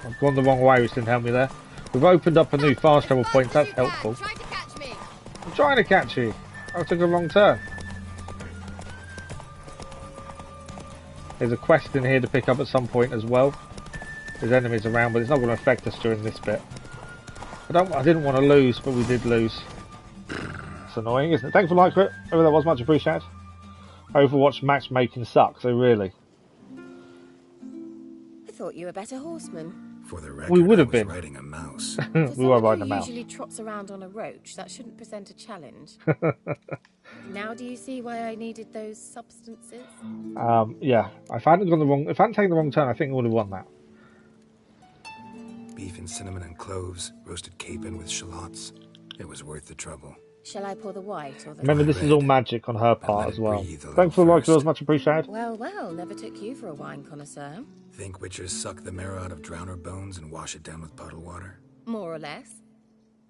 I've gone the wrong way, which didn't help me there. We've opened up a new fast travel point, that's helpful. Try to catch me. I'm trying to catch you. I took a wrong turn. There's a quest in here to pick up at some point as well. There's enemies around, but it's not going to affect us during this bit. I didn't want to lose, but we did lose. It's annoying, isn't it? Thanks for liking it. Whoever that was, much appreciated. Overwatch matchmaking sucks, so really. I thought you were a better horseman. For the record, We would have I was been. riding a mouse. We were riding a mouse. Usually trots around on a roach. That shouldn't present a challenge. Now do you see why I needed those substances? Yeah. If I hadn't taken the wrong turn, I think I would have won that. Beef and cinnamon and cloves, roasted capon with shallots. It was worth the trouble. Shall I pour the white or the... Remember, this is all magic on her part as well. Thanks for the like, it was much appreciated. Well, never took you for a wine connoisseur. Think witchers suck the marrow out of drowner bones and wash it down with puddle water? More or less.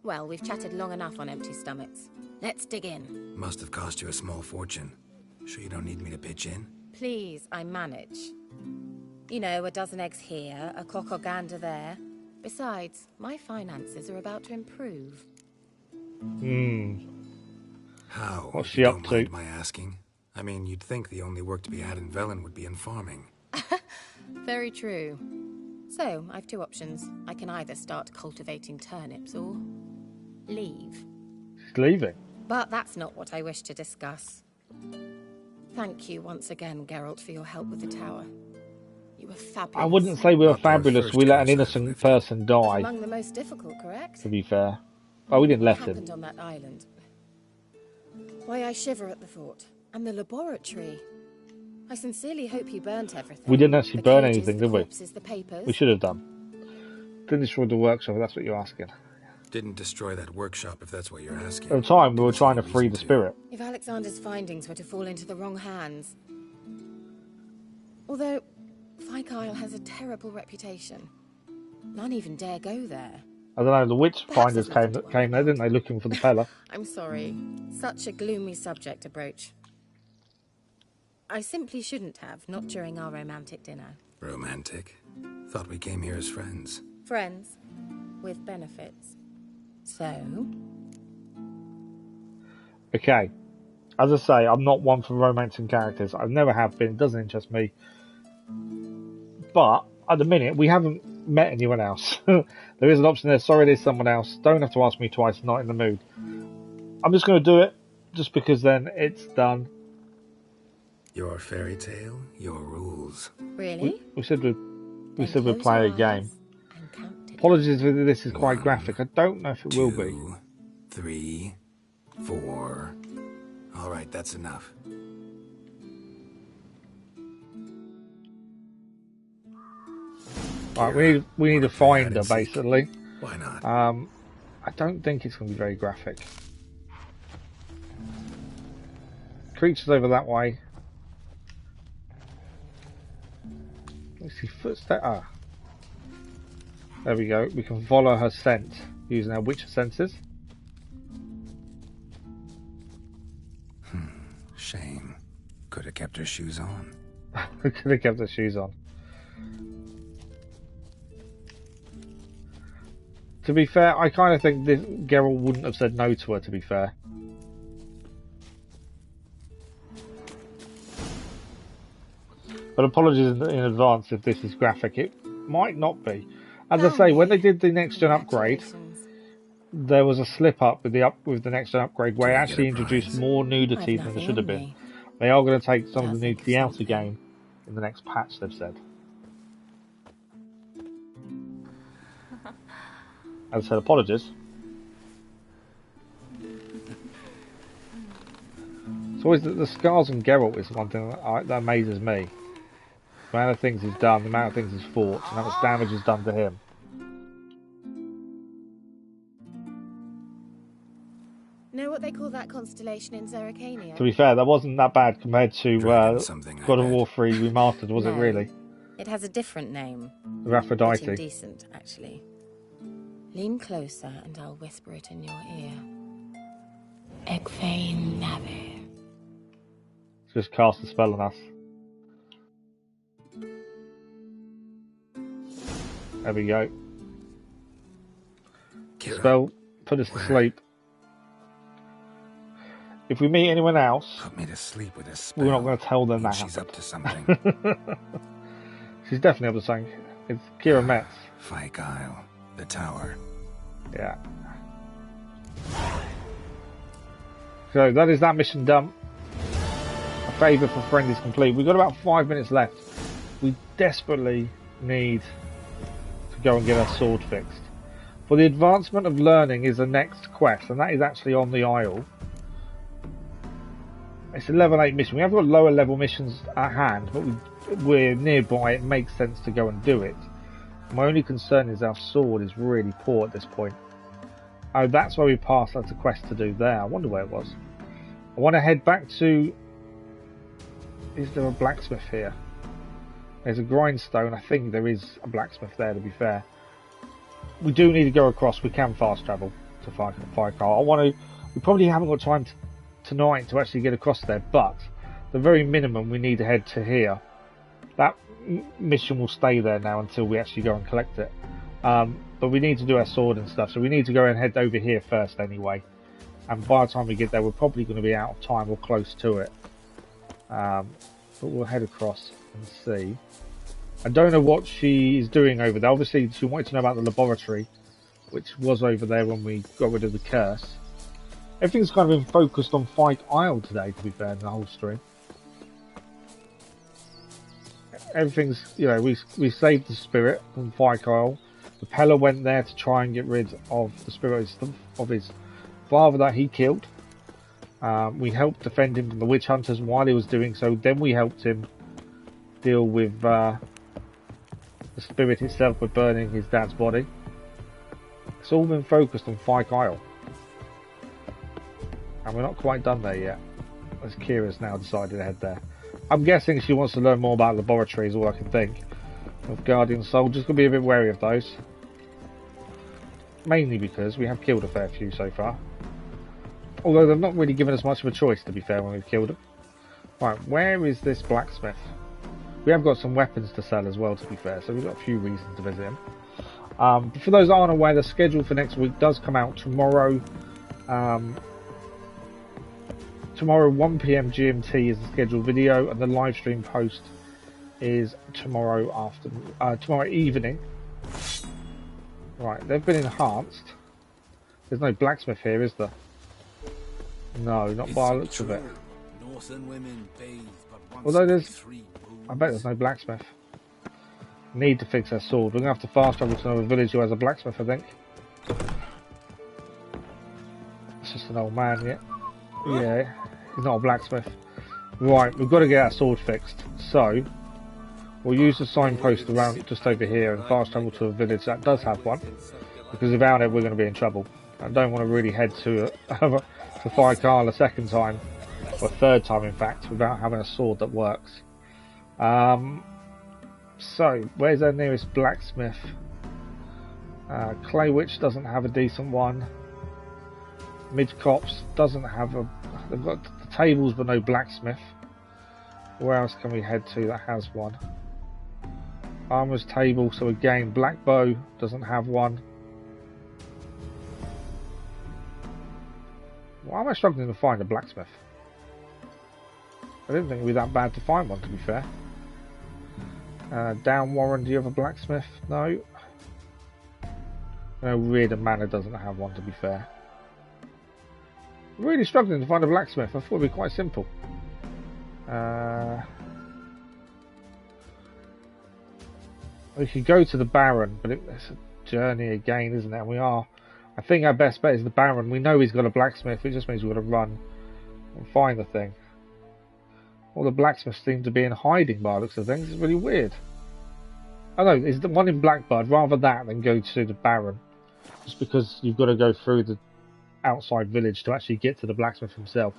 Well, we've chatted long enough on empty stomachs. Let's dig in. Must have cost you a small fortune. Sure you don't need me to pitch in? Please, I manage. You know, a dozen eggs here, a cock or gander there. Besides, my finances are about to improve. How? What's she up to? My asking. I mean, you'd think the only work to be had in Velen would be in farming. Very true. So, I've two options. I can either start cultivating turnips or leave. She's leaving. But that's not what I wish to discuss. Thank you once again, Geralt, for your help with the tower. You were fabulous. I wouldn't say we were fabulous. We let an innocent person die. Among the most difficult, correct? To be fair. Oh, we didn't let him. Happened on that island. Why, I shiver at the thought. And the laboratory. I sincerely hope you burnt everything. We didn't actually burn cages, anything, the did we? corpses, the papers. We should have done. Didn't destroy the workshop, if that's what you're asking. Didn't destroy that workshop, if that's what you're asking. At the time, we were trying to free the spirit. If Alexander's findings were to fall into the wrong hands. Although, Fyke Isle has a terrible reputation. None even dare go there. I don't know, the witch finders came there, didn't they, looking for the Pellar? I'm sorry. Such a gloomy subject to broach. I simply shouldn't have, not during our romantic dinner. Romantic? Thought we came here as friends. Friends. With benefits. So? Okay. As I say, I'm not one for romancing characters. I never have been. It doesn't interest me. But, at the minute, we haven't met anyone else. There is an option there. Sorry, there's someone else. Don't have to ask me twice. Not in the mood. I'm just going to do it. Just because then it's done. Your fairy tale, your rules. Really? We said we'd play a game. Apologies if this is quite graphic. I don't know if it will be. 2, 3, 4. All right, that's enough. Right, we need to find her, basically. Why not? I don't think it's going to be very graphic. Creatures over that way. Let's see, footsteps. Ah. There we go. We can follow her scent using our witcher senses. Shame. Could have kept her shoes on. Could have kept the shoes on. To be fair, I kind of think this Geralt wouldn't have said no to her, to be fair. But apologies in advance if this is graphic. It might not be. As I say, when they did the next gen upgrade, there was a slip up with the next gen upgrade where it actually introduced more nudity than there should have been. They are going to take some of the nudity out again in the next patch, they've said. As I said, apologies. It's always the scars on Geralt is one thing that amazes me. The amount of things he's done, the amount of things he's fought, and how much damage he's done to him. Know what they call that constellation in Zerrikania? To be fair, that wasn't that bad compared to God of War 3 Remastered, was it really? It has a different name. Aphrodite. But indecent, actually. Lean closer and I'll whisper it in your ear. Egfain Nave. Just cast a spell on us. There we go. Kiera, spell, put us to sleep. If we meet anyone else, put me to sleep with a spell. We're not going to tell them that she's happened. up to something. She's definitely up to something. It's Kiera Metz. Fyke Isle, the tower. Yeah. So that is that mission done. A favour for friend is complete. We've got about 5 minutes left. We desperately need to go and get our sword fixed. For the advancement of learning is the next quest, and that is actually on the Isle. It's a level 8 mission. We have got lower level missions at hand, but we're nearby. It makes sense to go and do it. My only concern is our sword is really poor at this point. Oh, that's where we passed. That's a quest to do there. I wonder where it was. I want to head back to... Is there a blacksmith here? There's a grindstone. I think there is a blacksmith there, to be fair. We do need to go across. We can fast travel to Fyke Isle. We probably haven't got time tonight to actually get across there, but the very minimum we need to head to here. That mission will stay there now until we actually go and collect it. But we need to do our sword and stuff, so we need to go and head over here first anyway. And by the time we get there, we're probably going to be out of time or close to it. But we'll head across and see. I don't know what she is doing over there. Obviously, she wanted to know about the laboratory, which was over there when we got rid of the curse. Everything's kind of been focused on Fyke Isle today, to be fair, in the whole stream. Everything's, you know, we saved the spirit from Fyke Isle. The Pellar went there to try and get rid of the spirit of his father that he killed. We helped defend him from the witch hunters while he was doing so. Then we helped him deal with the spirit itself by burning his dad's body. It's all been focused on Fyke Isle. And we're not quite done there yet, as Kiera's now decided to head there. I'm guessing she wants to learn more about laboratories, all I can think. Of Guardian Soldiers, gonna be a bit wary of those. Mainly because we have killed a fair few so far. Although they've not really given us much of a choice, to be fair, when we've killed them. Right, where is this blacksmith? We have got some weapons to sell as well, to be fair, so we've got a few reasons to visit him. But for those that aren't aware, the schedule for next week does come out tomorrow. Tomorrow 1 PM GMT is the scheduled video, and the live stream post is tomorrow evening. Right, they've been enhanced. There's no blacksmith here, is there? No, not by the looks of it. Although I bet there's no blacksmith. Need to fix our sword. We're going to have to fast travel to another village who has a blacksmith, I think. It's just an old man, yeah. Yeah, he's not a blacksmith. Right, we've got to get our sword fixed. So, we'll use the signpost around just over here and fast travel to a village that does have one. Because without it, we're going to be in trouble. I don't want to really head to Fyke Isle a second time, or a third time in fact, without having a sword that works. So, where's our nearest blacksmith? Clay Witch doesn't have a decent one. Mid Copse doesn't have a... They've got the tables but no blacksmith. Where else can we head to that has one? Armor's table, so again, Black Bow doesn't have one. Why am I struggling to find a blacksmith? I didn't think it would be that bad to find one, to be fair. Down Warren, do you have a blacksmith? No. No, Reardon Manor doesn't have one, to be fair. I'm really struggling to find a blacksmith. I thought it would be quite simple. We could go to the Baron, but it's a journey again, isn't it? And we are. I think our best bet is the Baron. We know he's got a blacksmith. It just means we've got to run and find the thing. All the blacksmiths seem to be in hiding by the looks of things. It's really weird. Oh no, it's the one in Blackbird. Rather that than go to the Baron. Just because you've got to go through the outside village to actually get to the blacksmith himself.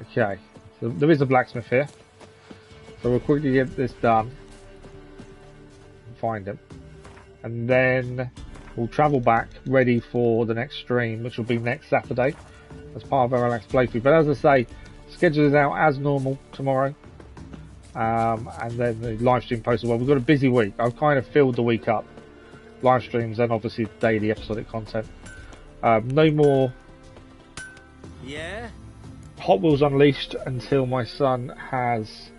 Okay, so there is a blacksmith here. So we'll quickly get this done. And find him. And then we'll travel back ready for the next stream, which will be next Saturday. As part of our relaxed playthrough. But as I say, schedule is out as normal tomorrow. And then the live stream post as well. We've got a busy week. I've kind of filled the week up. Live streams and obviously daily episodic content. No more Hot Wheels Unleashed until my son has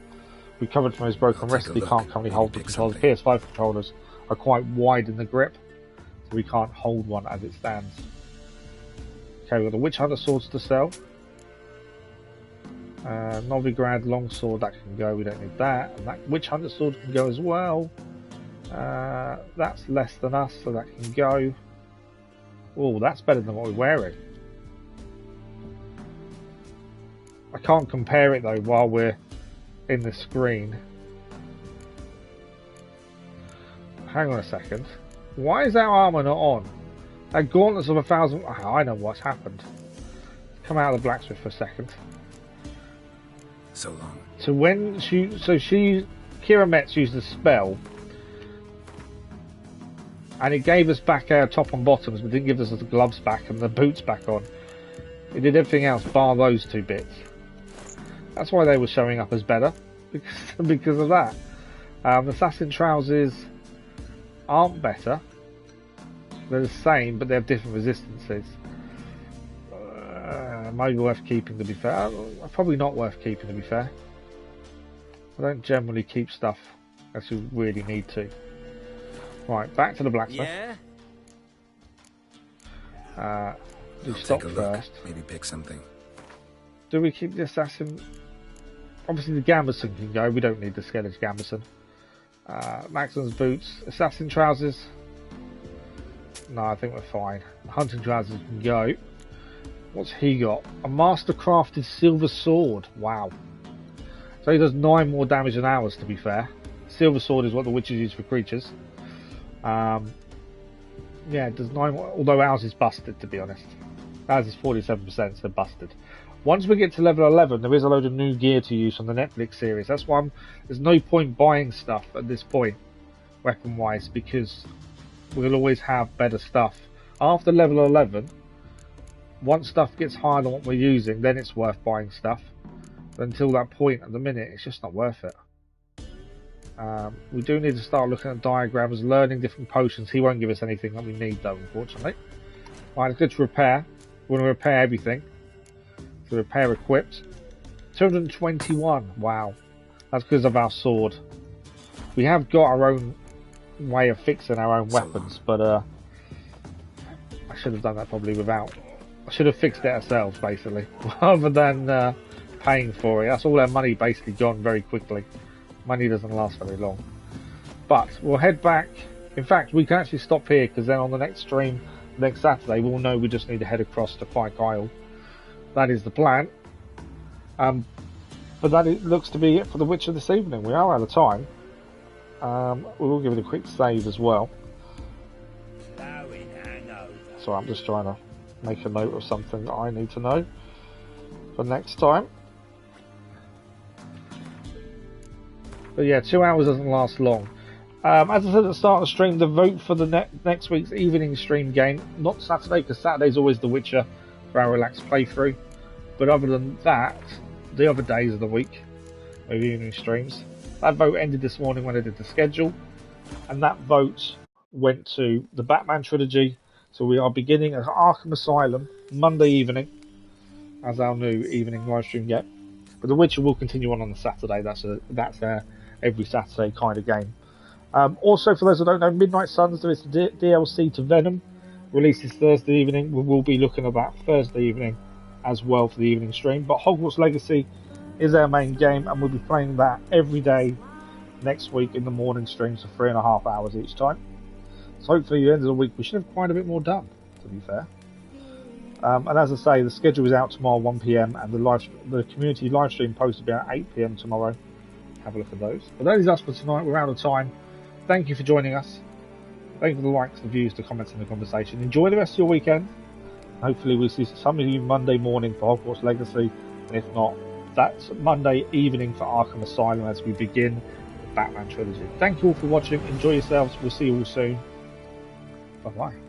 recovered from his broken wrist. He can't currently hold the controllers. PS5 controllers are quite wide in the grip, so we can't hold one as it stands. Okay, we've got the Witch Hunter swords to sell. Novigrad longsword, that can go, we don't need that. And that Witch Hunter sword can go as well. That's less than us, so that can go. Oh, that's better than what we're wearing. I can't compare it though while we're in the screen. Hang on a second. Why is our armour not on? That gauntlets of 1,000... Oh, I know what's happened. Come out of the blacksmith for a second. So long. So when Kiera Metz used the spell, and it gave us back our top and bottoms, but didn't give us the gloves back and the boots back on. It did everything else bar those two bits. That's why they were showing up as better, because of that. Assassin trousers aren't better. They're the same, but they have different resistances. Maybe worth keeping, to be fair. Probably not worth keeping, to be fair. I don't generally keep stuff unless we really need to. Right, back to the blacksmith. Do stop first. Maybe pick something. Do we keep the assassin? Obviously the gambeson can go. We don't need the skeleton gambeson. Maxim's boots. Assassin trousers. No, I think we're fine. Hunting trousers can go. What's he got? A master crafted silver sword. Wow. So he does 9 more damage than ours, to be fair. Silver sword is what the witches use for creatures. Yeah, it does 9 more, although ours is busted, to be honest. Ours is 47%, so busted. Once we get to level 11, there is a load of new gear to use on the Netflix series. That's why there's no point buying stuff at this point, weapon-wise, because we'll always have better stuff. After level 11, once stuff gets higher than what we're using, then it's worth buying stuff. But until that point, at the minute, it's just not worth it. We do need to start looking at diagrams, learning different potions. He won't give us anything that we need, though, unfortunately. Right, let's go to repair. We want to repair everything. So repair equipped. 221. Wow. That's because of our sword. We have got our own way of fixing our own weapons, but I should have done that probably without. I should have fixed it ourselves, basically, rather than paying for it. That's all our money basically gone very quickly. Money doesn't last very long. But we'll head back. In fact, we can actually stop here, because then on the next stream, next Saturday, we'll know we just need to head across to Fyke Isle. That is the plan. But that looks to be it for the Witcher this evening. We are out of time. We will give it a quick save as well. So I'm just trying to make a note of something that I need to know for next time. But yeah, 2 hours doesn't last long. As I said at the start of the stream, the vote for the next week's evening stream game, not Saturday, because Saturday's always the Witcher for our relaxed playthrough. But other than that, the other days of the week, of evening streams. That vote ended this morning when I did the schedule, and that vote went to the Batman trilogy. So we are beginning at Arkham Asylum Monday evening as our new evening live stream yet. But The Witcher will continue on the Saturday. That's a every Saturday kind of game. Also, for those who don't know, Midnight Suns, there is the DLC to Venom, releases Thursday evening. We will be looking at that Thursday evening as well for the evening stream. But Hogwarts Legacy is our main game, and we'll be playing that every day next week in the morning streams for 3.5 hours each time. So hopefully at the end of the week we should have quite a bit more done, to be fair. And as I say, the schedule is out tomorrow 1 PM, and the community live stream post will be at 8 PM tomorrow. Have a look at those. But that is us for tonight. We're out of time. Thank you for joining us. Thank you for the likes, the views, the comments, and the conversation. Enjoy the rest of your weekend. Hopefully we'll see some of you Monday morning for Hogwarts Legacy, and if not, that's Monday evening for Arkham Asylum as we begin the Batman trilogy. Thank you all for watching. Enjoy yourselves. We'll see you all soon. Bye-bye.